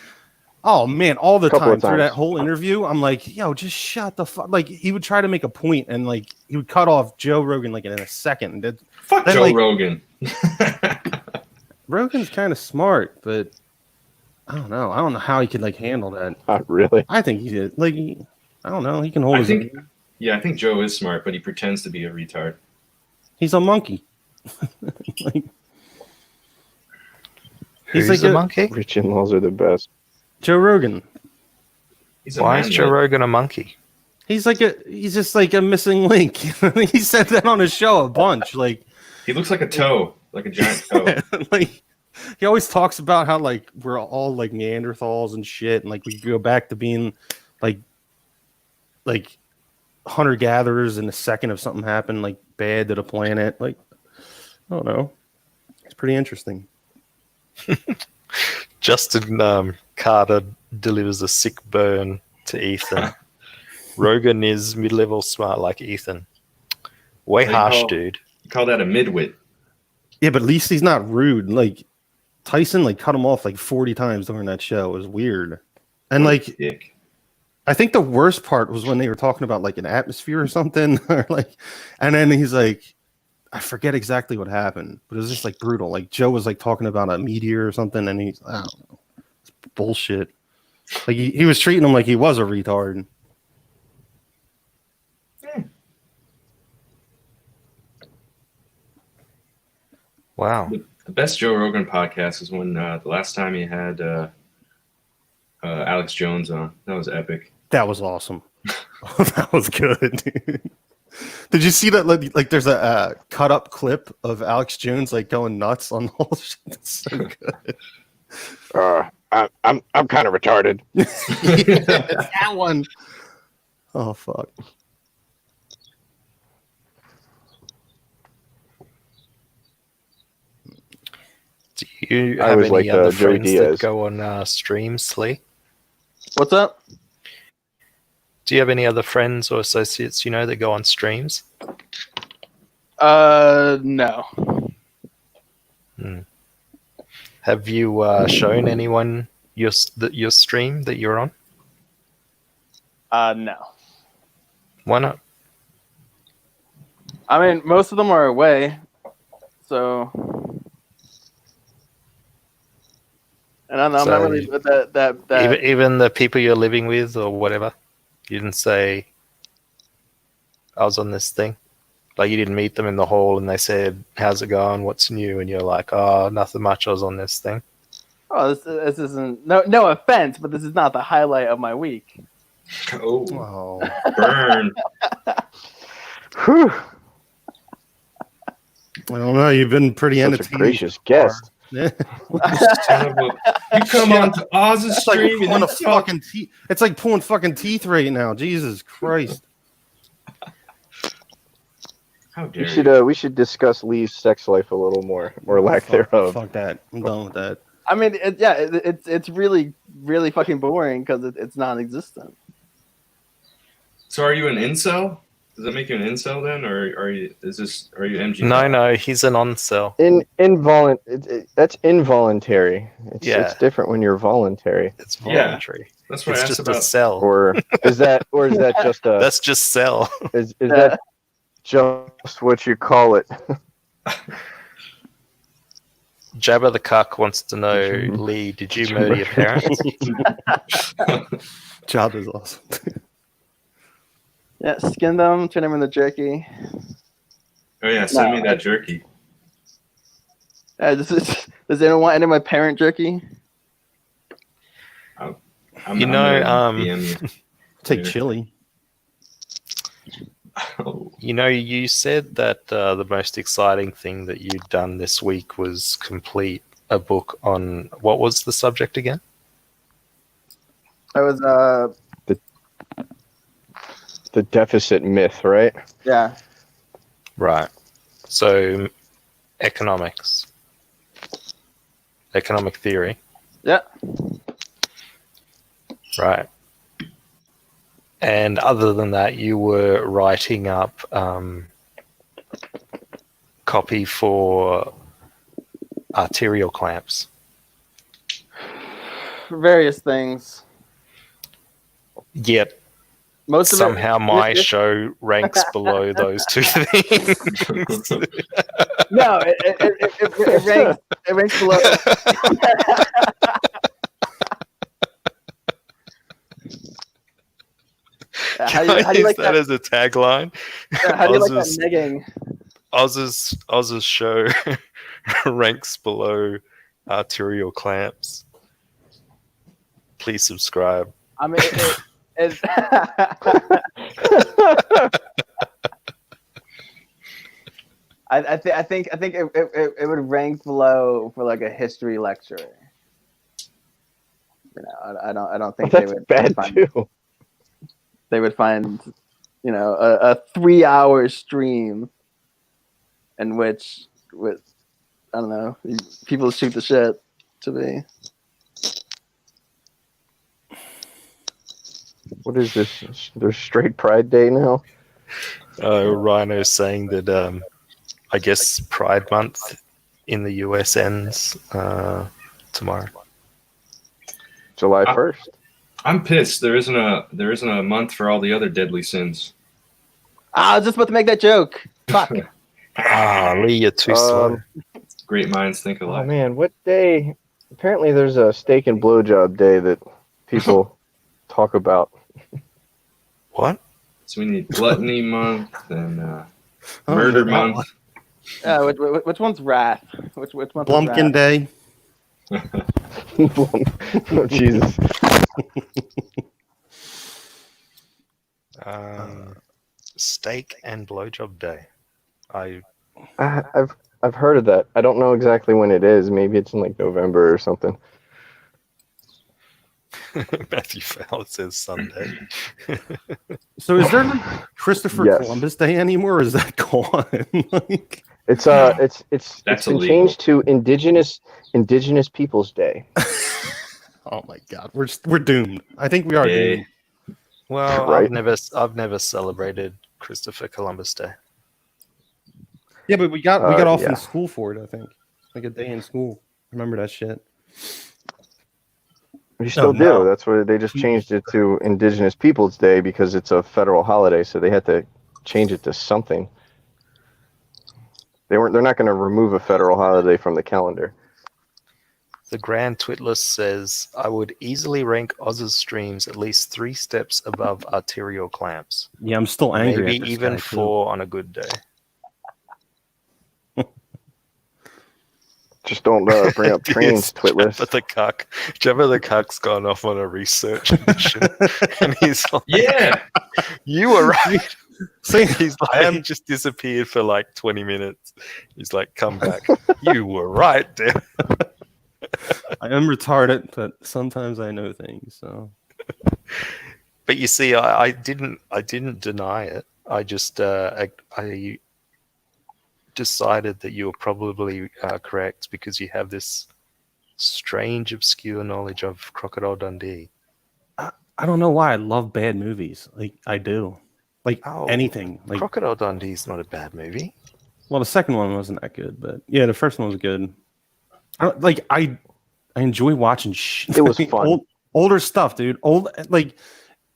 oh man, all the Couple time of through that times. whole interview, I'm like, yo, just shut the fuck. Like he would try to make a point, and like he would cut off Joe Rogan like in a second. And Fuck then, Joe like, Rogan. Rogan's kind of smart, but I don't know. I don't know how he could like handle that. Not really. I think he did. Like, I don't know. He can hold I his think, own. yeah, I think Joe is smart, but he pretends to be a retard. He's a monkey. Like, Who's like the a- monkey? Rich in-laws are the best. Joe Rogan. He's a Why man is Joe that- Rogan a monkey? He's just like a missing link. He said that on his show a bunch. Like, He looks like a toe, like a giant toe. like he always talks about how like we're all like Neanderthals and shit, and like we go back to being like hunter gatherers in a second if something happened like bad to the planet. Like, I don't know. It's pretty interesting. Justin Carter delivers a sick burn to Ethan. Rogan is mid-level smart like Ethan. Way They harsh, call- dude. You call that a midwit? Yeah, but at least he's not rude. Like Tyson like cut him off like 40 times during that show. It was weird. And What a like dick. I think the worst part was when they were talking about like an atmosphere or something, or like, and then he's like, I forget exactly what happened, but it was just like brutal. Like Joe was like talking about a meteor or something, and he's, I don't know, it's bullshit. Like he was treating him like he was a retard. Wow. The best Joe Rogan podcast is when the last time he had Alex Jones on. That was epic. That was awesome. That was good. Dude. Did you see that? Like, there's a cut up clip of Alex Jones like going nuts on the whole shit. It's so good. I'm kind of retarded. Yeah, that one. Oh fuck. Do you I have was any like, other Joey friends that Diaz. go on streams, Slee? What's up? Do you have any other friends or associates you know that go on streams? No. Have you shown anyone your stream that you're on? No. Why not? I mean, most of them are away, so. And I'm So- not really that. Even the people you're living with or whatever, you didn't say, I was on this thing. Like you didn't meet them in the hall and they said, how's it going? What's new? And you're like, oh, nothing much. I was on this thing. Oh, this isn't no offense, but this is not the highlight of my week. Oh, Oh, burn. Whew. I don't know. You've been pretty Such a entertaining. gracious guest. Yeah. Son of a- you come on to Oz's It's like stream and pulling you a talk. fucking teeth. It's like pulling fucking teeth right now. Jesus Christ. How dare you? We should discuss Lee's sex life a little more, or lack Fuck, thereof. fuck that. I'm done with that. I mean, it's really fucking boring because it's non-existent. So are you an incel? Does that make you an incel then, or are you MG? No, he's an on-cell. That's involuntary. Yeah. It's different when you're voluntary. It's voluntary. That's what I It's asked just about. a cell. Or is that just a That's just cell. is that just what you call it? Jabba the Cuck wants to know, Lee, did you murder your parents? Job is awesome. Yeah, skin them, turn them into jerky. Oh yeah, send No. me that jerky. Does anyone want any of my parent jerky? I'm You know, gonna DM you. Take Yeah. chili. Oh, You know, you said that the most exciting thing that you'd done this week was complete a book on, what was the subject again? I was The deficit myth, right? yeah. Right. So, economics. Economic theory. Yeah. Right. And other than that, you were writing up copy for arterial clamps. For various things. Yet Most of somehow it, my show ranks below those two things. No, it ranks. It ranks below. How do you Use like that that? as a tagline? Yeah, how do you like that Oz's- negging? Oz's show ranks below arterial clamps. Please subscribe. I mean, it I think it would rank below for like a history lecturer. You know, I don't think That's they would bad find, too. they would find, you know, a 3-hour stream in which with I don't know, people shoot the shit to me. What is this? There's Straight Pride Day now. Rhino's saying that I guess Pride Month in the US ends tomorrow. July 1st. I'm pissed. There isn't a month for all the other deadly sins. I was just about to make that joke. Fuck. Lee, you're too slow. Great minds think Oh alike. man, what day? Apparently, there's a steak and blowjob day that people talk about. What? So we need Gluttony Month and Murder Month. Which one's Wrath? Which one's Blumpkin Wrath? Day. Oh Jesus! Steak and blowjob day. I've heard of that. I don't know exactly when it is. Maybe it's in like November or something. Matthew Fowler says Sunday. So is there like Christopher Yes. Columbus Day anymore? Or is that gone? Like, It's That's it's been illegal. changed to Indigenous Peoples Day. oh my God, we're doomed. I think we are Yay. doomed. Well, Right. I've never celebrated Christopher Columbus Day. Yeah, but we got off yeah. in school for it. I think like a day in school. Remember that shit? We still do. no. That's why they just changed it to Indigenous Peoples Day because it's a federal holiday, so they had to change it to something. They're not going to remove a federal holiday from the calendar. The Grand Twitless says, I would easily rank Oz's streams at least 3 steps above arterial clamps. Yeah, I'm still angry. Maybe at this even guy, too. 4 on a good day. Just don't bring up trains, Twitless. Jabba the Cuck's gone off on a research mission, and he's like, Yeah. "You were right." See, He's like, he just disappeared for like 20 minutes. He's like, "Come back." You were right, damn. I am retarded, but sometimes I know things. So But you see, I didn't deny it. I just I decided that you were probably correct because you have this strange, obscure knowledge of Crocodile Dundee. I don't know why I love bad movies. Like I do, like Oh, anything. Like Crocodile Dundee's not a bad movie. well, the second one wasn't that good, but yeah, the first one was good. I enjoy watching It was fun. older stuff, dude. Like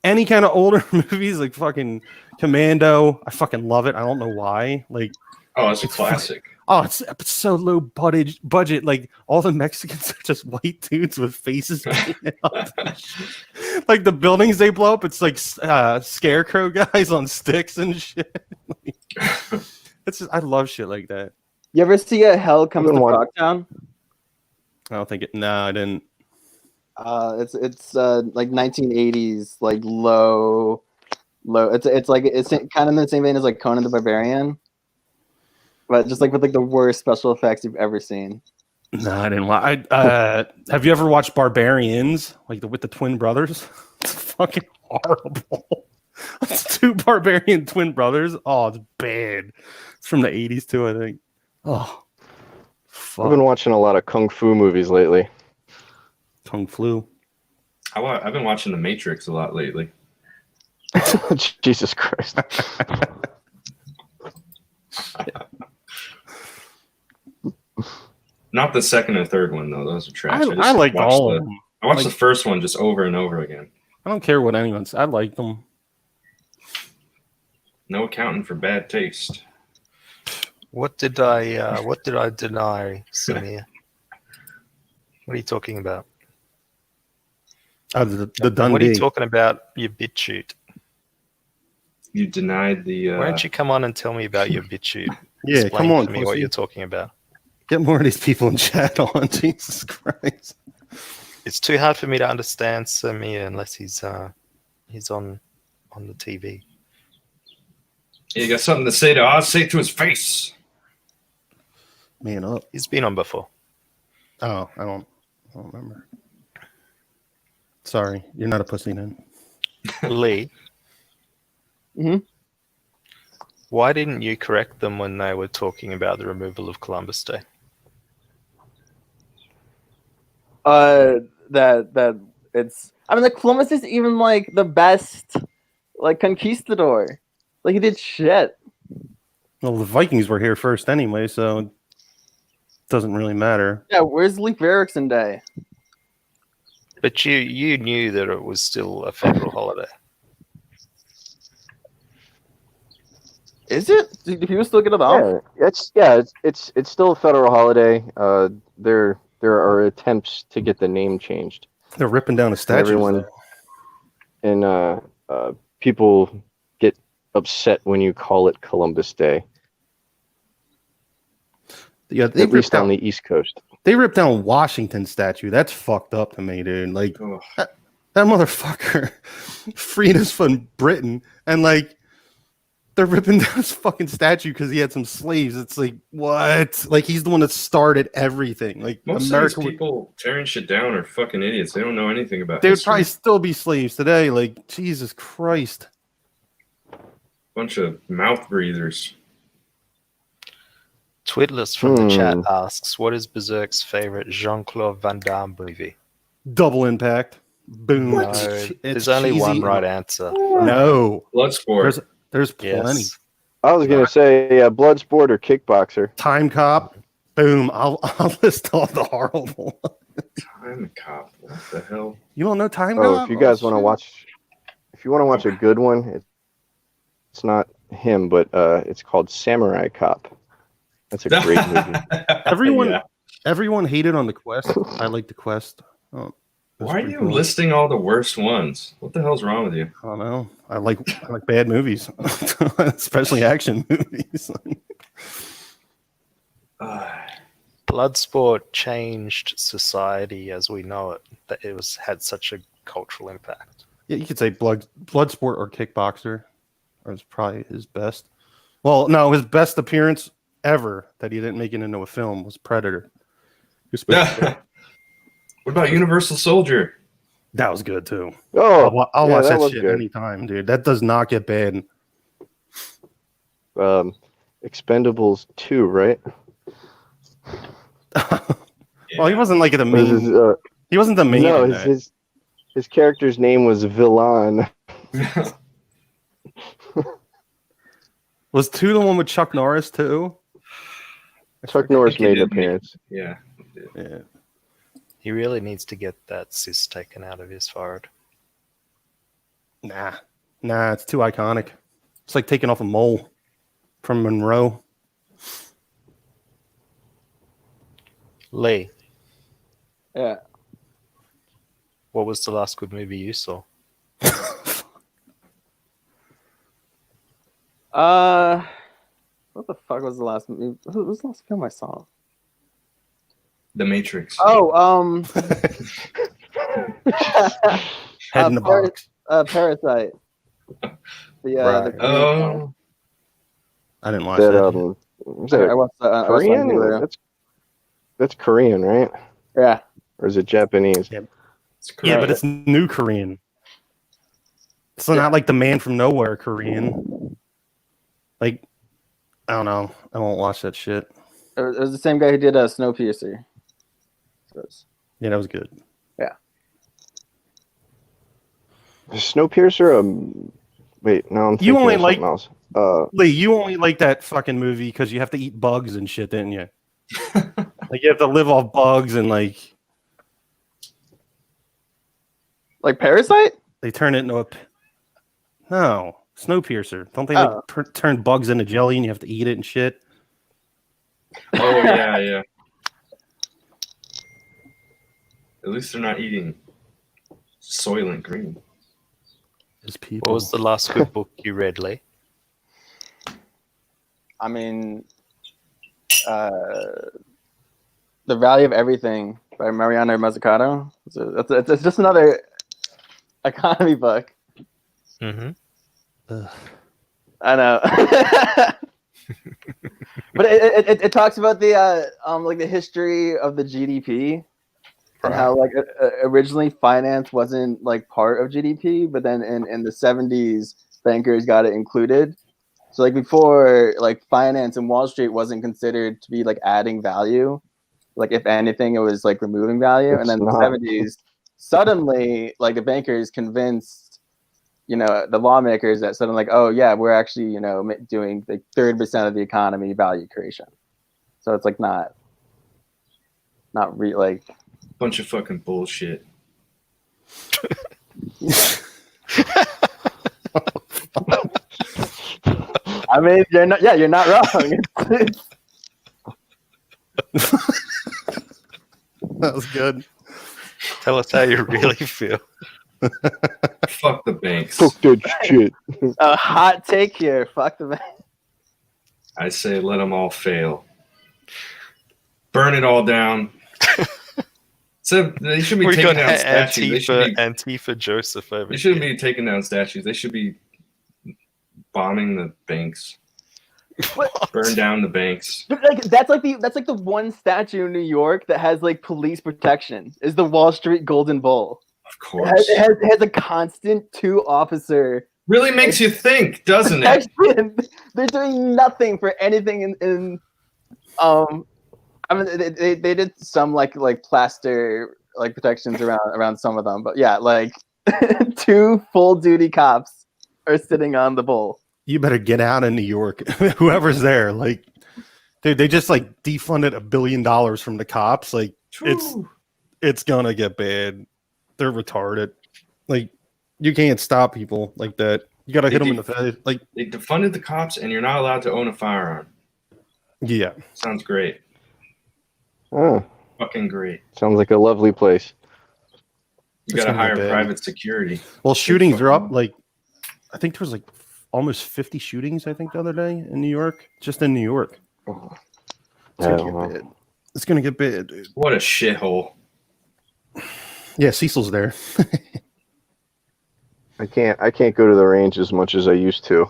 any kind of older movies, like fucking Commando. I fucking love it. I don't know why. Like Oh, it's a classic. oh, it's so low budget. Like all the Mexicans are just white dudes with faces painted up and shit. Like the buildings they blow up, it's like scarecrow guys on sticks and shit. Like, it's just, I love shit like that. You ever see a Hell Comes to Good one. Frogtown? I don't think it. No, I didn't. It's like 1980s, like low. It's like it's kind of in the same vein as like Conan the Barbarian, but just like with like the worst special effects you've ever seen. No, I didn't. Have you ever watched Barbarians? Like with the twin brothers? It's fucking horrible. It's 2 barbarian twin brothers. Oh, it's bad. It's from the 80s too, I think. Oh, fuck. I've been watching a lot of kung fu movies lately. Kung Flu. I've been watching The Matrix a lot lately. Jesus Christ. Not the second and third one though; those are trash. I liked all of the, them. I watched Like, the first one just over and over again. I don't care what anyone says. I like them. No accounting for bad taste. What did I deny, Samir? What are you talking about? The Dundee. What are you talking about? Your BitChute. You denied the. Why don't you come on and tell me about your BitChute? Yeah, Explain come on, to me what pussy. you're talking about. Get more of these people in chat on. Jesus Christ. It's too hard for me to understand Samir unless he's on the TV. You got something to say to Oz? Say it to his face. Man up. He's been on before. Oh, I don't remember. Sorry, you're not a pussy then. Lee. Mhm. Why didn't you correct them when they were talking about the removal of Columbus Day? That it's. I mean, like Columbus is even like the best, like conquistador. Like he did shit. Well, the Vikings were here first anyway, so it doesn't really matter. Yeah, where's Leif Erikson Day? But you knew that it was still a federal holiday. Is it? Do people still get it off? It's still a federal holiday. There are attempts to get the name changed. They're ripping down a statue. Everyone and people get upset when you call it Columbus Day. Yeah, at least on the East Coast. They ripped down Washington statue. That's fucked up to me, dude. Like that motherfucker freed us from Britain, and like they're ripping down his fucking statue because he had some slaves. It's like what? Like he's the one that started everything. Like Most America of these people tearing shit down are fucking idiots. They don't know anything about they would history. probably still be slaves today. Like Jesus Christ. Bunch of mouth breathers. Twitless from the chat asks, what is Berserk's favorite Jean-Claude Van Damme movie? Double Impact. Boom. No, there's only one right answer. No. Bloodsport. There's plenty. Yes. I was gonna say Bloodsport or Kickboxer. Time Cop. Boom. I'll list all the horrible. Time Cop. What the hell? You don't know Time Oh, Cop? if you guys want to shit. watch, a good one, it's not him, but it's called Samurai Cop. That's a great movie. Everyone hated on The Quest. I like The Quest. Oh, why are you listing all the worst ones? What the hell's wrong with you? I don't know. I like bad movies, especially action movies. Bloodsport changed society as we know it. That it had such a cultural impact. Yeah, you could say Bloodsport or Kickboxer was probably his best. Well, no, his best appearance ever that he didn't make it into a film was Predator. What about Universal Soldier? That was good too. Oh, I'll watch that was shit good. anytime, dude. That does not get bad. Expendables 2, right? Well, he wasn't like the main. He wasn't the main. No, in that. his character's name was Villan. Was 2 the one with Chuck Norris too? Chuck Norris made an appearance. Yeah. Yeah. He really needs to get that cyst taken out of his forehead. Nah, it's too iconic. It's like taking off a mole from Monroe. Lee, Yeah. what was the last good movie you saw? What the fuck was the last movie? What was the last film I saw? The Matrix. Oh, Head in the box. Parasite. Right. Oh. I didn't watch that. Was that I watched Korean? Korean. That's Korean, right? Yeah. Or is it Japanese? Yeah, but it's new Korean. It's not like the Man from Nowhere Korean. Like, I don't know. I won't watch that shit. It was the same guy who did Snowpiercer. Yeah, that was good. Is Snowpiercer Wait, no, I'm You thinking only of like- something else. Lee, you only like that fucking movie because you have to eat bugs and shit, didn't you? Like you have to live off bugs and like Parasite? they turn it into a no Snowpiercer. Don't they Oh. like turn bugs into jelly and you have to eat it and shit? Oh yeah, yeah. At least they're not eating Soylent Green. As people. What was the last good book you read, Lee? I mean, The Value of Everything by Mariano Mazzucato. It's just another economy book. Mm-hmm. I know. But it talks about the like the history of the GDP and how like originally finance wasn't like part of GDP, but then in the 70s bankers got it included. So like before, like finance and Wall Street wasn't considered to be like adding value. Like if anything, it was like removing value. And then in the 70s, suddenly like the bankers convinced, you know, the lawmakers that suddenly like, oh yeah, we're actually, you know, doing like 30% of the economy value creation. So it's like not like Bunch of fucking bullshit. I mean, you're not wrong. That was good. Tell us how you really feel. Fuck the banks. Fuck that shit. A hot take here. Fuck the man. I say let them all fail. Burn it all down. So they should be We taking got down statues. They should be, Antifa Joseph over they shouldn't here. be taking down statues. They should be bombing the banks. Burn down the banks. But like that's like the one statue in New York that has like police protection is the Wall Street Golden Bull. Of course. It has a constant 2-officer Really makes you think, doesn't it? protection. They're doing nothing for anything in I mean they did some like plaster like protections around some of them, but yeah, like 2 full duty cops are sitting on the bull. You better get out of New York. Whoever's there, like, dude, they just like defunded $1 billion from the cops. Like, it's gonna get bad. They're retarded. Like, you can't stop people like that. You gotta hit them in the face. Like, They defunded the cops, and you're not allowed to own a firearm. yeah. Sounds great. Oh, Fucking great. sounds like a lovely place. You It's gotta gonna hire get bad. private security. Well, shootings are up. Like, I think there was like almost 50 shootings. I think the other day in New York, just in New York. It's I gonna don't get know. bad. It's gonna get bad, dude. What a shithole. Yeah, Cecil's there. I can't go to the range as much as I used to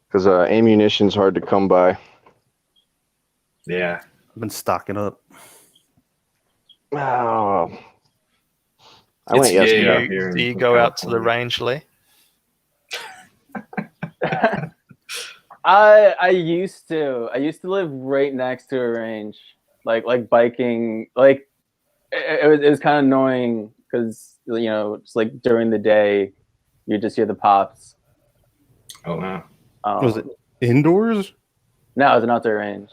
because ammunition's hard to come by. Yeah. I've been stocking up. Oh, I It's went gay yesterday. out here Do in you go out to the California. range, Lee? I used to live right next to a range, like biking. Like it was kind of annoying because you know it's like during the day you just hear the pops. Oh, wow. Was it indoors? No, it's an outdoor range.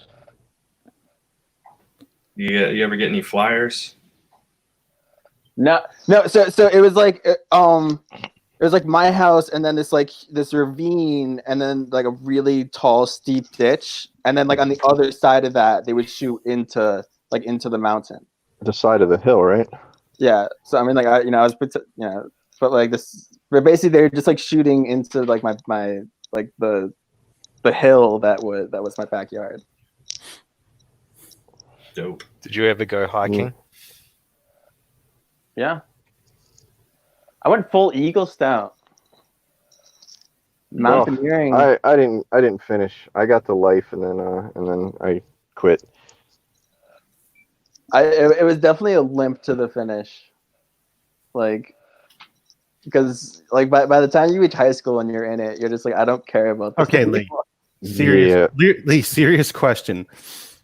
You ever get any flyers? No. So it was like it was like my house, and then this ravine, and then like a really tall, steep ditch, and then like on the other side of that, they would shoot into the mountain. The side of the hill, right? Yeah. So I mean, like I was, but like this, but basically they're just like shooting into like my like the hill that was my backyard. Dope. Did you ever go hiking? Yeah. I went full Eagle Scout. Mountaineering. I didn't finish. I got the life and then I quit. It was definitely a limp to the finish. Like, because like by the time you reach high school and you're in it, you're just like, I don't care about this. Okay, Lee. Serious, Lee, serious question.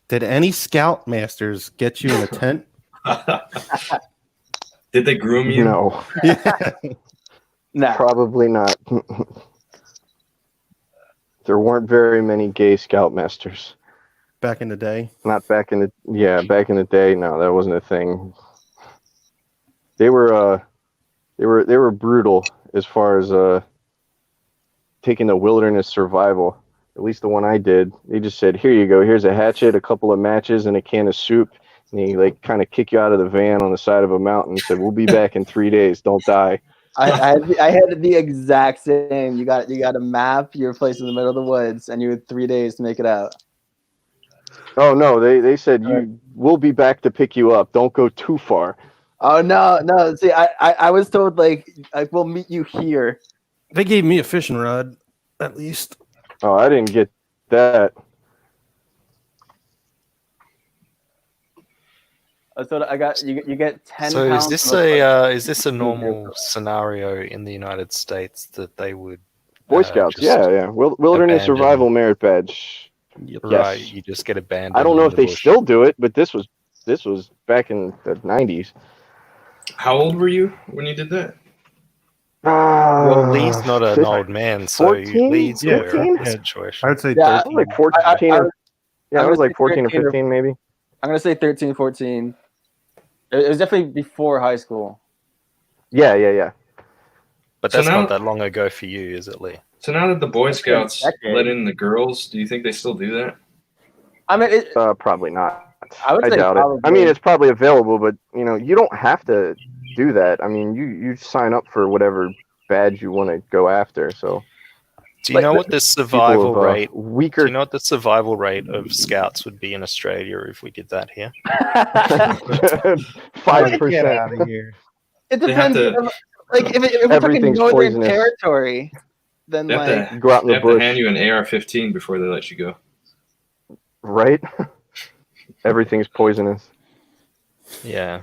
Did any Scoutmasters get you in a tent? Did they groom you? No, Yeah. Nah. probably not. There weren't very many gay scoutmasters. Back in the day. Not back in the day. No, that wasn't a thing. They were brutal as far as taking the wilderness survival. At least the one I did. They just said, "Here you go. Here's a hatchet, a couple of matches, and a can of soup." And they like kind of kick you out of the van on the side of a mountain and said, "We'll be back in 3 days. Don't die." I had the exact same. You got to map your place in the middle of the woods, and you had 3 days to make it out. Oh no, they said we'll be back to pick you up. Don't go too far. Oh no! See, I was told like we'll meet you here. They gave me a fishing rod, at least. Oh, I didn't get that. So I got you get 10 So pounds. is this a normal scenario in the United States that they would Boy Scouts, just yeah. Wilderness abandon- Survival Merit Badge. right? Yes. You just get abandoned. I don't know in if the they bush. still do it, but this was back in the 90s. How old were you when you did that? Well, Lee's not an old man, so 14? Lee's Yeah, aware of the 14? situation. I would say Yeah, 13. Like 14 or yeah, I I'm was gonna like say 14 or 13 or 15 maybe. I'm gonna say 13, 14. It was definitely before high school. Yeah. But So that's now- not that long ago for you, is it, Lee? So now that the Boy Scouts decade. let in the girls, do you think they still do that? I mean, Probably not. I would say doubt probably. it. I mean, it's probably available, but you don't have to do that. I mean, you sign up for whatever badge you want to go after. So Do you know what the survival people of, rate? Do weaker you know what the survival rate of scouts would be in Australia if we did that here? 5%. Get out of here. It They have depends. to- Like if we're talking Everything's northern poisonous. territory, then They have, like to, Go out in they the have to bush, hand you an AR-15 before they let you go. right? Everything's poisonous. Yeah,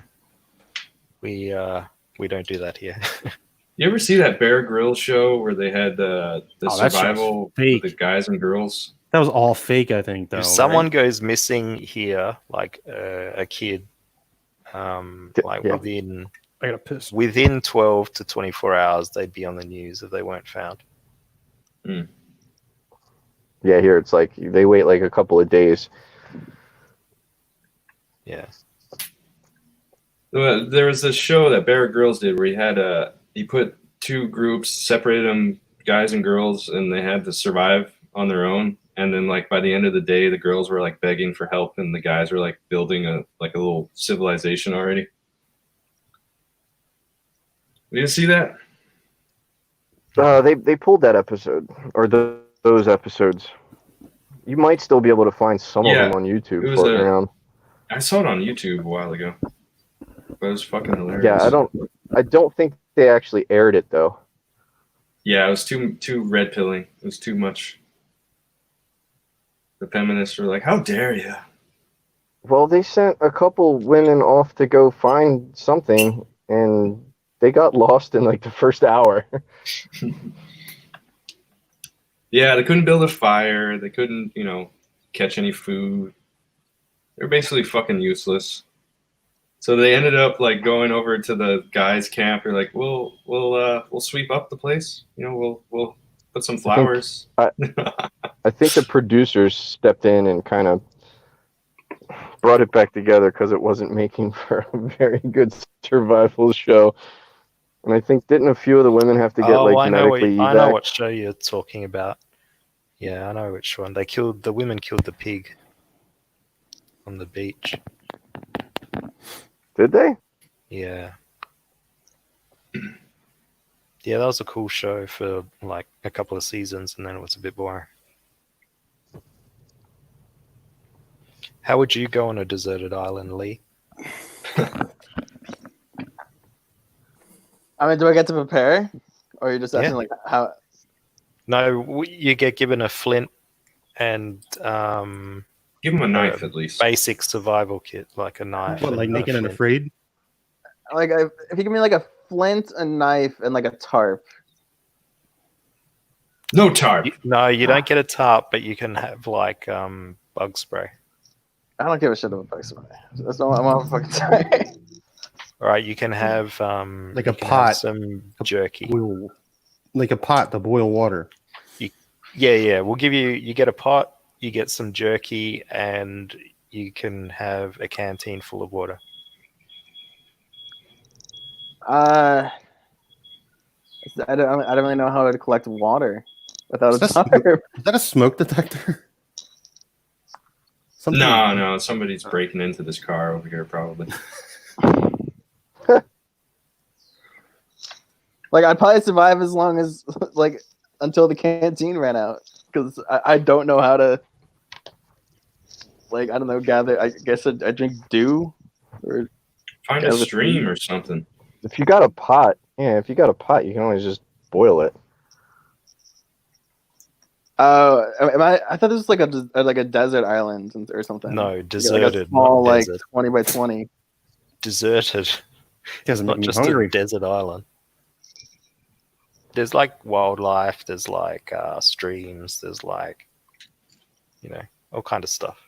we don't do that here. You ever see that Bear Grylls show where they had the Oh, that show's survival with fake. the guys and girls? That was all fake, I think, though. If someone right? goes missing here, like a kid, like Yeah. I gotta piss. within 12 to 24 hours, they'd be on the news if they weren't found. Yeah, here it's like they wait like a couple of days. Yeah. There was this show that Bear Grylls did where he put two groups, separated them, guys and girls, and they had to survive on their own. And then like by the end of the day, the girls were like begging for help, and the guys were like building a little civilization already. Did you see that? They pulled that episode or those episodes. You might still be able to find some of Yeah, them on YouTube it was floating around. I saw it on YouTube a while ago. But it was fucking hilarious. Yeah, I don't think they actually aired it though. Yeah, it was too red pilling. It was too much. The feminists were like, "How dare you?" Well, they sent a couple women off to go find something, and they got lost in like the first hour. Yeah, they couldn't build a fire. They couldn't, catch any food. They're basically fucking useless. So they ended up like going over to the guys' camp. They're like, "We'll sweep up the place. We'll put some flowers." I think the producers stepped in and kind of brought it back together because it wasn't making for a very good survival show. And I think didn't a few of the women have to get I know medically what evac? show you're talking about. Yeah, I know which one. The women killed the pig on the beach. Did they? Yeah. Yeah, that was a cool show for like a couple of seasons, and then it was a bit boring. How would you go on a deserted island, Lee? I mean, do I get to prepare, or are you just asking Yeah. like how? No, you get given a flint and Give them a knife at least. basic survival kit, like a knife. What, and like a Naked and flint. Afraid? Like, if you give me like a flint, a knife, and like a tarp. No tarp. No, you don't get a tarp, but you can have like bug spray. I don't give a shit about bug spray. That's not what I'm on fucking sorry. All right, you can have Like you a can have pot. some jerky. Boil, like a pot to boil water. Yeah. We'll give you. You get a pot. You get some jerky, and you can have a canteen full of water. I don't really know how to collect water without Is a jar. Is that a smoke detector? Something No, somebody's breaking into this car over here, probably. Like I'd probably survive as long as like until the canteen ran out because I don't know how to like I don't know gather. I guess I drink dew or Find a stream or something. If you got a pot, you can always just boil it. am I thought this was like a desert island or something. No, deserted, like a small not like desert. 20 by 20. Deserted. doesn't Not make me just hungry. a desert island. There's like wildlife. There's like streams. There's like, all kind of stuff.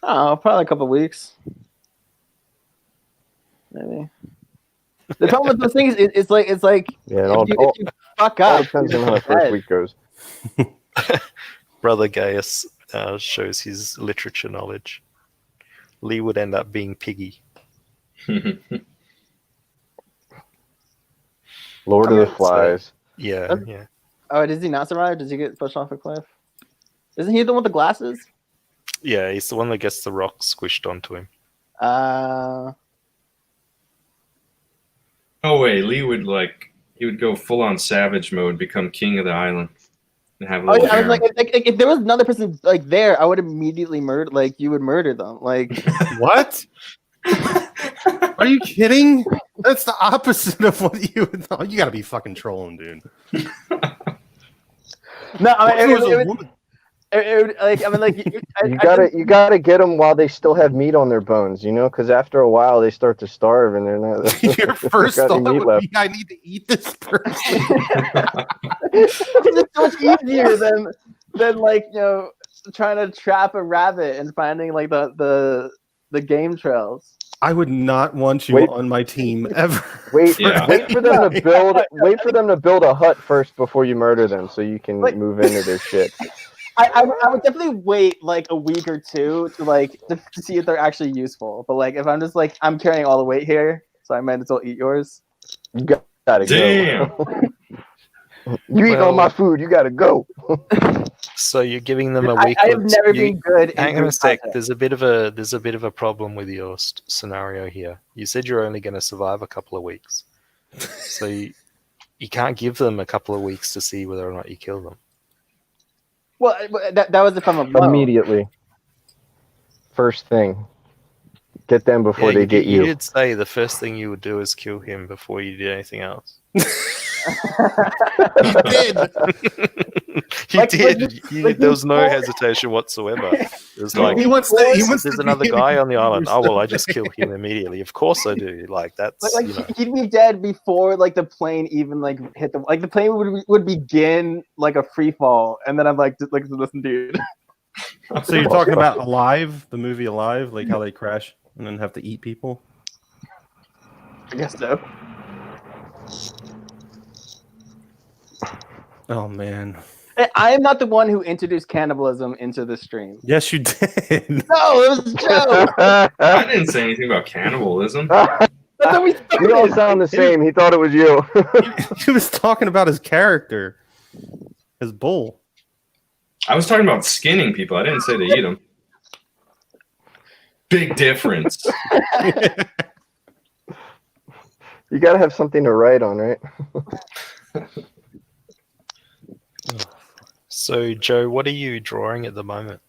Oh, probably a couple of weeks. Maybe. The problem with those things is it's like Yeah, if you fuck all up, depends you're on how the just first dead. week goes. Brother Gaius shows his literature knowledge. Lee would end up being Piggy. Lord of the Flies. Yeah. Oh, does he not survive? Does he get pushed off a cliff? Isn't he the one with the glasses? Yeah, he's the one that gets the rock squished onto him. Oh wait, Lee would go full on savage mode, become king of the island, and have a Oh little yeah, I was harem. like, if there was another person like there, I would immediately murder. Like you would murder them. Like What? Are you kidding? That's the opposite of what you would. Oh, you gotta be fucking trolling, dude. no, What if it was a woman? You gotta get them while they still have meat on their bones, because after a while they start to starve and they're not. Your first got any thought meat would left. be, I need to eat this person. it's so much easier than like trying to trap a rabbit and finding like the game trails. I would not want you on my team ever. Wait for them to build. No. Wait for them to build a hut first before you murder them, so you can move into their shit. I would definitely wait like a week or two to see if they're actually useful. But like if I'm just like I'm carrying all the weight here, so I might as well eat yours. You gotta Damn. go. You eat all my food. You gotta go. So you're giving them a week. I have never been good. Hang on in a sec. content. There's a bit of a problem with your scenario here. You said you're only going to survive a couple of weeks, so you can't give them a couple of weeks to see whether or not you kill them. Well, that was if I'm alone. Immediately. First thing. Get them before they get you. You did say the first thing you would do is kill him before you did anything else. You did. You did. There was no hesitation whatsoever. It was like, He wants to there's be another guy on the island. Oh, well, I yourself. just kill him immediately. Of course I do. Like, that's, he'd be dead before like the plane even like hit the the plane would begin like a free fall, and then I'm like listen, dude. So you're talking about Alive, the movie Alive, like how they crash and then have to eat people? I guess so. Oh man. I am not the one who introduced cannibalism into the stream. Yes, you did. No, it was Joe. I didn't say anything about cannibalism. That's what we We all started. sound the same. He thought it was you. He was talking about his character, his bull. I was talking about skinning people. I didn't say to eat them. Big difference. You gotta have something to write on, right? So, Joe, what are you drawing at the moment?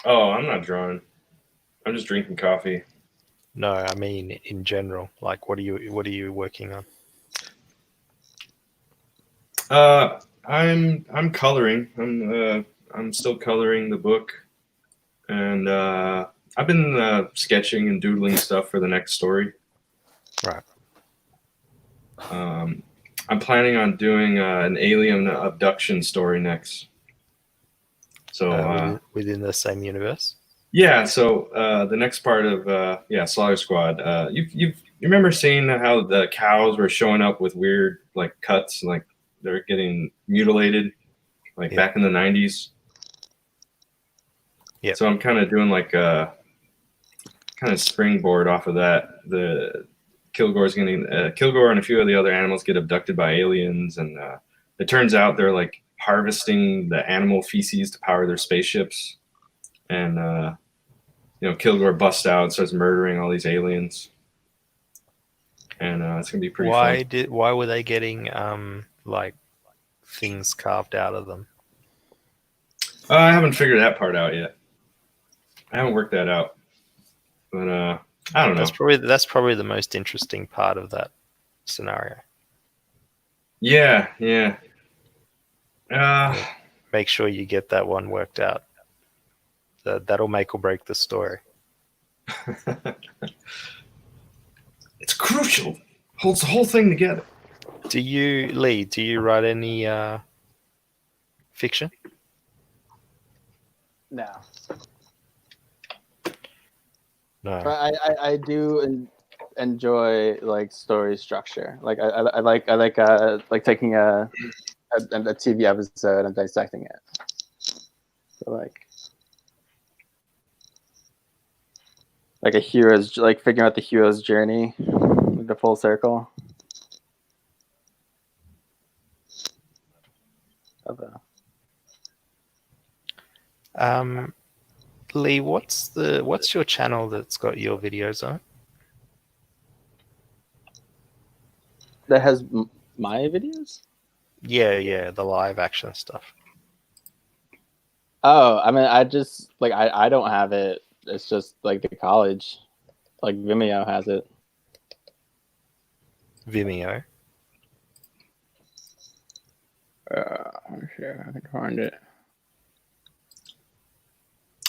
Oh, I'm not drawing. I'm just drinking coffee. No, I mean in general. Like, what are you working on? I'm coloring. I'm still coloring the book, and I've been sketching and doodling stuff for the next story. Right. I'm planning on doing an alien abduction story next. So within the same universe. yeah, so the next part of Slaughter Squad, you've You remember seeing how the cows were showing up with weird like cuts, like they're getting mutilated, like Yeah. back in the 90s? Yep. So I'm kind of doing like a kind of springboard off of that. The Kilgore and a few of the other animals get abducted by aliens, and it turns out they're like harvesting the animal feces to power their spaceships. And Kilgore busts out and starts murdering all these aliens. And it's gonna be pretty fun. Why were they getting like things carved out of them? I haven't figured that part out yet. I haven't worked that out, but I don't know. That's probably the most interesting part of that scenario. Yeah. Make sure you get that one worked out. That'll make or break the story. It's crucial. Holds the whole thing together. Do you write any fiction? No. No. But I do enjoy like story structure. Like I like taking a TV episode and dissecting it. So like a hero's, like figuring out the hero's journey, like the full circle. Lee, what's your channel that's got your videos on? That has my videos? Yeah, the live action stuff. Oh, I mean, I just like I don't have it. It's just like the college, like Vimeo has it. Vimeo. Sure, I can find it.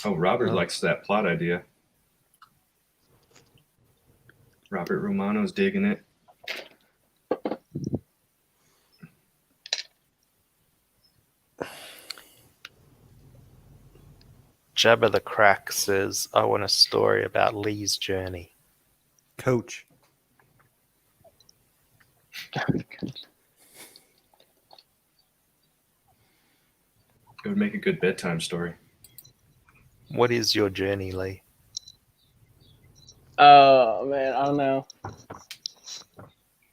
Oh, Robert likes that plot idea. Robert Romano's digging it. Jabba the Crack says, I want a story about Lee's journey. Coach. It would make a good bedtime story. What is your journey, Lee? Oh man, I don't know.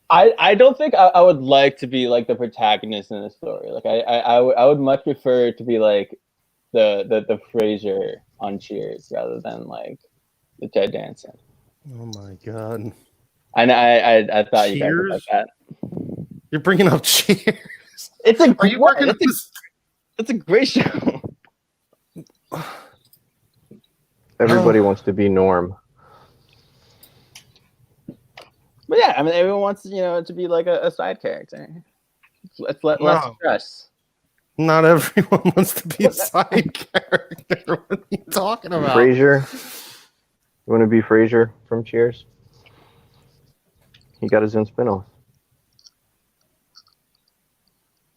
I don't think I would like to be like the protagonist in the story. Like I would much prefer to be like the Frasier on Cheers rather than like the Ted Danson. Oh my god. I thought you guys would like that. You're bringing up Cheers. It's a Are you working up this? it's a great show. Everybody wants to be Norm. But yeah, I mean, everyone wants to be like a side character. It's less stress. Not everyone wants to be a side character. What are you talking about? Frasier. You want to be Frasier from Cheers? He got his own spinoff.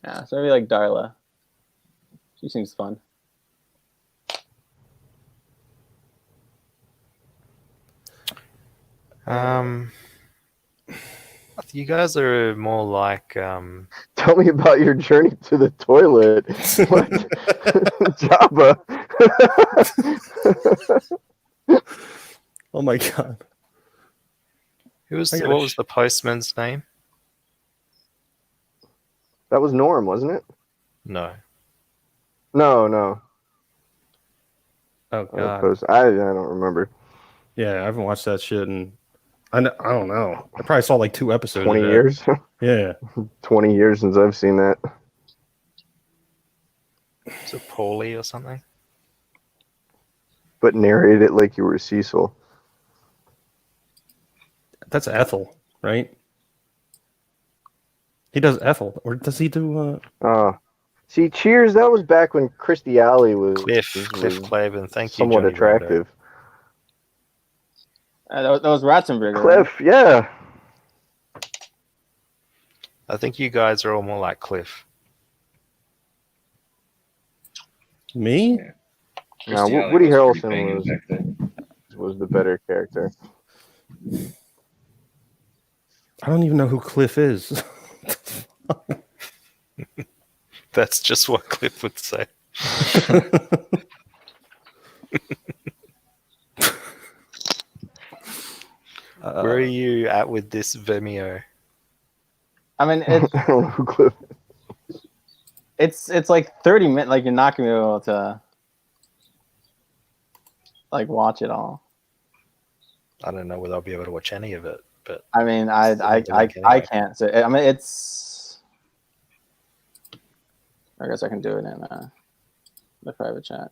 Yeah, so maybe like Darla. She seems fun. You guys are more like Tell me about your journey to the toilet. What? Jabba. Oh my god. what was the postman's name? That was Norm, wasn't it? No. No. Oh god. I don't remember. Yeah, I haven't watched that shit in I don't know. I probably saw like 2 episodes. 20 of that. years? Yeah. 20 years since I've seen that. Is it Paulie or something? But narrate it like you were Cecil. That's Ethel, right? He does Ethel, or does he do? See, Cheers. That was back when Kirstie Alley was Cliff Clavin. Thank you. somewhat Johnny attractive. That was Ratzenberger. Cliff, yeah. I think you guys are all more like Cliff. Me? No, Christy Alley Woody was pretty Harrelson banging back then. was the better character. I don't even know who Cliff is. That's just what Cliff would say. Where are you at with this Vimeo? I mean, I don't know who Cliff is. it's like 30 minutes. Like you're not gonna be able to like watch it all. I don't know whether I'll be able to watch any of it, but I mean, I can't say. I mean, it's. I guess I can do it in the private chat.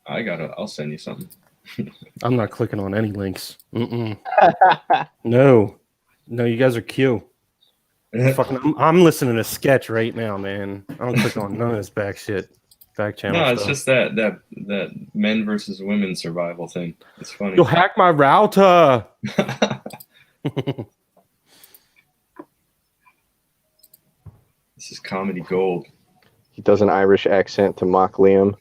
I'll send you something. I'm not clicking on any links. No, you guys are cute. I'm listening to Sketch right now, man. I don't click on none of this back channel. No, it's stuff. just that men versus women survival thing. It's funny. You'll hack my router. This is comedy gold. He does an Irish accent to mock Liam.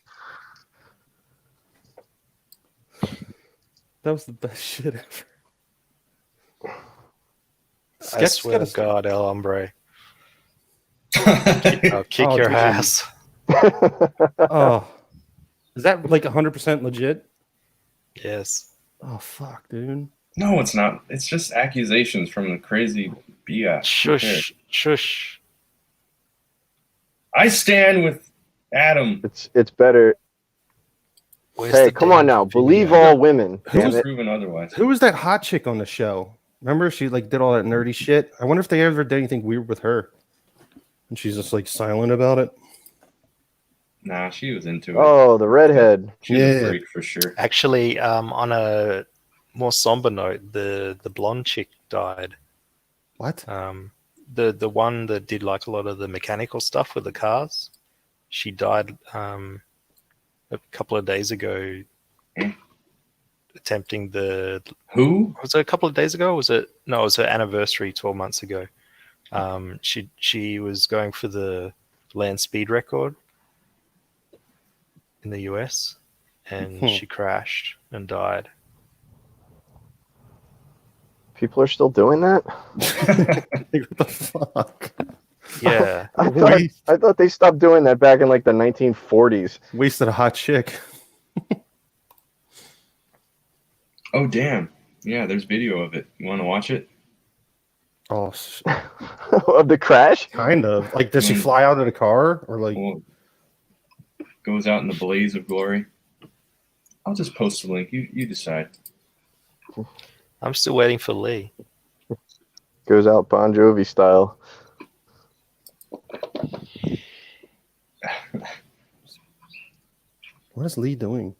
That was the best shit ever. I swear to God, El Hombre, I'll kick your dude. ass. Oh, is that like 100% legit? Yes. Oh fuck, dude. No, it's not. It's just accusations from the crazy BS. Shush, shush. I stand with Adam. It's better. Where's Hey, the come on damn now. video? Believe all women. Damn Who's it. proven otherwise? Who was that hot chick on the show? Remember, she like did all that nerdy shit. I wonder if they ever did anything weird with her, and she's just like silent about it. Nah, she was into it. Oh, the redhead. She was a Yeah. freak for sure. Actually, on a more somber note, the blonde chick died. What? The one that did like a lot of the mechanical stuff with the cars, she died a couple of days ago, attempting the. Who? Was it a couple of days ago? Was it? No, it was her anniversary 12 months ago. She was going for the land speed record in the US, and she crashed and died. People are still doing that? What the fuck? Yeah. I thought they stopped doing that back in like the 1940s. Wasted a hot chick. Oh, damn. Yeah, there's video of it. You want to watch it? Oh, Of the crash? kind of. Like, does she fly out of the car or like? Well, goes out in the blaze of glory. I'll just post the link. You decide. I'm still waiting for Lee. Goes out Bon Jovi style. What is Lee doing?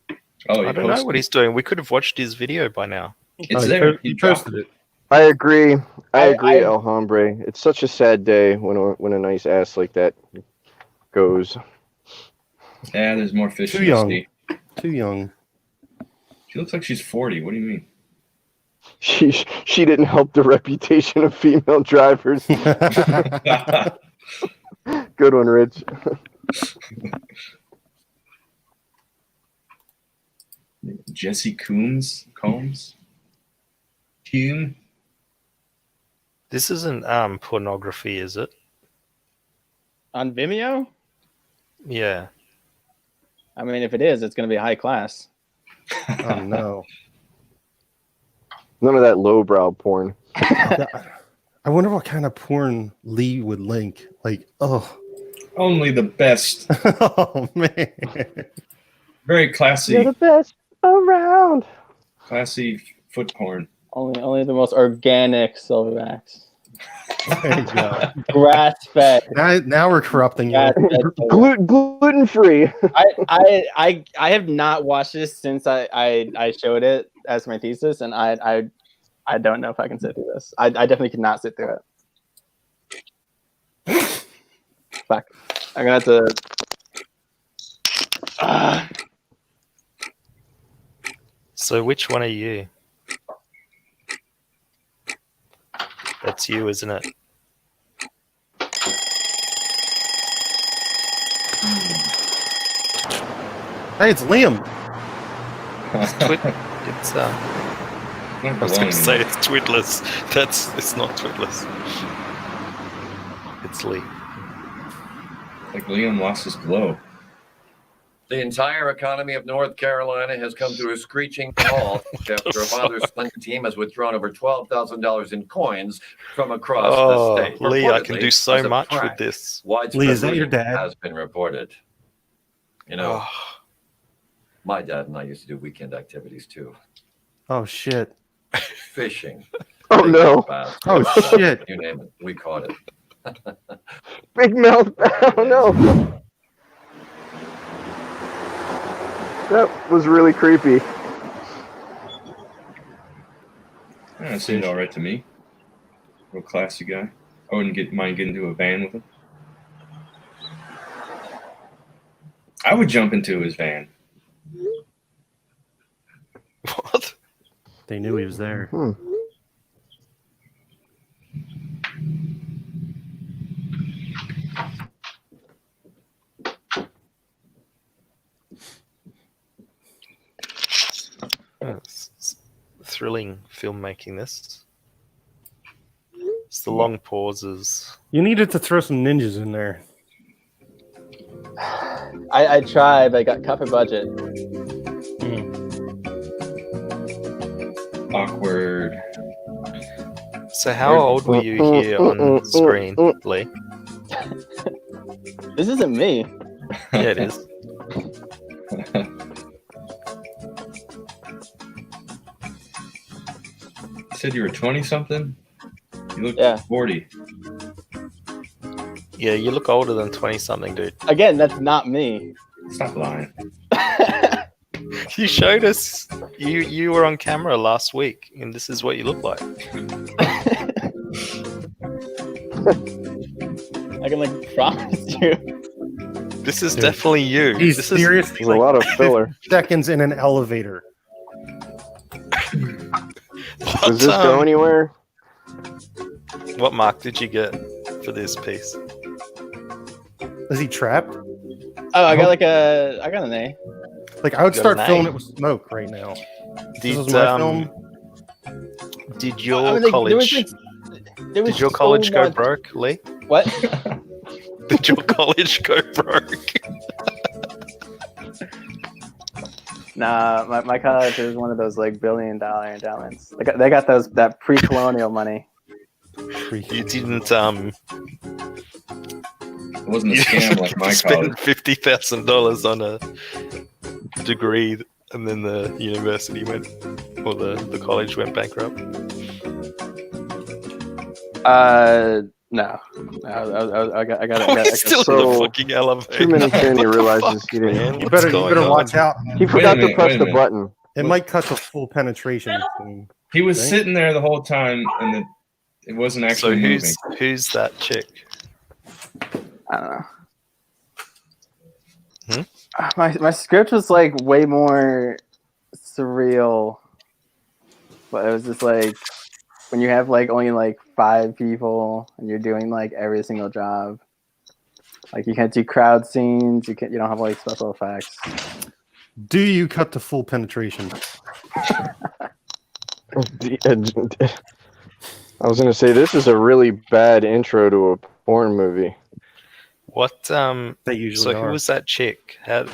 Oh, I don't know what he's doing. We could have watched his video by now. It's Oh, there. He posted it. I agree. I agree, I- El Hombre. It's such a sad day when a nice ass like that goes. Yeah, there's more fish Too in the young. sea. Too young. She looks like she's 40. What do you mean? She didn't help the reputation of female drivers. Good one, Rich. Jesse Combs? Hume? This isn't pornography, is it? On Vimeo? Yeah. I mean, if it is, it's going to be high class. Oh no. None of that lowbrow porn. I wonder what kind of porn Lee would link. Like, oh, Only the best. oh man. Very classy. You're the best around. Classy foot porn. Only the most organic silverbacks. There you go. Grass fed. Now we're corrupting you. Gluten free. I have not watched this since I showed it as my thesis, and I don't know if I can sit through this. I definitely could not sit through it. Fuck. I'm gonna have to. So which one are you? That's you, isn't it? Hey, it's Liam. It's I was going to say it's Twiddlers. It's not Twiddlers. It's Lee. Like Liam lost his glow. The entire economy of North Carolina has come to a screeching halt after a father's son team has withdrawn over $12,000 in coins from across the state. Lee, I can Reportedly, do so as a much prank, with this. widespread Lee, is that your looting dad? has been reported. You know, Oh, my dad and I used to do weekend activities too. Oh shit. Fishing. Oh big no! bass, Oh shit. you name it. We caught it. Big mouth. Oh no! That was really creepy. Yeah, it seemed all right to me. Real classy guy. I wouldn't mind getting into a van with him. I would jump into his van. what? They knew he was there. Hmm. It's thrilling filmmaking. This. It's the long pauses. You needed to throw some ninjas in there. I tried, but I got cut for budget. Awkward. So how old were you here on screen, Lee? This isn't me. Yeah, it is. Said you were 20-something? You look Yeah. 40. Yeah, you look older than 20-something, dude. Again, that's not me. Stop lying. You showed us. You were on camera last week, and this is what you look like. I can like promise you. This is Dude. definitely you. He's This seriously There's a lot of filler. seconds in an elevator. Does this go anywhere? What mark did you get for this piece? Is he trapped? Oh, I got an A. Like I would You got start an A? filling it with smoke right now. Did This is my film. Did your I mean, like, college did your college go broke, Lee? What? Did your college go broke? Nah, my college is one of those like $1 billion endowments. They got that pre-colonial money. You didn't It wasn't a scam like my spend college. $50,000 on a degree, and then the university went, or the college went bankrupt. No. I got Still in So, the fucking elevator. 2 minutes in, he What the realizes fuck, he didn't. man? You What's better going on? watch out. He forgot to minute, press wait a the minute. button. It might cut to full penetration. soon. He was Right? sitting there the whole time, and it wasn't So actually moving. who's that chick? I don't know. Hmm? My script was like way more surreal, but it was just like when you have like only like 5 people and you're doing like every single job. Like you can't do crowd scenes. You don't have like special effects. Do you cut to full penetration? I was gonna say this is a really bad intro to a porn movie. What They usually so are. who was that chick? How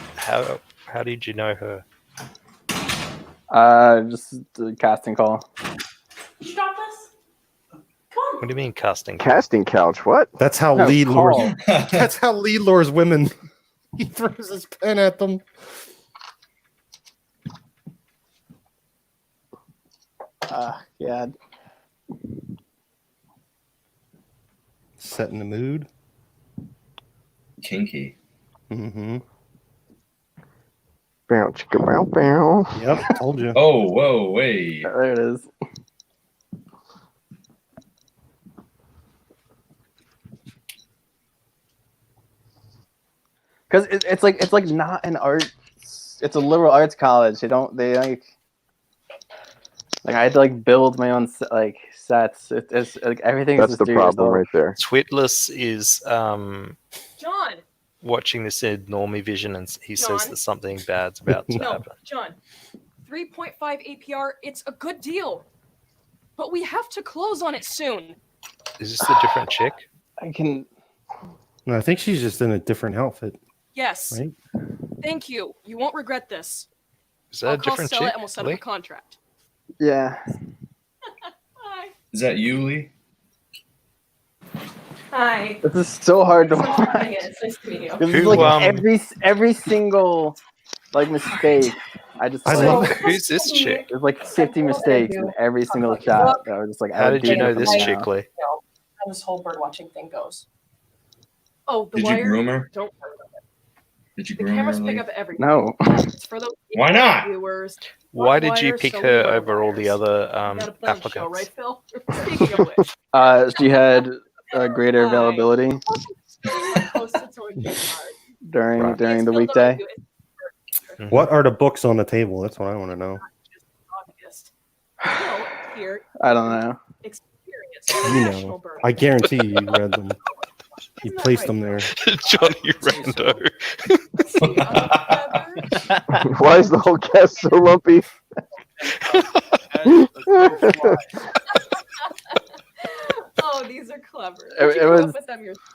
did you know her? Just the casting call. Stop us. Come What on. do you mean casting? Casting couch. What? That's how No, Lee lures. call. That's how Lee lures women. He throws his pen at them. Yeah. Setting the mood. Kinky. Mm-hmm. Bow, chicka, bow, bow. Yep, told you. Oh, whoa, wait. There it is. Because it's like not an art. It's a liberal arts college. They like I had to like build my own like sets. It's like everything's That's just the do problem yourself. right there. Twitless is John. watching this in Normie Vision, and he says John? that something bad's about to No, happen. John. 3.5 APR. It's a good deal. But we have to close on it soon. Is this a different chick? I can. No, I think she's just in a different outfit, Yes. right? Thank you. You won't regret this. Is that I'll a call different Stella chick? and we'll set Lee? up a contract. Yeah. Hi. Is that you, Lee? Hi. This is so hard to watch. It's nice to meet you. This is Who, like every single like mistake. I love it. Who's this chick? There's like 50 mistakes in every single shot. That I was just like, How did you know this chick, Lee? How this whole bird watching thing goes. Oh, the Did wire. you groom her? Don't worry about it. Did you The groom her, cameras pick Lee? up everything. No. It's for those Why not? viewers. Why did you Wires, pick so her we over all the other got a plan to show, applicants? right, Phil? Speaking of which, She had greater availability during Right. the weekday. Mhm. What are the books on the table? That's what I want to know. Here, I don't know. You know, I guarantee you read them. You placed them there. Johnny Rando. Why is the whole cast so lumpy? Oh, these are clever. It- Did you it grow was- up with them yourself?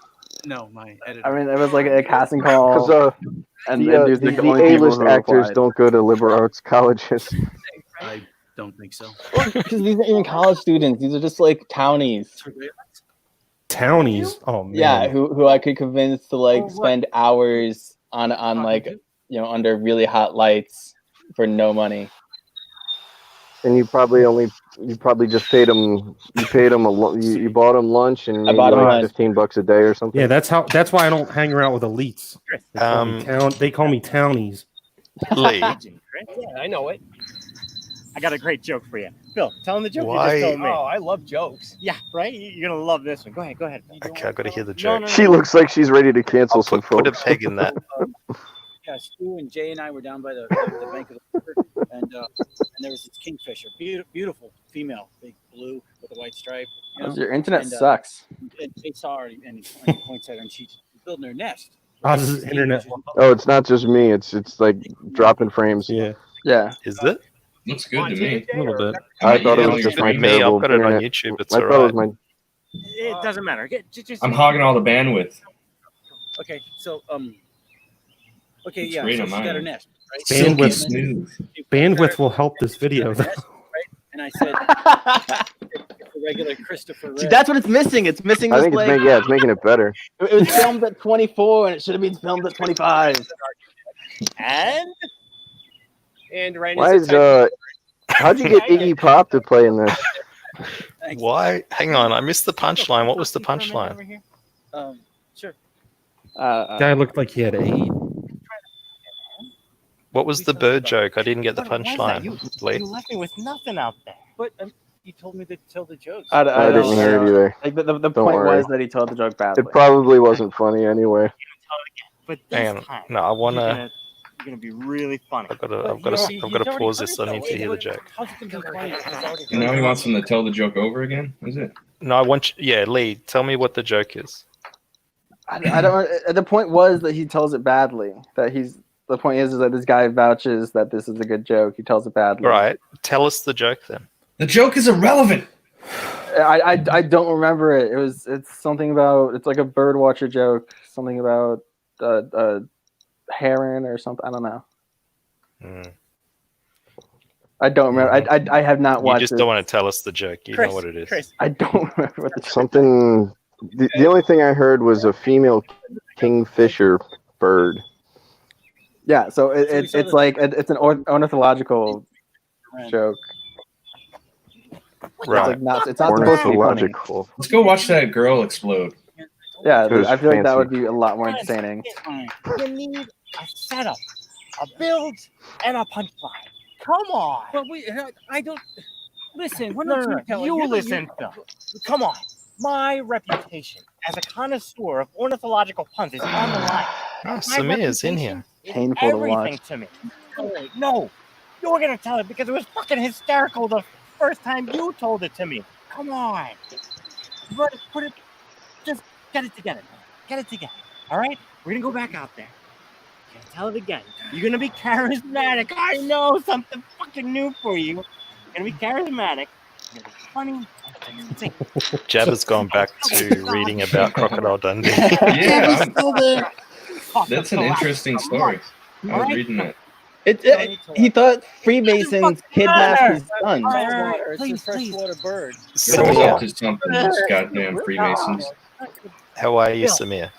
No, my editor. I mean, it was like a casting call. Because and the these are the the only people A-list who actors applied. don't go to liberal arts colleges. I don't think so. Because these aren't even college students. These are just like townies. Townies. Oh man. Yeah, who I could convince to like Oh, what? spend hours on like under really hot lights for no money. And you probably just paid them. You bought them lunch and maybe bought 'em like lunch. $15 a day or something. Yeah, that's why I don't hang around with elites. They call me townies. Lee, Yeah, I know it. I got a great joke for you. Phil, tell him the joke Why- you just told me. Oh, I love jokes. Yeah, right? You're going to love this one. Go ahead, go ahead. okay, I gotta hear the No, joke. no, She looks like she's ready to cancel some Put a folks. peg in that. Yeah, Stu and Jay and I were down by the bank of the river, and there was this kingfisher, beautiful female, big blue with a white stripe. You know? Your internet And, sucks. And they saw her, and he points at her, and she's building her nest. Oh, this is internet. Oh, it's not just me. It's like dropping frames. Yeah. Yeah. Is it? Looks good to me. A little bit. I thought it Yeah, was just For my me, terrible I've got it on internet. YouTube. It's I thought it was alright. my. It doesn't matter. Just I'm hogging all the bandwidth. Okay, so okay, It's yeah, great so on she's mine. got her nest, right? Bandwidth. Silky smooth. Bandwidth will help this video. Right? And I said, it's a regular Christopher See, Red. that's what it's missing. It's missing I this think like it's making it better. it was filmed at 24 and it should have been filmed at 25. And right Why as is the how'd you get Iggy Pop to play in this? Why? Hang on, I missed the punchline. What was the punchline? Sure. Guy looked like he had AIDS. What was the bird joke? I didn't get the What was that? punchline. Lee. You left me with nothing out there. But you told me to tell the jokes. I I didn't hear it either. Like the Don't point worry. was that he told the joke badly. It probably wasn't funny anyway. But this Hang on. time, No, I wanna. you're gonna be really funny. I've got to pause this. I need to hear the joke. How's it gonna be funny? It's already And now he wants them to tell the joke over again? Is it? No, I want. Yeah, Lee, tell me what the joke is. I don't. The point was that he tells it badly. The point is that this guy vouches that this is a good joke. He tells it badly. Right. Tell us the joke then. The joke is irrelevant. I don't remember it. It's something about it's like a bird watcher joke. Something about a heron or something. I don't know. Hmm. I don't remember. I have not You watched. just it. don't want to tell us the joke. You know what it is. Chris, I don't remember what the Something. The only thing I heard was a female kingfisher bird. Yeah, so it's like it's an ornithological joke. Right. It's like not. It's not supposed to be funny. Ornithological. Let's go watch that girl explode. Yeah, It was I feel like that fancy. would be a lot more entertaining. you need a setup, a build, and a punchline. Come on. But I don't listen. We're No, not no, no. truth-telling. You You're the- listen, Phil. Come on. My reputation as a connoisseur of ornithological puns is on the line. Oh, My Samir's in here. reputation is Painful to everything watch. to me. No, you were gonna tell it because it was fucking hysterical the first time you told it to me. Come on, put it, just get it together. Get it together. All right, we're gonna go back out there. You're gonna tell it again. You're gonna be charismatic. I know something fucking new for you. You're gonna be charismatic. Funny. Insane. Jabba's gone back to reading about Crocodile Dundee. Yeah, Still there. that's an interesting story. I was reading that. He thought Freemasons kidnapped his son. Freshwater. It's a Please, freshwater bird. They're always up Samir, to something, those goddamn Freemasons. how are you, Samir?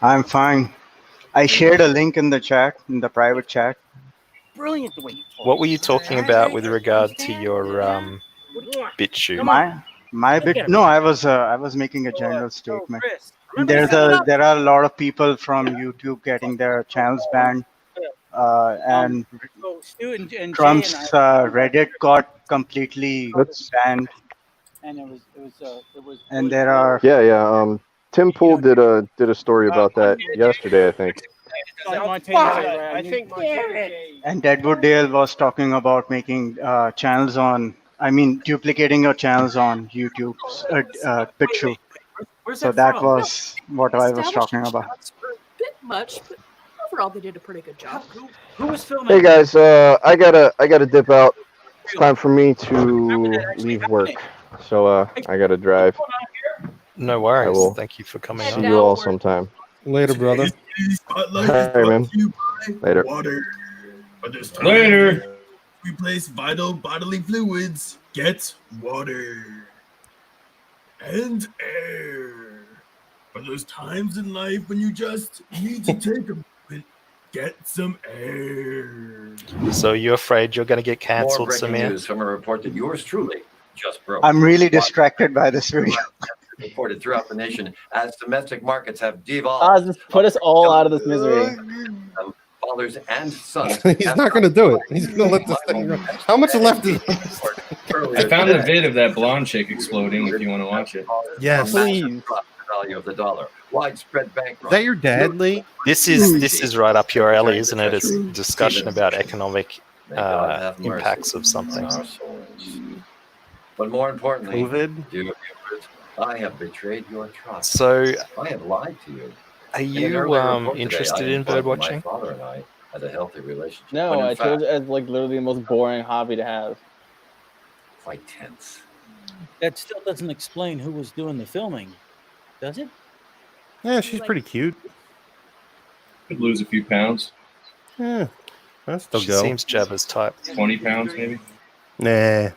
I'm fine. I shared a link in the chat, in the private chat. Brilliant the way you talk. What were you talking about with regard to your What do you want? bit shoot? My bit. No, I was making a general statement. Chris, remember There are a lot of people from YouTube getting their channels banned, and So Stu and Jay Trump's and I, Reddit got completely banned. and it was. And there are Yeah. Tim Pool did a story about that yesterday, I think. I think. and Deadwood Dale was talking about making channels on. I mean, duplicating your channels on YouTube's BitChute. So that was what I was talking about. A bit much, but overall they did a pretty good job. Who was filming? Hey guys, I gotta dip out. It's time for me to leave work, so I gotta drive. No I worries. will Thank you for coming see on. you all sometime. Later, brother. All right, man. Later. Water. But there's times Later. replace vital bodily fluids. Get water and air. For those times in life when you just need to take a moment, get some air. So you're afraid you're going to get More cancelled, breaking Samir? news from a report that yours truly just broke. I'm really distracted by this video. Reported throughout the nation as domestic markets have devolved. Just put us all out of this misery. Fathers and sons. He's not going to do it. He's going to let this thing run. How much left is I found a vid of that blonde chick exploding if you want to watch it. Yes. Please. Value of the dollar. Widespread bank Is that your dad, Lee? This is right up your alley, isn't it? It's a discussion about economic impacts of something. But more importantly, COVID? dear viewers, I have betrayed your trust. So, I have lied to you. are In an you earlier report today, interested I in bird informed my watching? father and I had a healthy relationship. No, When in I fact, told you it's like literally the most boring hobby to have. quite tense. That still doesn't explain who was doing the filming, does it? Yeah, she's pretty cute. Could lose a few pounds, Yeah, that's still She go. seems Jabba's type. 20 pounds maybe. Nah.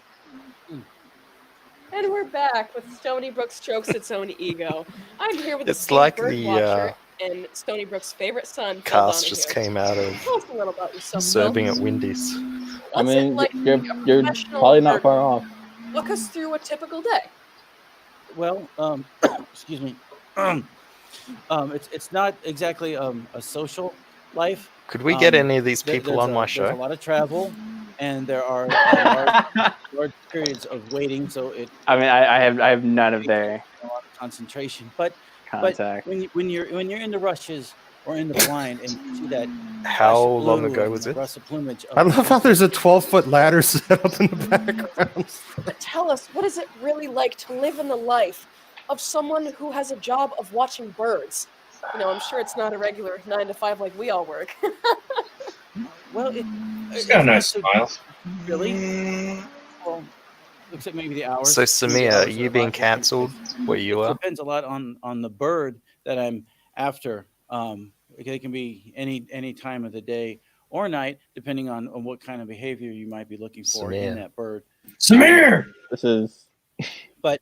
And we're back with Stony Brook Strokes Its Own Ego. I'm here with It's the like bird the, watcher and Stony Brook's favorite son, Phil Cast just Donahue. came out of Tell us a little about yourself, serving Phil. at Wendy's. I What's it mean, like you're being a you're professional probably not bird far off. Walk us through a typical day. Well, excuse me. It's not exactly a social life. Could we get any of these people on my There's a show? lot of travel, and there are large periods of waiting. So it. I mean, I have none of their a lot of concentration, but contact. when you're in the rushes or in the blind and you see that. How fresh long blue ago and was it? russet plumage of I love how there's a 12-foot ladder set up in the background. But tell us, what is it really like to live in the life of someone who has a job of watching birds? You know, I'm sure it's not a regular 9 to 5 like we all work. Well, She's got a nice smile. Really? Well, except maybe the hours. So, Samir, are Hours you a being lot different. cancelled where you It are? depends a lot on the bird that I'm after. It can be any time of the day or night, depending on what kind of behavior you might be looking for in Samir. that bird. Samir! This is But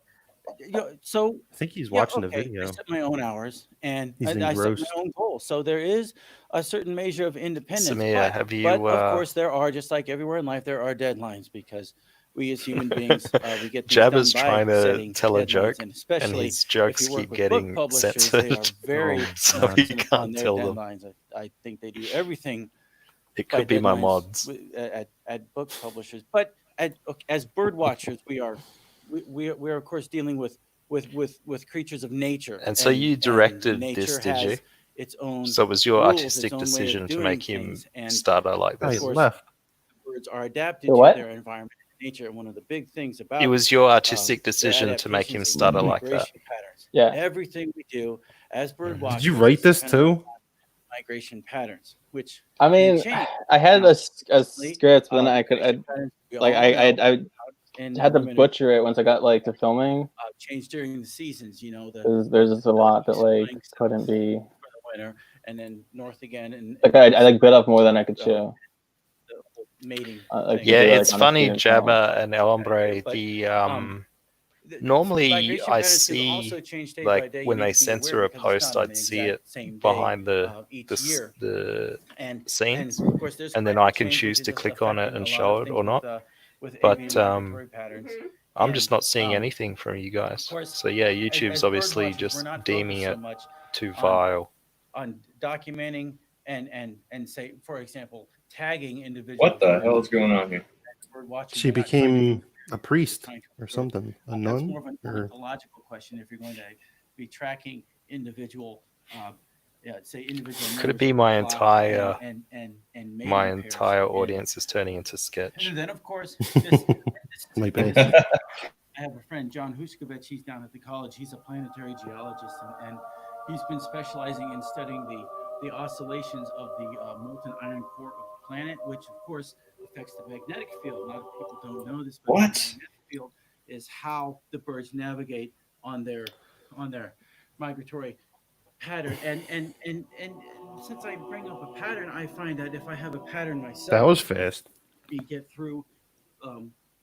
so I think he's yeah, watching okay, the video. I set my own hours and He's I set my engrossed. own goals. So there is a certain measure of independence. Samir, have you, but of course, there are, just like everywhere in life, there are deadlines because we as human beings, we get things Jabba's done by trying to setting tell a deadlines, joke, and and especially his jokes if you work keep with getting book publishers, they are censored. very So he insistent upon can't their tell them. deadlines. I think they do everything It by could be my deadlines mods. at book publishers. But as bird watchers, we are of course dealing with creatures of nature. And so you directed nature this, did you? has its own So it was your rules, artistic its own way of decision to doing make him things, and start out like Oh, he this? course, left. birds are adapted The to what? their environment and nature. And one of the big things about It was your their artistic decision to make him adaptations is start out like that. migration patterns. Yeah. Everything we do as bird watchers. Did you write is this dependent too? on migration patterns, which I mean, can change. I had a script, but then Uh, I could migration patterns, we like all I know I in I had to women butcher it once I got like to filming. change during the seasons. You know, There's just a lot that like flying couldn't be. for the winter, and then north again, and Like I like bit off more than I could chew. the whole mating. Like, thing. Yeah, do, like, it's on a funny, student film. Jabba and El Hombre. But, Normally migration I patterns can see also change day by like day. when You they need to be aware censor a because it's post, not I'd an see exact it same day, behind each year. the And scenes, of course, there's and then climate I can change, choose which to is click on it affecting and a lot show of it things or not. with But avian migratory patterns. I'm just And, not seeing anything from you guys. course, So yeah, as YouTube's bird obviously watchers, we're just not deeming focused so it much too on- vile. on documenting and say, for example, tagging individuals. What the hell is going on here? She became a priest or something, a That's nun. more of an Or... ontological question. If you're going to be tracking individual, say individual. Could it members be of my the flock entire and mating my pairs. entire And- audience is turning into sketch? And then, of course, this Might be. I have a friend, John Huskovich. He's down at the college. He's a planetary geologist, and he's been specializing in studying the oscillations of the molten iron core of the planet, which, of course, affects the magnetic field. A lot of people don't know this, but What? the magnetic field is how the birds navigate on their migratory pattern. And since I bring up a pattern, I find that if I have a pattern myself, That was fast. we get through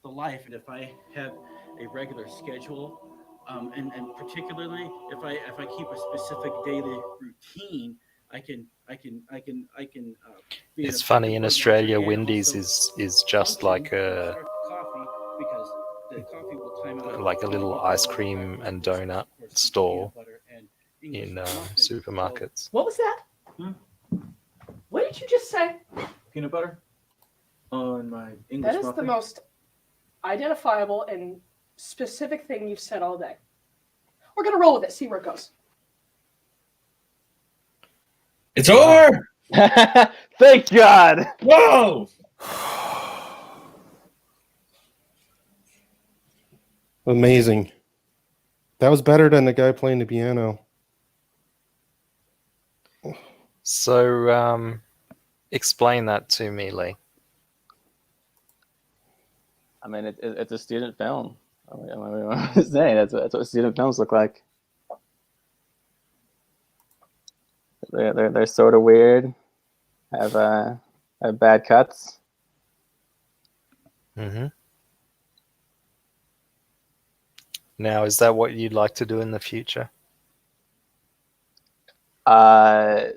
the life, and if I have a regular schedule, and particularly if I keep a specific daily routine, I can be It's an funny, effective in bird Australia, watcher and Wendy's also is just like start coffee, because the coffee will time out a little ice cream and donut store English in muffin. supermarkets. What was that? What did you just say? Peanut butter on my English That is the muffin. most identifiable and specific thing you've said all day. We're gonna roll with it, see where it goes. It's over. Thank God. Whoa! Amazing. That was better than the guy playing the piano. So, explain that to me, Lee. I mean, it's a student film. I mean, what I'm saying, that's what student films look like. They're sort of weird. Have bad cuts. Mm-hmm. Now, is that what you'd like to do in the future? No. I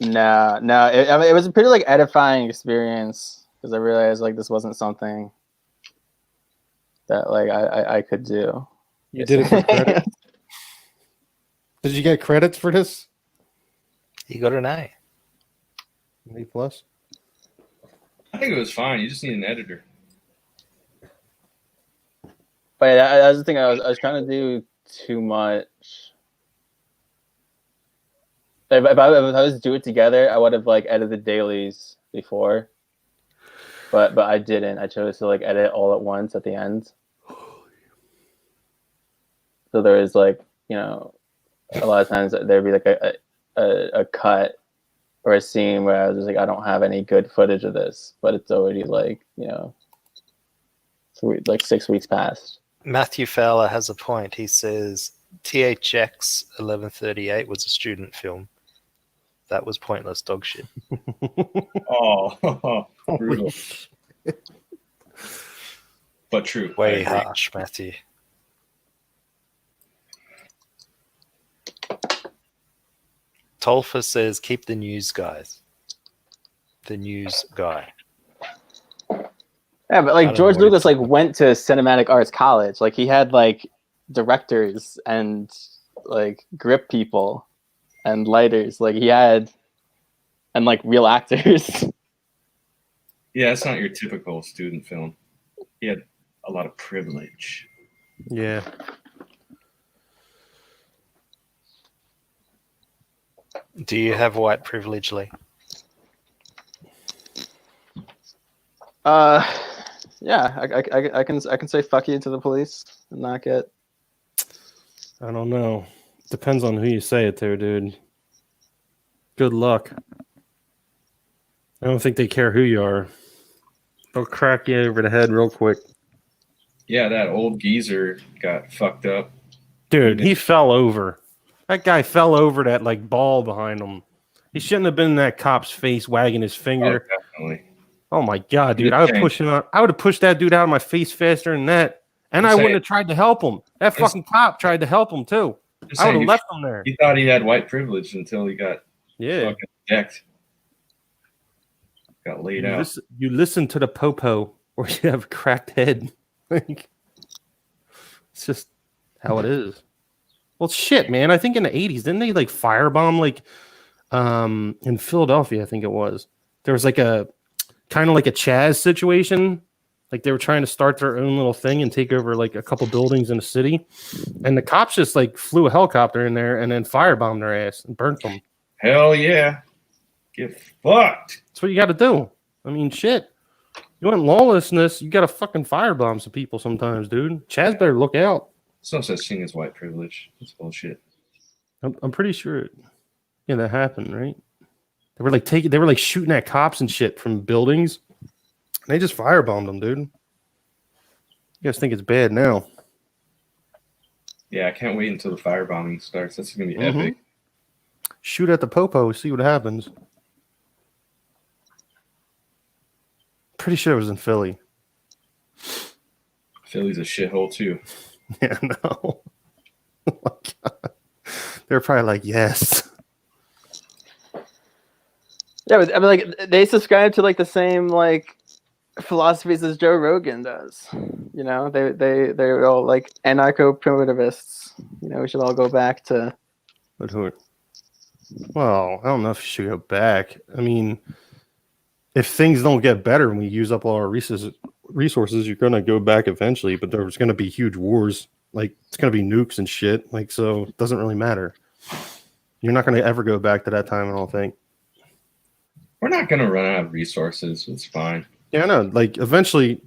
mean, it was a pretty like edifying experience because I realized like this wasn't something that like I could do. You did it for credit. Did you get credits for this? You got an A. A plus. I think it was fine. You just need an editor. But yeah, that was the thing. I was trying to do too much. If I was to do it together, I would have like edited dailies before. But I didn't. I chose to like edit all at once at the end. So there is like, you know, a lot of times there'd be like a cut or a scene where I was just like, I don't have any good footage of this, but it's already like, you know, like 6 weeks past. Matthew Fowler has a point. He says THX 1138 was a student film. That was pointless dog shit. Oh, brutal. But true. Way harsh, Matthew. Tolfa says, keep the news guys. The news guy. Yeah, but like George Lucas like went to cinematic arts college. Like he had like directors and like grip people and lighters. Like he had and like real actors. Yeah, it's not your typical student film. He had a lot of privilege. Yeah. Do you have white privilege, Lee? Yeah, I can say fuck you to the police and not get. I don't know. Depends on who you say it to, dude. Good luck. I don't think they care who you are. They'll crack you over the head real quick. Yeah, that old geezer got fucked up. Dude, he fell over. That guy fell over that like ball behind him. He shouldn't have been in that cop's face wagging his finger. Oh, definitely. Oh my god, dude! Just I would saying. push him out. I would have pushed that dude out of my face faster than that, and I'm I wouldn't saying- have tried to help him. That Just- fucking cop tried to help him too. Just I would saying, have left him there. He thought he had white privilege until he got Yeah, fucking decked. Got laid out. You listen to the popo, or you have a cracked head. Like, it's just how it is. Well, shit, man. I think in the 80s, didn't they like firebomb like in Philadelphia? I think it was. There was like a kind of like a Chaz situation. Like they were trying to start their own little thing and take over like a couple buildings in the city, and the cops just like flew a helicopter in there and then firebombed their ass and burnt them. Hell yeah. Get fucked. That's what you got to do. I mean, shit. You want lawlessness? You got to fucking firebomb some people sometimes, dude. Chaz better look out. There's no such thing as white privilege. It's bullshit. I'm pretty sure. Yeah, that happened, right? They were like shooting at cops and shit from buildings. They just firebombed them, dude. You guys think it's bad now? Yeah, I can't wait until the firebombing starts. That's gonna be epic. Shoot at the popo, see what happens. Pretty sure it was in Philly. Philly's a shithole too. Yeah, no. Oh my God. They're probably like, yes. Yeah, but, I mean, like they subscribe to like the same like philosophies as Joe Rogan does. You know, they're all like anarcho-primitivists. You know, we should all go back to. But who? Well, I don't know if you should go back. I mean, if things don't get better when we use up all our resources, you're gonna go back eventually. But there's gonna be huge wars. Like it's gonna be nukes and shit. Like so, it doesn't really matter. You're not gonna ever go back to that time. I don't think. We're not gonna run out of resources. It's fine. Yeah, I know. Like eventually,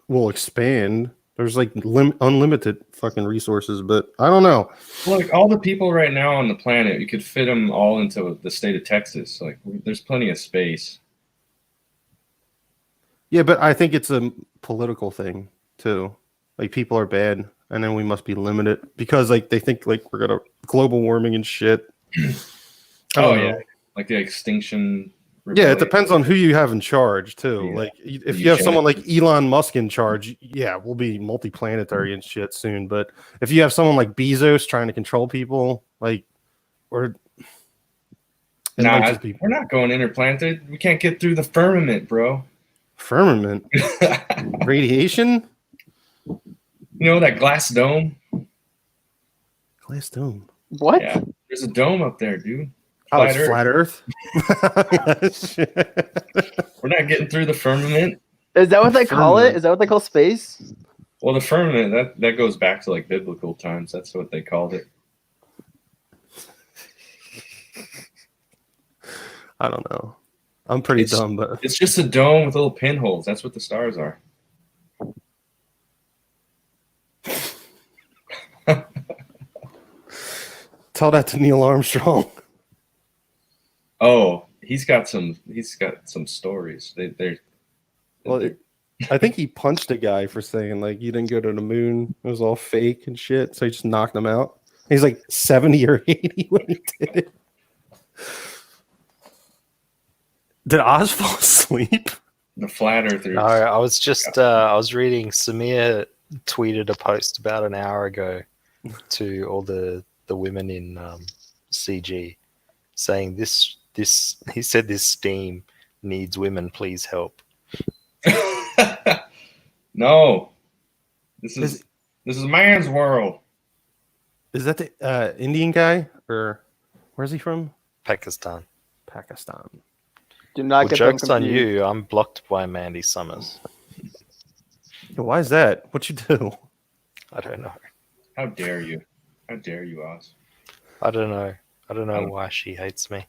we'll expand. There's like unlimited fucking resources, but I don't know. Look, all the people right now on the planet, you could fit them all into the state of Texas. Like, there's plenty of space. Yeah, but I think it's a political thing too. Like people are bad, and then we must be limited because like they think like we're gonna global warming and shit. Oh yeah, like the extinction. Yeah, it depends on who you have in charge too. Yeah. Like if you have someone like Elon Musk in charge, yeah, we'll be multiplanetary and shit soon. But if you have someone like Bezos trying to control people, like or nah, we're not going interplanetary. We can't get through the firmament, bro. Firmament, radiation. You know that glass dome? Glass dome. What? Yeah, there's a dome up there, dude. Flat Earth. We're not getting through the firmament. Is that what they call it? Is that what they call space? Well, the firmament that goes back to like biblical times. That's what they called it. I don't know. I'm pretty dumb, but it's just a dome with little pinholes. That's what the stars are. Tell that to Neil Armstrong. Oh, he's got some stories. I think he punched a guy for saying like you didn't go to the moon. It was all fake and shit. So he just knocked him out. He's like 70 or 80 when he did it. Did Oz fall asleep? The flat earthers. No, I was just I was reading. Samir tweeted a post about an hour ago to all the women in CG saying this. He said this steam needs women. Please help. No, this is man's world. Is that the Indian guy or where's he from? Pakistan. Do not get jokes them on confused. you. I'm blocked by Mandy Summers. Why is that? What you do? I don't know. How dare you? How dare you, Oz? I don't know. I don't know why she hates me.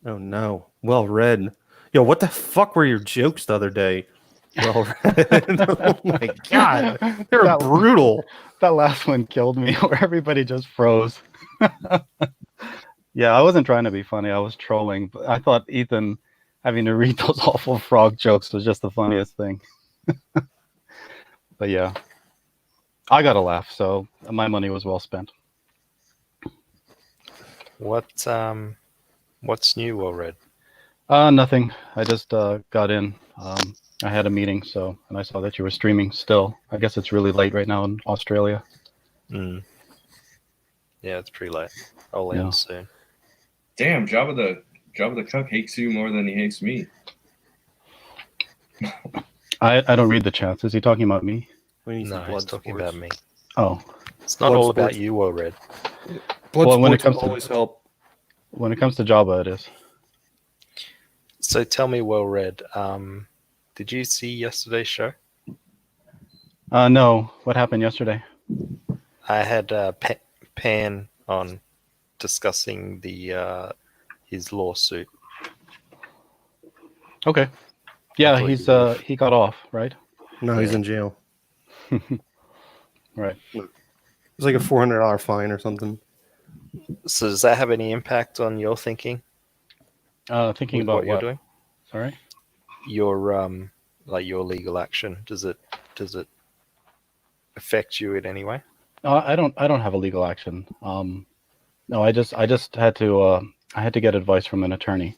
Oh no. Well read. Yo, what the fuck were your jokes the other day? Well read. Oh my god. They were brutal. That last one killed me where everybody just froze. Yeah, I wasn't trying to be funny. I was trolling. But I thought Ethan having to read those awful frog jokes was just the funniest thing. But yeah, I got a laugh, so my money was well spent. What's new, Well Read? Nothing. I just got in. I had a meeting, and I saw that you were streaming still. I guess it's really late right now in Australia. Mm. Yeah, it's pretty late. I'll Yeah. end soon. Damn, Jabba the Cuck hates you more than he hates me. I don't read the chats. Is he talking about me? No, he's talking about me. Oh. It's not all about you, Well Read. Blood when it sports comes always to help. When it comes to Java, it is. So tell me, Well Read, did you see yesterday's show? No. What happened yesterday? I had Pan on discussing the his lawsuit. Okay. Yeah, he got off, right? No, he's Yeah. in jail. Right. It's like a $400 fine or something. So does that have any impact on your thinking? Thinking with about what you're what? doing? Sorry? Your like your legal action. Does it affect you in any way? I don't have a legal action. No, I just had to get advice from an attorney,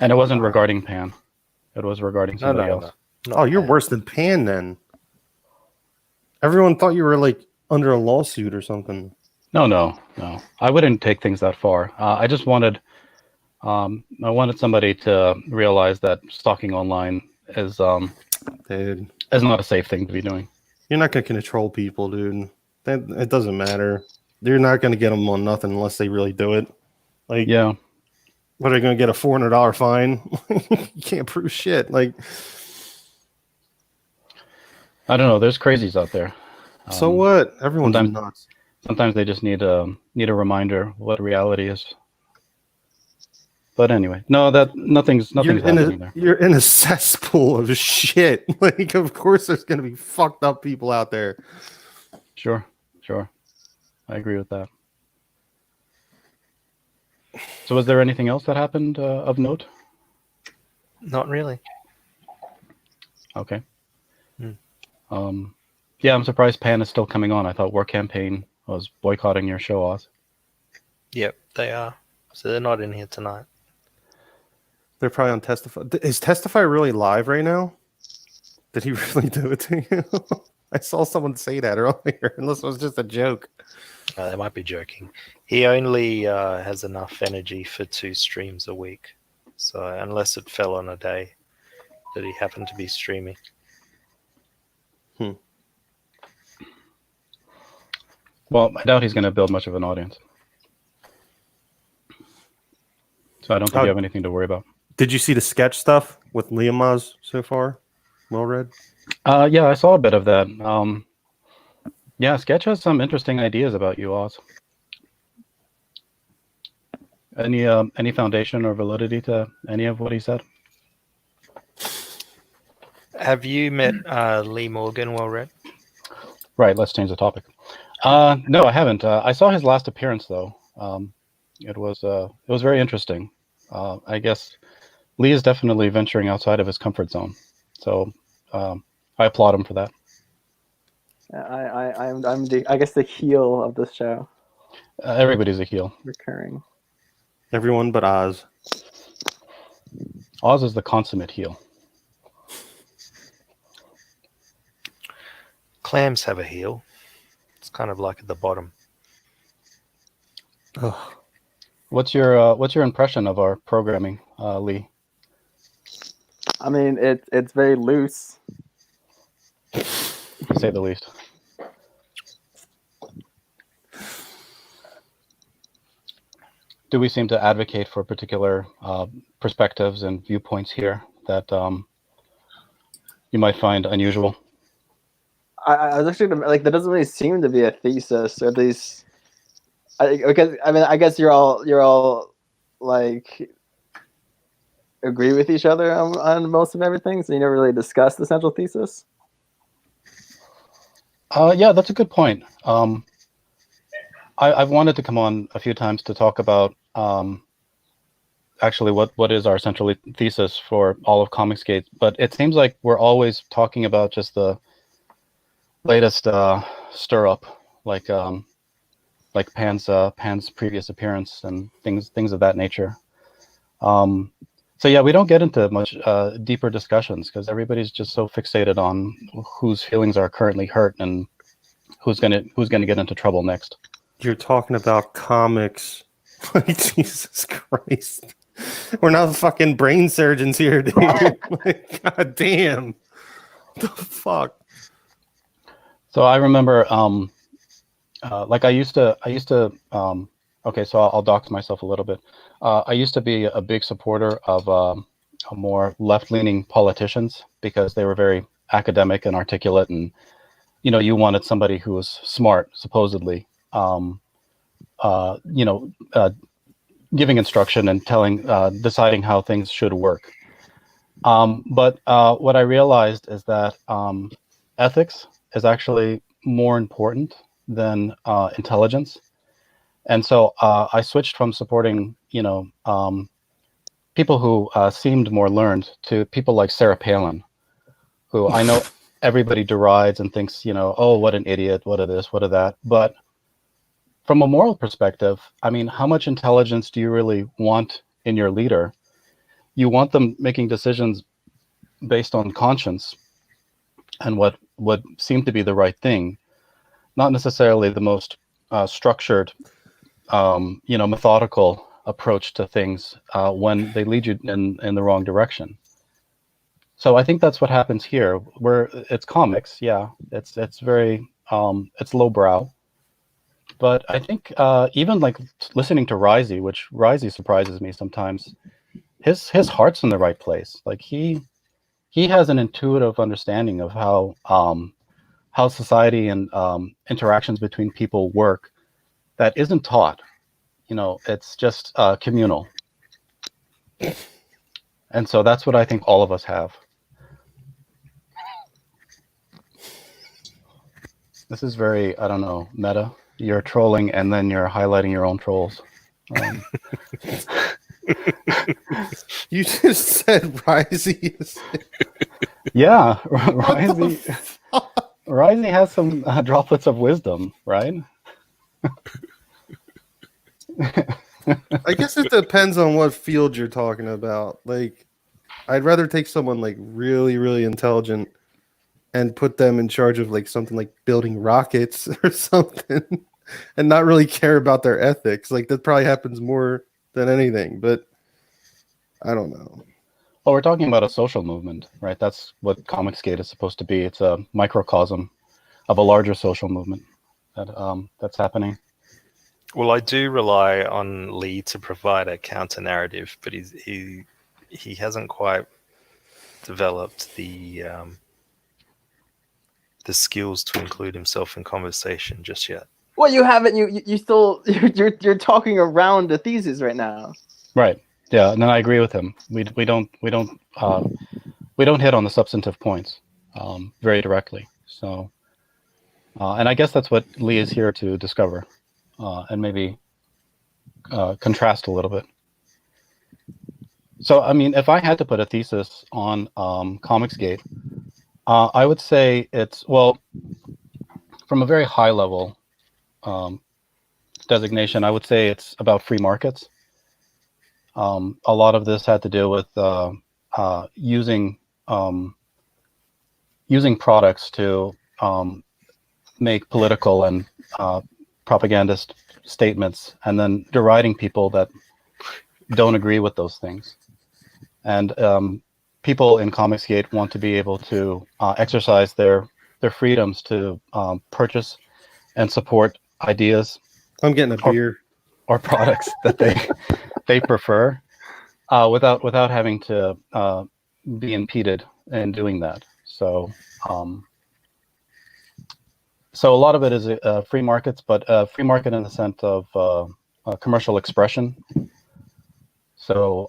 and it wasn't regarding Pan. It was regarding somebody else. Oh, you're worse than Pan then. Everyone thought you were like under a lawsuit or something. No. I wouldn't take things that far. I just wanted, I wanted somebody to realize that stalking online is not a safe thing to be doing. You're not going to control people, dude. It doesn't matter. You're not going to get them on nothing unless they really do it. Like, yeah, what are they going to get, a $400 fine? You can't prove shit. Like, I don't know. There's crazies out there. So what? Everyone's nuts. Sometimes they just need a reminder what reality is. But anyway, no, nothing's happening there. You're in a cesspool of shit. Like, of course, there's going to be fucked up people out there. Sure. I agree with that. So was there anything else that happened of note? Not really. Okay. Yeah, I'm surprised Pan is still coming on. I thought War Campaign was boycotting your show, Oz. Yep, they are. So they're not in here tonight. They're probably on Testify. Is Testify really live right now? Did he really do it to you? I saw someone say that earlier, unless it was just a joke. They might be joking. He only has enough energy for 2 streams a week. So unless it fell on a day that he happened to be streaming. Well, I doubt he's going to build much of an audience. So I don't think you have anything to worry about. Did you see the sketch stuff with Liamaz so far? Well read? Yeah, I saw a bit of that. Yeah, Sketch has some interesting ideas about you, Oz. Any foundation or validity to any of what he said? Have you met Lee Morgan, Well Read? Right, let's change the topic. No, I haven't. I saw his last appearance though. It was very interesting. I guess Lee is definitely venturing outside of his comfort zone. So I applaud him for that. I'm I guess the heel of this show. Everybody's a heel. Recurring. Everyone but Oz. Oz is the consummate heel. Clams have a heel. It's kind of like at the bottom. Ugh. What's your impression of our programming, Lee? I mean, it's very loose, to say the least. Do we seem to advocate for particular perspectives and viewpoints here that you might find unusual? I was actually like, there doesn't really seem to be a thesis, or at least, because I mean, I guess you're all like agree with each other on most of everything, so you never really discuss the central thesis. Yeah, that's a good point. I've wanted to come on a few times to talk about actually what is our central thesis for all of Comicsgate, but it seems like we're always talking about just the latest stir up, like Pan's previous appearance and things of that nature. So yeah, we don't get into much deeper discussions because everybody's just so fixated on whose feelings are currently hurt and who's gonna get into trouble next. You're talking about comics. Like, Jesus Christ. We're not fucking brain surgeons here, dude. Like, God damn. The fuck? So I remember, like I used to, okay, so I'll dox myself a little bit. I used to be a big supporter of more left-leaning politicians because they were very academic and articulate, and you wanted somebody who was smart, supposedly, giving instruction and deciding how things should work. But what I realized is that ethics is actually more important than intelligence. And so I switched from supporting, people who seemed more learned to people like Sarah Palin, who I know everybody derides and thinks, oh, what an idiot, what of this, what of that. But from a moral perspective, I mean, how much intelligence do you really want in your leader? You want them making decisions based on conscience and what would seem to be the right thing, not necessarily the most structured, methodical approach to things when they lead you in the wrong direction. So I think that's what happens here. Where it's comics, yeah, it's very it's lowbrow, but I think even like listening to Risey, which Risey surprises me sometimes, his heart's in the right place. Like he has an intuitive understanding of how society and interactions between people work that isn't taught. It's just communal. And so that's what I think all of us have. This is very, I don't know, meta. You're trolling and then you're highlighting your own trolls. You just said Risey is... Yeah, Risey has some droplets of wisdom, right? I guess it depends on what field you're talking about. Like, I'd rather take someone like really, really intelligent and put them in charge of like something like building rockets or something and not really care about their ethics. Like, that probably happens more than anything, but I don't know. Well, we're talking about a social movement, right? That's what Comicsgate is supposed to be. It's a microcosm of a larger social movement that's happening. Well, I do rely on Lee to provide a counter narrative, but he hasn't quite developed the skills to include himself in conversation just yet. Well, you haven't. You still you're talking around the thesis right now. Right. Yeah. And then I agree with him. We don't hit on the substantive points very directly. So, and I guess that's what Lee is here to discover, and maybe contrast a little bit. So, I mean, if I had to put a thesis on Comicsgate, I would say it's, well, from a very high level designation, I would say it's about free markets. A lot of this had to do with using products to make political and propagandist statements, and then deriding people that don't agree with those things. And people in Comicsgate want to be able to exercise their freedoms to purchase and support ideas. I'm getting a beer or products that they prefer, without having to be impeded in doing that. So so a lot of it is free markets, but free market in the sense of commercial expression. So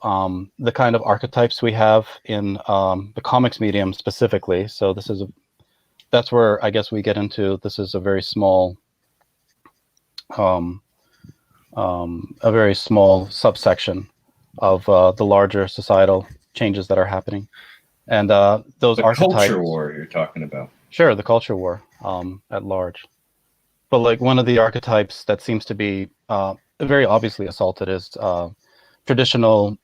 the kind of archetypes we have in the comics medium specifically. So that's where I guess we get into, this is a very small subsection of the larger societal changes that are happening. And those the archetypes. culture war you're talking about. Sure, the culture war. at large. But like one of the archetypes that seems to be very obviously assaulted is traditional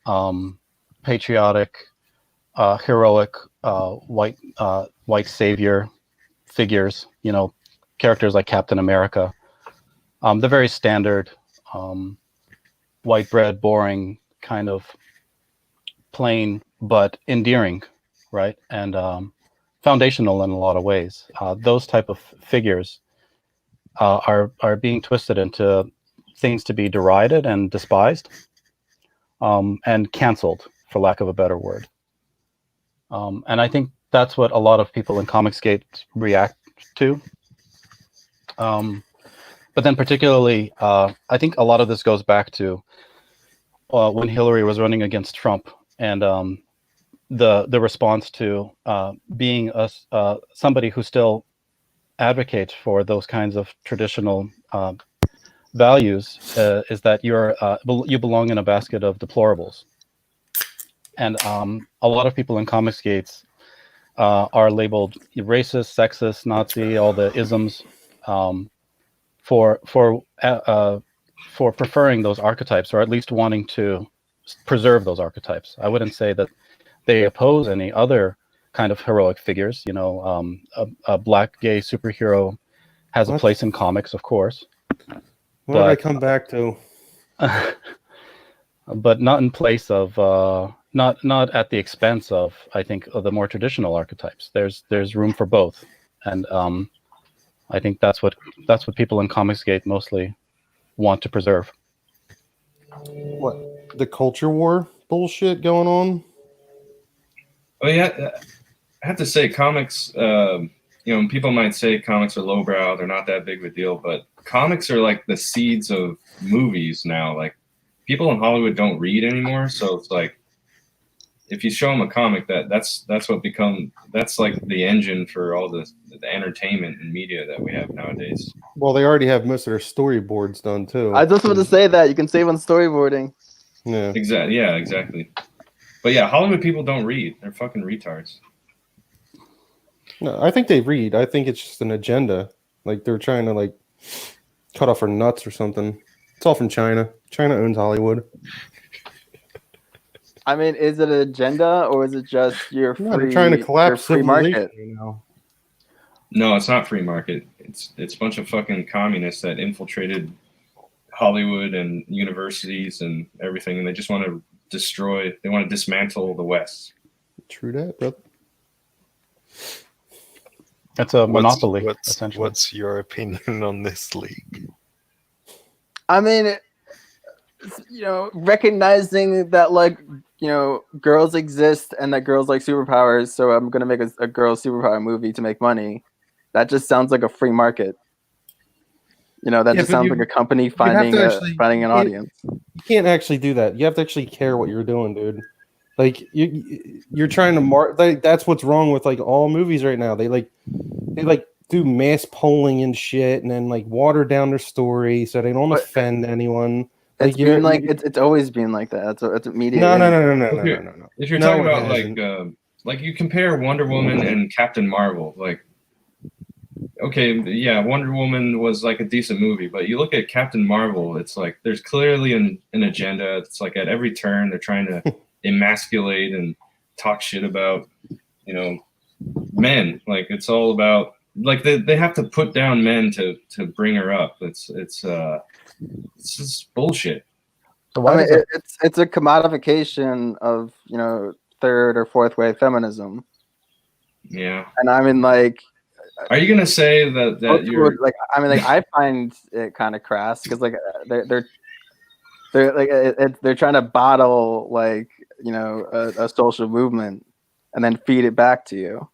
patriotic, heroic white savior figures. You know, characters like Captain America. The very standard white bread, boring kind of plain but endearing, right? And foundational in a lot of ways. Those type of figures are being twisted into things to be derided and despised, and canceled, for lack of a better word. And I think that's what a lot of people in Comicsgate react to. But then particularly, I think a lot of this goes back to when Hillary was running against Trump, and the response to being somebody who still advocates for those kinds of traditional values is that you belong in a basket of deplorables. And a lot of people in Comicsgate are labeled racist, sexist, Nazi, all the isms, for preferring those archetypes, or at least wanting to preserve those archetypes. I wouldn't say that they oppose any other kind of heroic figures. You know, a black gay superhero has a place in comics, of course. What did I come back to? But not in place of not at the expense of, I think, of the more traditional archetypes. There's room for both, and I think that's what people in Comicsgate mostly want to preserve. What, the culture war bullshit going on? Oh yeah, I have to say, comics. You know, people might say comics are lowbrow; they're not that big of a deal. But comics are like the seeds of movies now. Like, people in Hollywood don't read anymore, so it's like, if you show them a comic, that's like the engine for all the entertainment and media that we have nowadays. Well, they already have most of their storyboards done too. I just wanted to say that you can save on storyboarding. Yeah. Exactly. Yeah, exactly. But yeah, Hollywood people don't read. They're fucking retards. No, I think they read. I think it's just an agenda. Like they're trying to like cut off our nuts or something. It's all from China. China owns Hollywood. I mean, is it an agenda or is it just your free? No, they're trying to collapse free market. You know. No, it's not free market. It's a bunch of fucking communists that infiltrated Hollywood and universities and everything, and they just want to destroy. They want to dismantle the West. True that, brother. It's a monopoly, essentially. What's your opinion on this league? I mean, you know, recognizing that, like, you know, girls exist and that girls like superpowers, so I'm gonna make a girl superpower movie to make money. That just sounds like a free market. You know, that just sounds like a company finding an audience. You can't actually do that. You have to actually care what you're doing, dude. Like you're trying to like, that's what's wrong with like all movies right now. They do mass polling and shit, and then like water down their story so they don't offend anyone. Like, it's always been like that. It's media. No. If you're talking about like you compare Wonder Woman and Captain Marvel, like, okay, yeah, Wonder Woman was like a decent movie, but you look at Captain Marvel, it's like there's clearly an agenda. It's like at every turn they're trying to emasculate and talk shit about, you know, men. Like, it's all about, like, they have to put down men to bring her up. It's just bullshit. So why it's a commodification of, you know, third or fourth wave feminism. Yeah. And I mean, like, are you gonna say that you're like? I mean, like, I find it kind of crass because like they're like they're trying to bottle, like, you know, a social movement and then feed it back to you,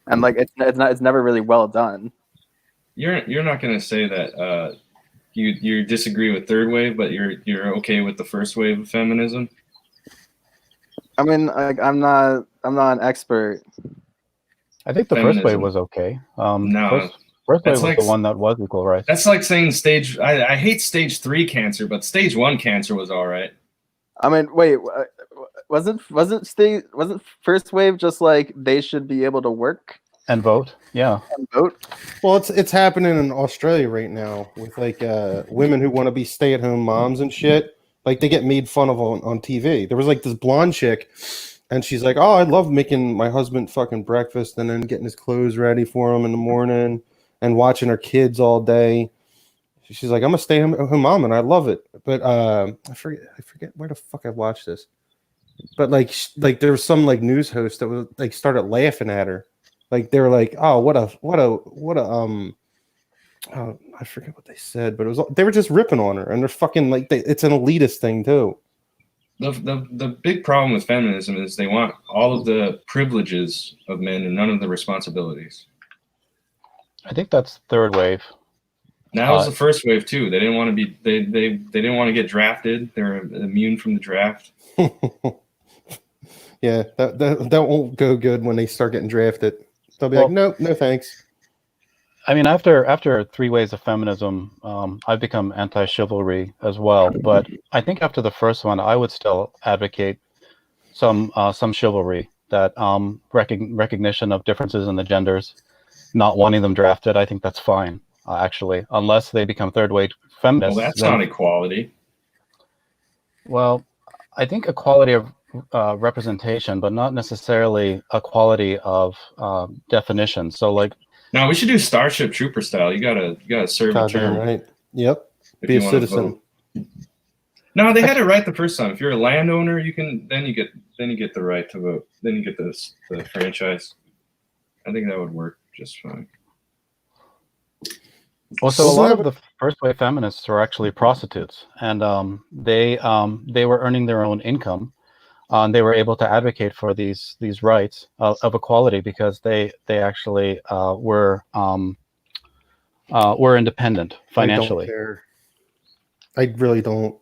and like it's never really well done. You're not gonna say that you disagree with third wave, but you're okay with the first wave of feminism. I mean, like, I'm not an expert. I think the first wave was okay. No, first wave was like the one that was equal rights. That's like saying I hate stage 3 cancer, but stage 1 cancer was all right. I mean, wait, wasn't first wave just like they should be able to work? And vote. Yeah. And vote. Well, it's happening in Australia right now with like women who want to be stay-at-home moms and shit. Like they get made fun of on TV. There was like this blonde chick, and she's like, "Oh, I love making my husband fucking breakfast and then getting his clothes ready for him in the morning and watching her kids all day." She's like, "I'm a stay-at-home mom and I love it." But I forget where the fuck I watched this. But like there was some like news host that was like started laughing at her. Like they were like, "Oh, what a oh, I forget what they said, but it was they were just ripping on her, and they're fucking like it's an elitist thing too." The big problem with feminism is they want all of the privileges of men and none of the responsibilities. I think that's third wave. That was the first wave too. They didn't want to be they didn't want to get drafted. They're immune from the draft. Yeah, that won't go good when they start getting drafted. They'll be like, no thanks. I mean, after 3 ways of feminism, I've become anti-chivalry as well. But I think after the first one, I would still advocate some chivalry, that recognition of differences in the genders, not wanting them drafted. I think that's fine, actually, unless they become third wave feminists. Well, that's not equality. Well, I think equality of representation, but not necessarily equality of definition. So, like, no, we should do Starship Trooper style. You gotta serve a term. Right. Yep. Be a citizen. No, they had it right the first time. If you're a landowner, you can then you get the right to vote. Then you get the franchise. I think that would work just fine. Well, so a lot of the first wave feminists were actually prostitutes, and they were earning their own income. They were able to advocate for these rights of equality because they actually were independent financially. I don't care. I really don't.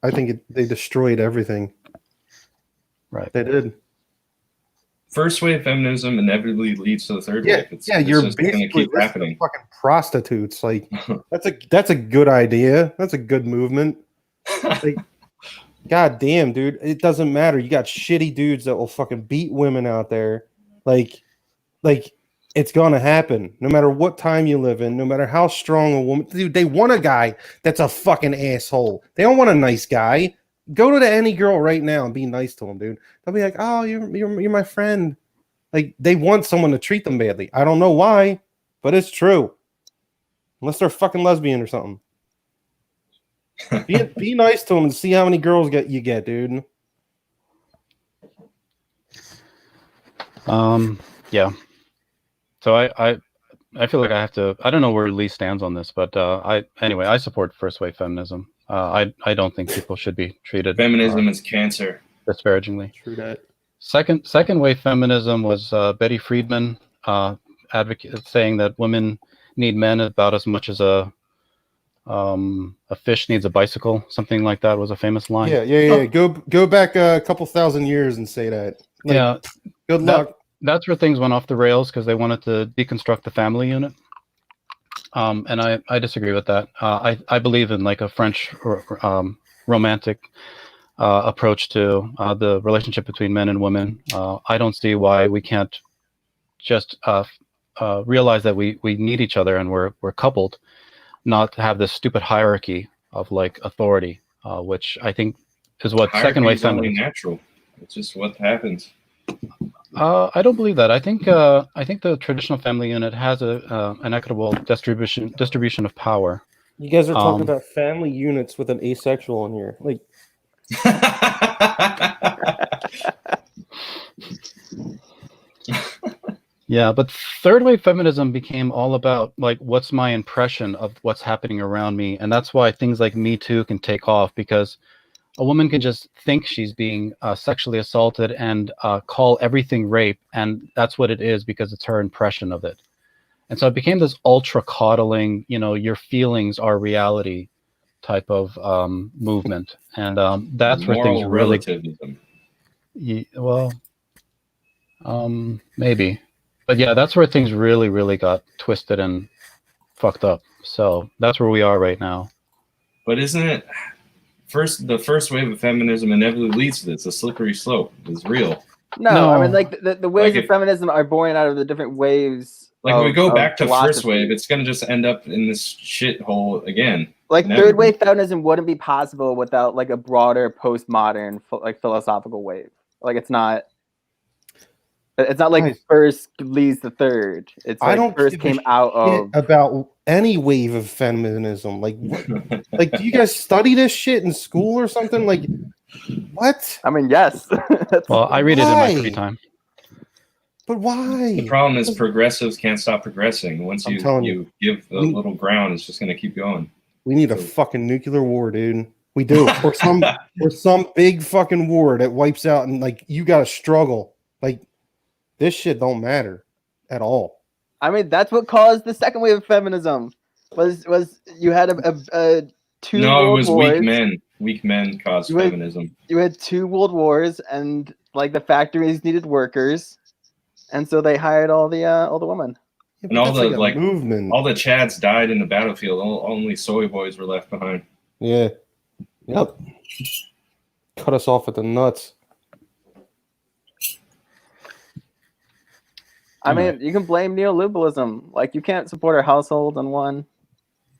I think they destroyed everything. Right. They did. First wave feminism inevitably leads to the third wave. It's you're just going to keep happening. Fucking prostitutes. Like that's a good idea. That's a good movement. Like, God damn, dude. It doesn't matter. You got shitty dudes that will fucking beat women out there. Like it's gonna happen. No matter what time you live in, no matter how strong a woman, dude, they want a guy that's a fucking asshole. They don't want a nice guy. Go to any girl right now and be nice to them, dude. They'll be like, "Oh, you're my friend." Like they want someone to treat them badly. I don't know why, but it's true. Unless they're fucking lesbian or something. Be nice to them and see how many girls you get, dude. Yeah. So I feel like I have to. I don't know where Lee stands on this, but I support first wave feminism. I don't think people should be treated. Feminism is cancer. Disparagingly. True that. Second wave feminism was Betty Friedman saying that women need men about as much as a fish needs a bicycle. Something like that was a famous line. Yeah. Go back a couple thousand years and say that. Like, yeah. Good luck. That's where things went off the rails because they wanted to deconstruct the family unit. And I disagree with that. I believe in like a French romantic approach to the relationship between men and women. I don't see why we can't just realize that we need each other and we're coupled, not to have this stupid hierarchy of like authority, which I think is what second wave feminism. Natural. It's just what happens. I don't believe that. I think the traditional family unit has an equitable distribution of power. You guys are talking about family units with an asexual in here, like. Yeah, but third wave feminism became all about like what's my impression of what's happening around me, and that's why things like Me Too can take off, because a woman can just think she's being sexually assaulted and call everything rape, and that's what it is because it's her impression of it. And so it became this ultra coddling, your feelings are reality type of movement, and that's where things really. Relativism. Maybe, but yeah, that's where things really, really got twisted and fucked up. So that's where we are right now. But isn't it? The first wave of feminism inevitably leads to this. A slippery slope is real. No, I mean like the waves Like of feminism are born out of the different waves. Like, when we go of back to first philosophy. wave, it's going to just end up in this shithole again. Like Inevitably. third wave feminism wouldn't be possible without like a broader postmodern like philosophical wave. Like it's not like Guys, first leads to third. It's I like don't first give a came out shit of about any wave of feminism. Like, what? Like, do you guys study this shit in school or something? Like, what? I mean, yes. Well, I read it in my free Why? time. But why? The problem is progressives can't stop progressing. Once I'm telling you, give the little ground, it's just going to keep going. We need a fucking nuclear war, dude. We do, or some big fucking war that wipes out, and like you got to struggle. Like this shit don't matter at all. I mean, that's what caused the second wave of feminism. Was you had a two No, world it was wars. weak men. Weak men caused feminism. You had 2 world wars, and like the factories needed workers, and so they hired all the women. And all the movement. all the Chads died in the battlefield. Only soy boys were left behind. Yeah. Yep. Cut us off at the nuts. I mean, you can blame neoliberalism. Like, you can't support a household on one,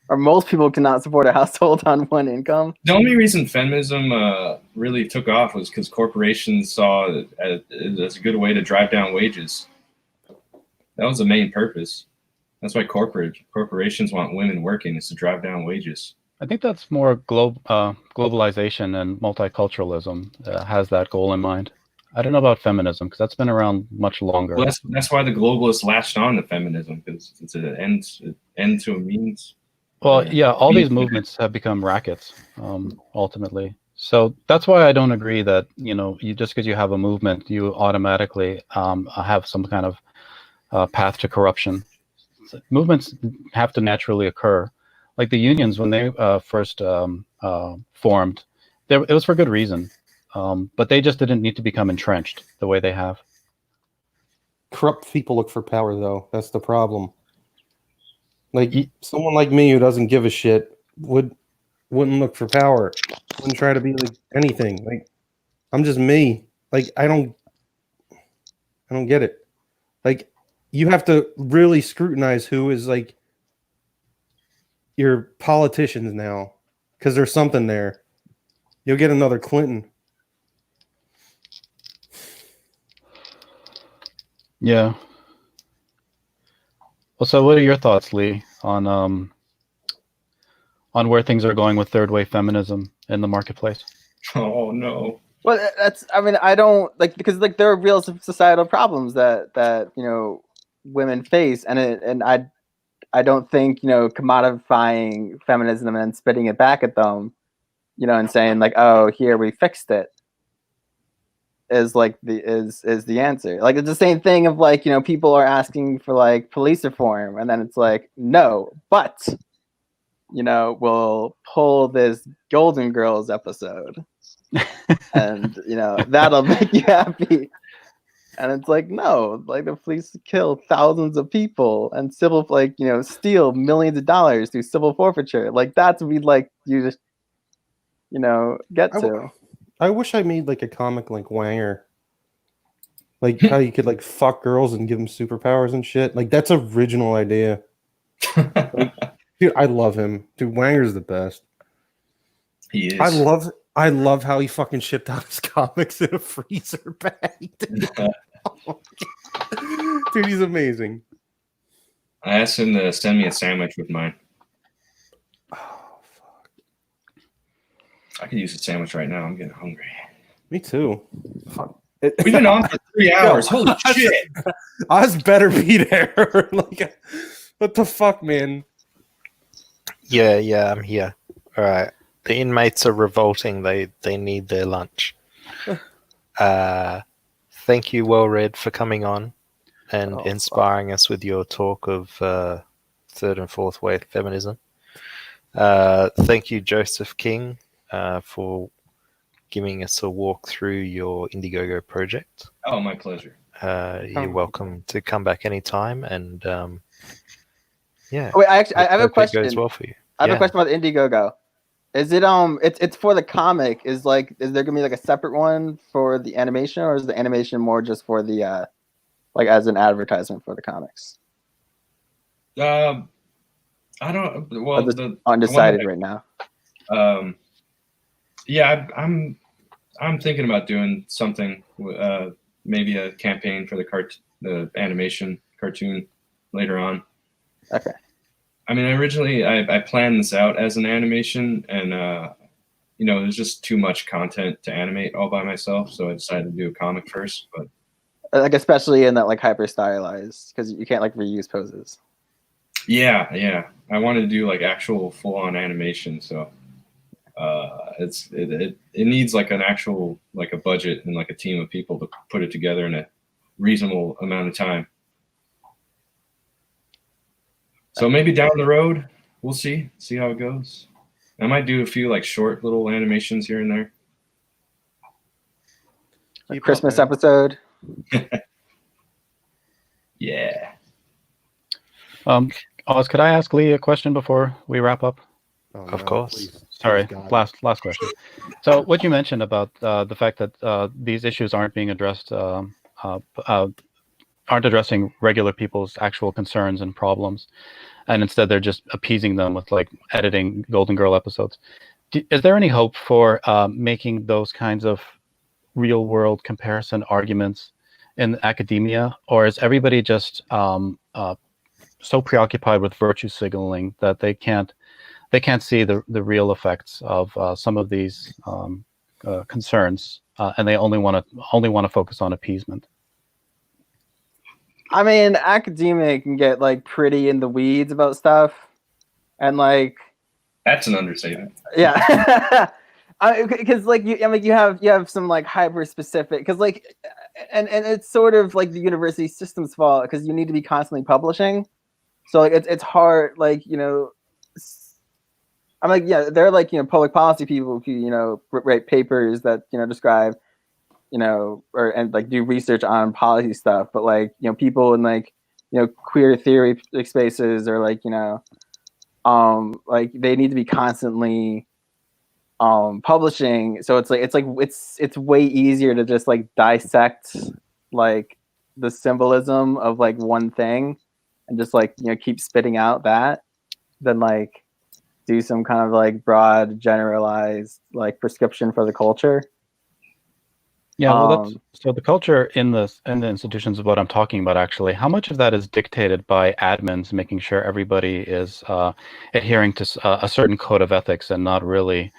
or most people cannot support a household on one income. The only reason feminism really took off was because corporations saw it as a good way to drive down wages. That was the main purpose. That's why corporations want women working, is to drive down wages. I think that's more globalization and multiculturalism has that goal in mind. I don't know about feminism because that's been around much longer. Well, that's why the globalists latched on to feminism, because it's an end to a means. Well, yeah, all these movements have become rackets, ultimately. So that's why I don't agree that, you just because you have a movement, you automatically have some kind of path to corruption. Movements have to naturally occur. Like the unions, when they first formed, it was for good reason. But they just didn't need to become entrenched the way they have. Corrupt people look for power, though. That's the problem. Like someone like me who doesn't give a shit wouldn't look for power. Wouldn't try to be like anything. Like I'm just me. Like I don't get it. Like you have to really scrutinize who is like your politicians now, because there's something there. You'll get another Clinton. Yeah. Well, so what are your thoughts, Lee, on where things are going with third wave feminism in the marketplace? Oh no. Well, I don't because there are real societal problems that women face, and I don't think commodifying feminism and spitting it back at them, and saying like, oh, here we fixed it, is the answer. Like it's the same thing of like people are asking for like police reform, and then it's like no, but we'll pull this Golden Girls episode, and that'll make you happy. And it's like no, like the police kill thousands of people and steal millions of dollars through civil forfeiture. Like that's what we'd like you to get to. I wish I made like a comic like Wanger. Like how you could like fuck girls and give them superpowers and shit. Like that's an original idea. Like, dude, I love him. Dude, Wanger's the best. He is. I love how he fucking shipped out his comics in a freezer bag. Dude, he's amazing. I asked him to send me a sandwich with mine. Oh fuck. I could use a sandwich right now. I'm getting hungry. Me too. Fuck. We've been on for 3 hours. Holy shit. Oz better be there. Like, what the fuck, man? Yeah, I'm here. All right. The inmates are revolting. They need their lunch. Thank you, Well Read, for coming on and inspiring us with your talk of third and fourth wave feminism. Thank you, Joseph King, for giving us a walk through your Indiegogo project. Oh, my pleasure. You're welcome to come back anytime. And yeah. Wait, I have a question. It goes well for you. I have a question about Indiegogo. Is it it's for the comic? Is there gonna be like a separate one for the animation, or is the animation more just for the like as an advertisement for the comics? I don't. Well, I'm just the undecided one right now. Yeah, I'm thinking about doing something. Maybe a campaign for the animation cartoon later on. Okay. I mean, originally I planned this out as an animation, and there's just too much content to animate all by myself, so I decided to do a comic first. But Like especially in that like hyper stylized, because you can't like reuse poses. yeah, I wanted to do like actual full on animation, so it needs like an actual like a budget and like a team of people to put it together in a reasonable amount of time. So maybe down the road, we'll see how it goes. I might do a few like short little animations here and there. A Christmas episode. Yeah. Oz, could I ask Lee a question before we wrap up? Of course. Sorry, last question. So what you mentioned about the fact that these issues aren't being addressed, aren't addressing regular people's actual concerns and problems, and instead they're just appeasing them with like editing Golden Girl episodes. Is there any hope for making those kinds of real world comparison arguments in academia, or is everybody just so preoccupied with virtue signaling that they can't see the real effects of some of these concerns, and they only want to focus on appeasement? I mean, academia can get like pretty in the weeds about stuff, and like that's an understatement. Yeah, because like you have some like hyper specific, because like, and it's sort of like the university system's fault because you need to be constantly publishing, so like it's hard, like I'm like, yeah, they're like public policy people who write papers that describe and like do research on policy stuff, but like people in like queer theory spaces, or like like they need to be constantly publishing, so it's way easier to just like dissect like the symbolism of like one thing and just like keep spitting out that than like do some kind of like broad generalized like prescription for the culture. Yeah, well, so the culture in the institutions is what I'm talking about. Actually, how much of that is dictated by admins making sure everybody is adhering to a certain code of ethics and not really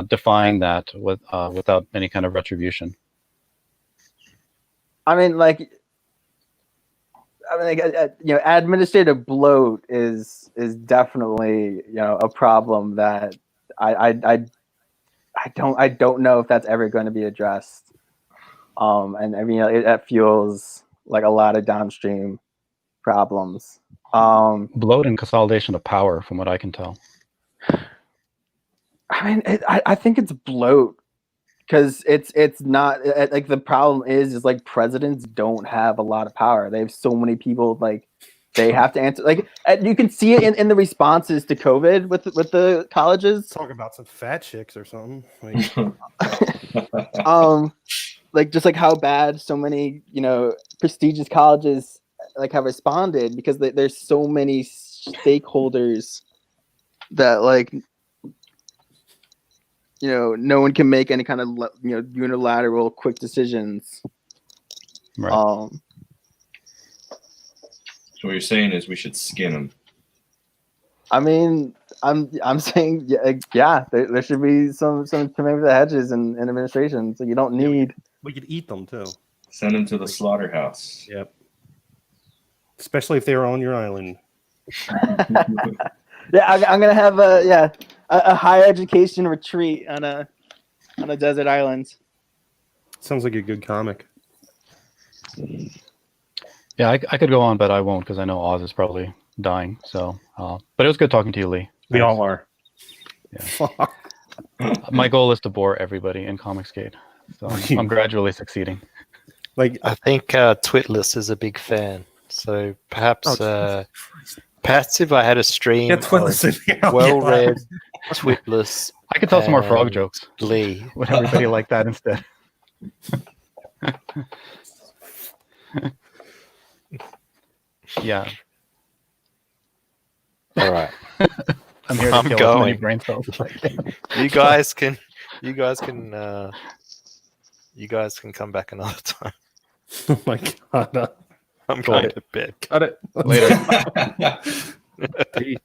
defying that without any kind of retribution? I mean, administrative bloat is definitely a problem that I don't know if that's ever going to be addressed. And I mean, it fuels like a lot of downstream problems. Bloat and consolidation of power, from what I can tell. I mean, I think it's bloat because it's not like the problem is like presidents don't have a lot of power. They have so many people like they have to answer. Like you can see it in the responses to COVID with the colleges. Talk about some fat chicks or something. Like just like how bad so many prestigious colleges like have responded, because there's so many stakeholders that like no one can make any kind of unilateral quick decisions. Right. So what you're saying is we should skin them. I mean, I'm saying yeah, there should be some trimming of the hedges in administration, so you don't need. We could eat them too. Send them to the slaughterhouse. Yep. Especially if they were on your island. Yeah, I'm gonna have a higher education retreat on a desert island. Sounds like a good comic. Yeah, I could go on, but I won't because I know Oz is probably dying. So, but it was good talking to you, Lee. We all are. Yeah. My goal is to bore everybody in Comicsgate, so I'm gradually succeeding. Like I think Twitless is a big fan, so perhaps perhaps if I had a stream of well-read Twitless. I could tell some more frog and jokes. Lee. Would everybody like that instead? Yeah. All right. I'm here to I'm kill as many going. brain cells as I can. You guys can come back another time. Oh my god. I'm Cool. going to bed. Cut it. Later. Peace.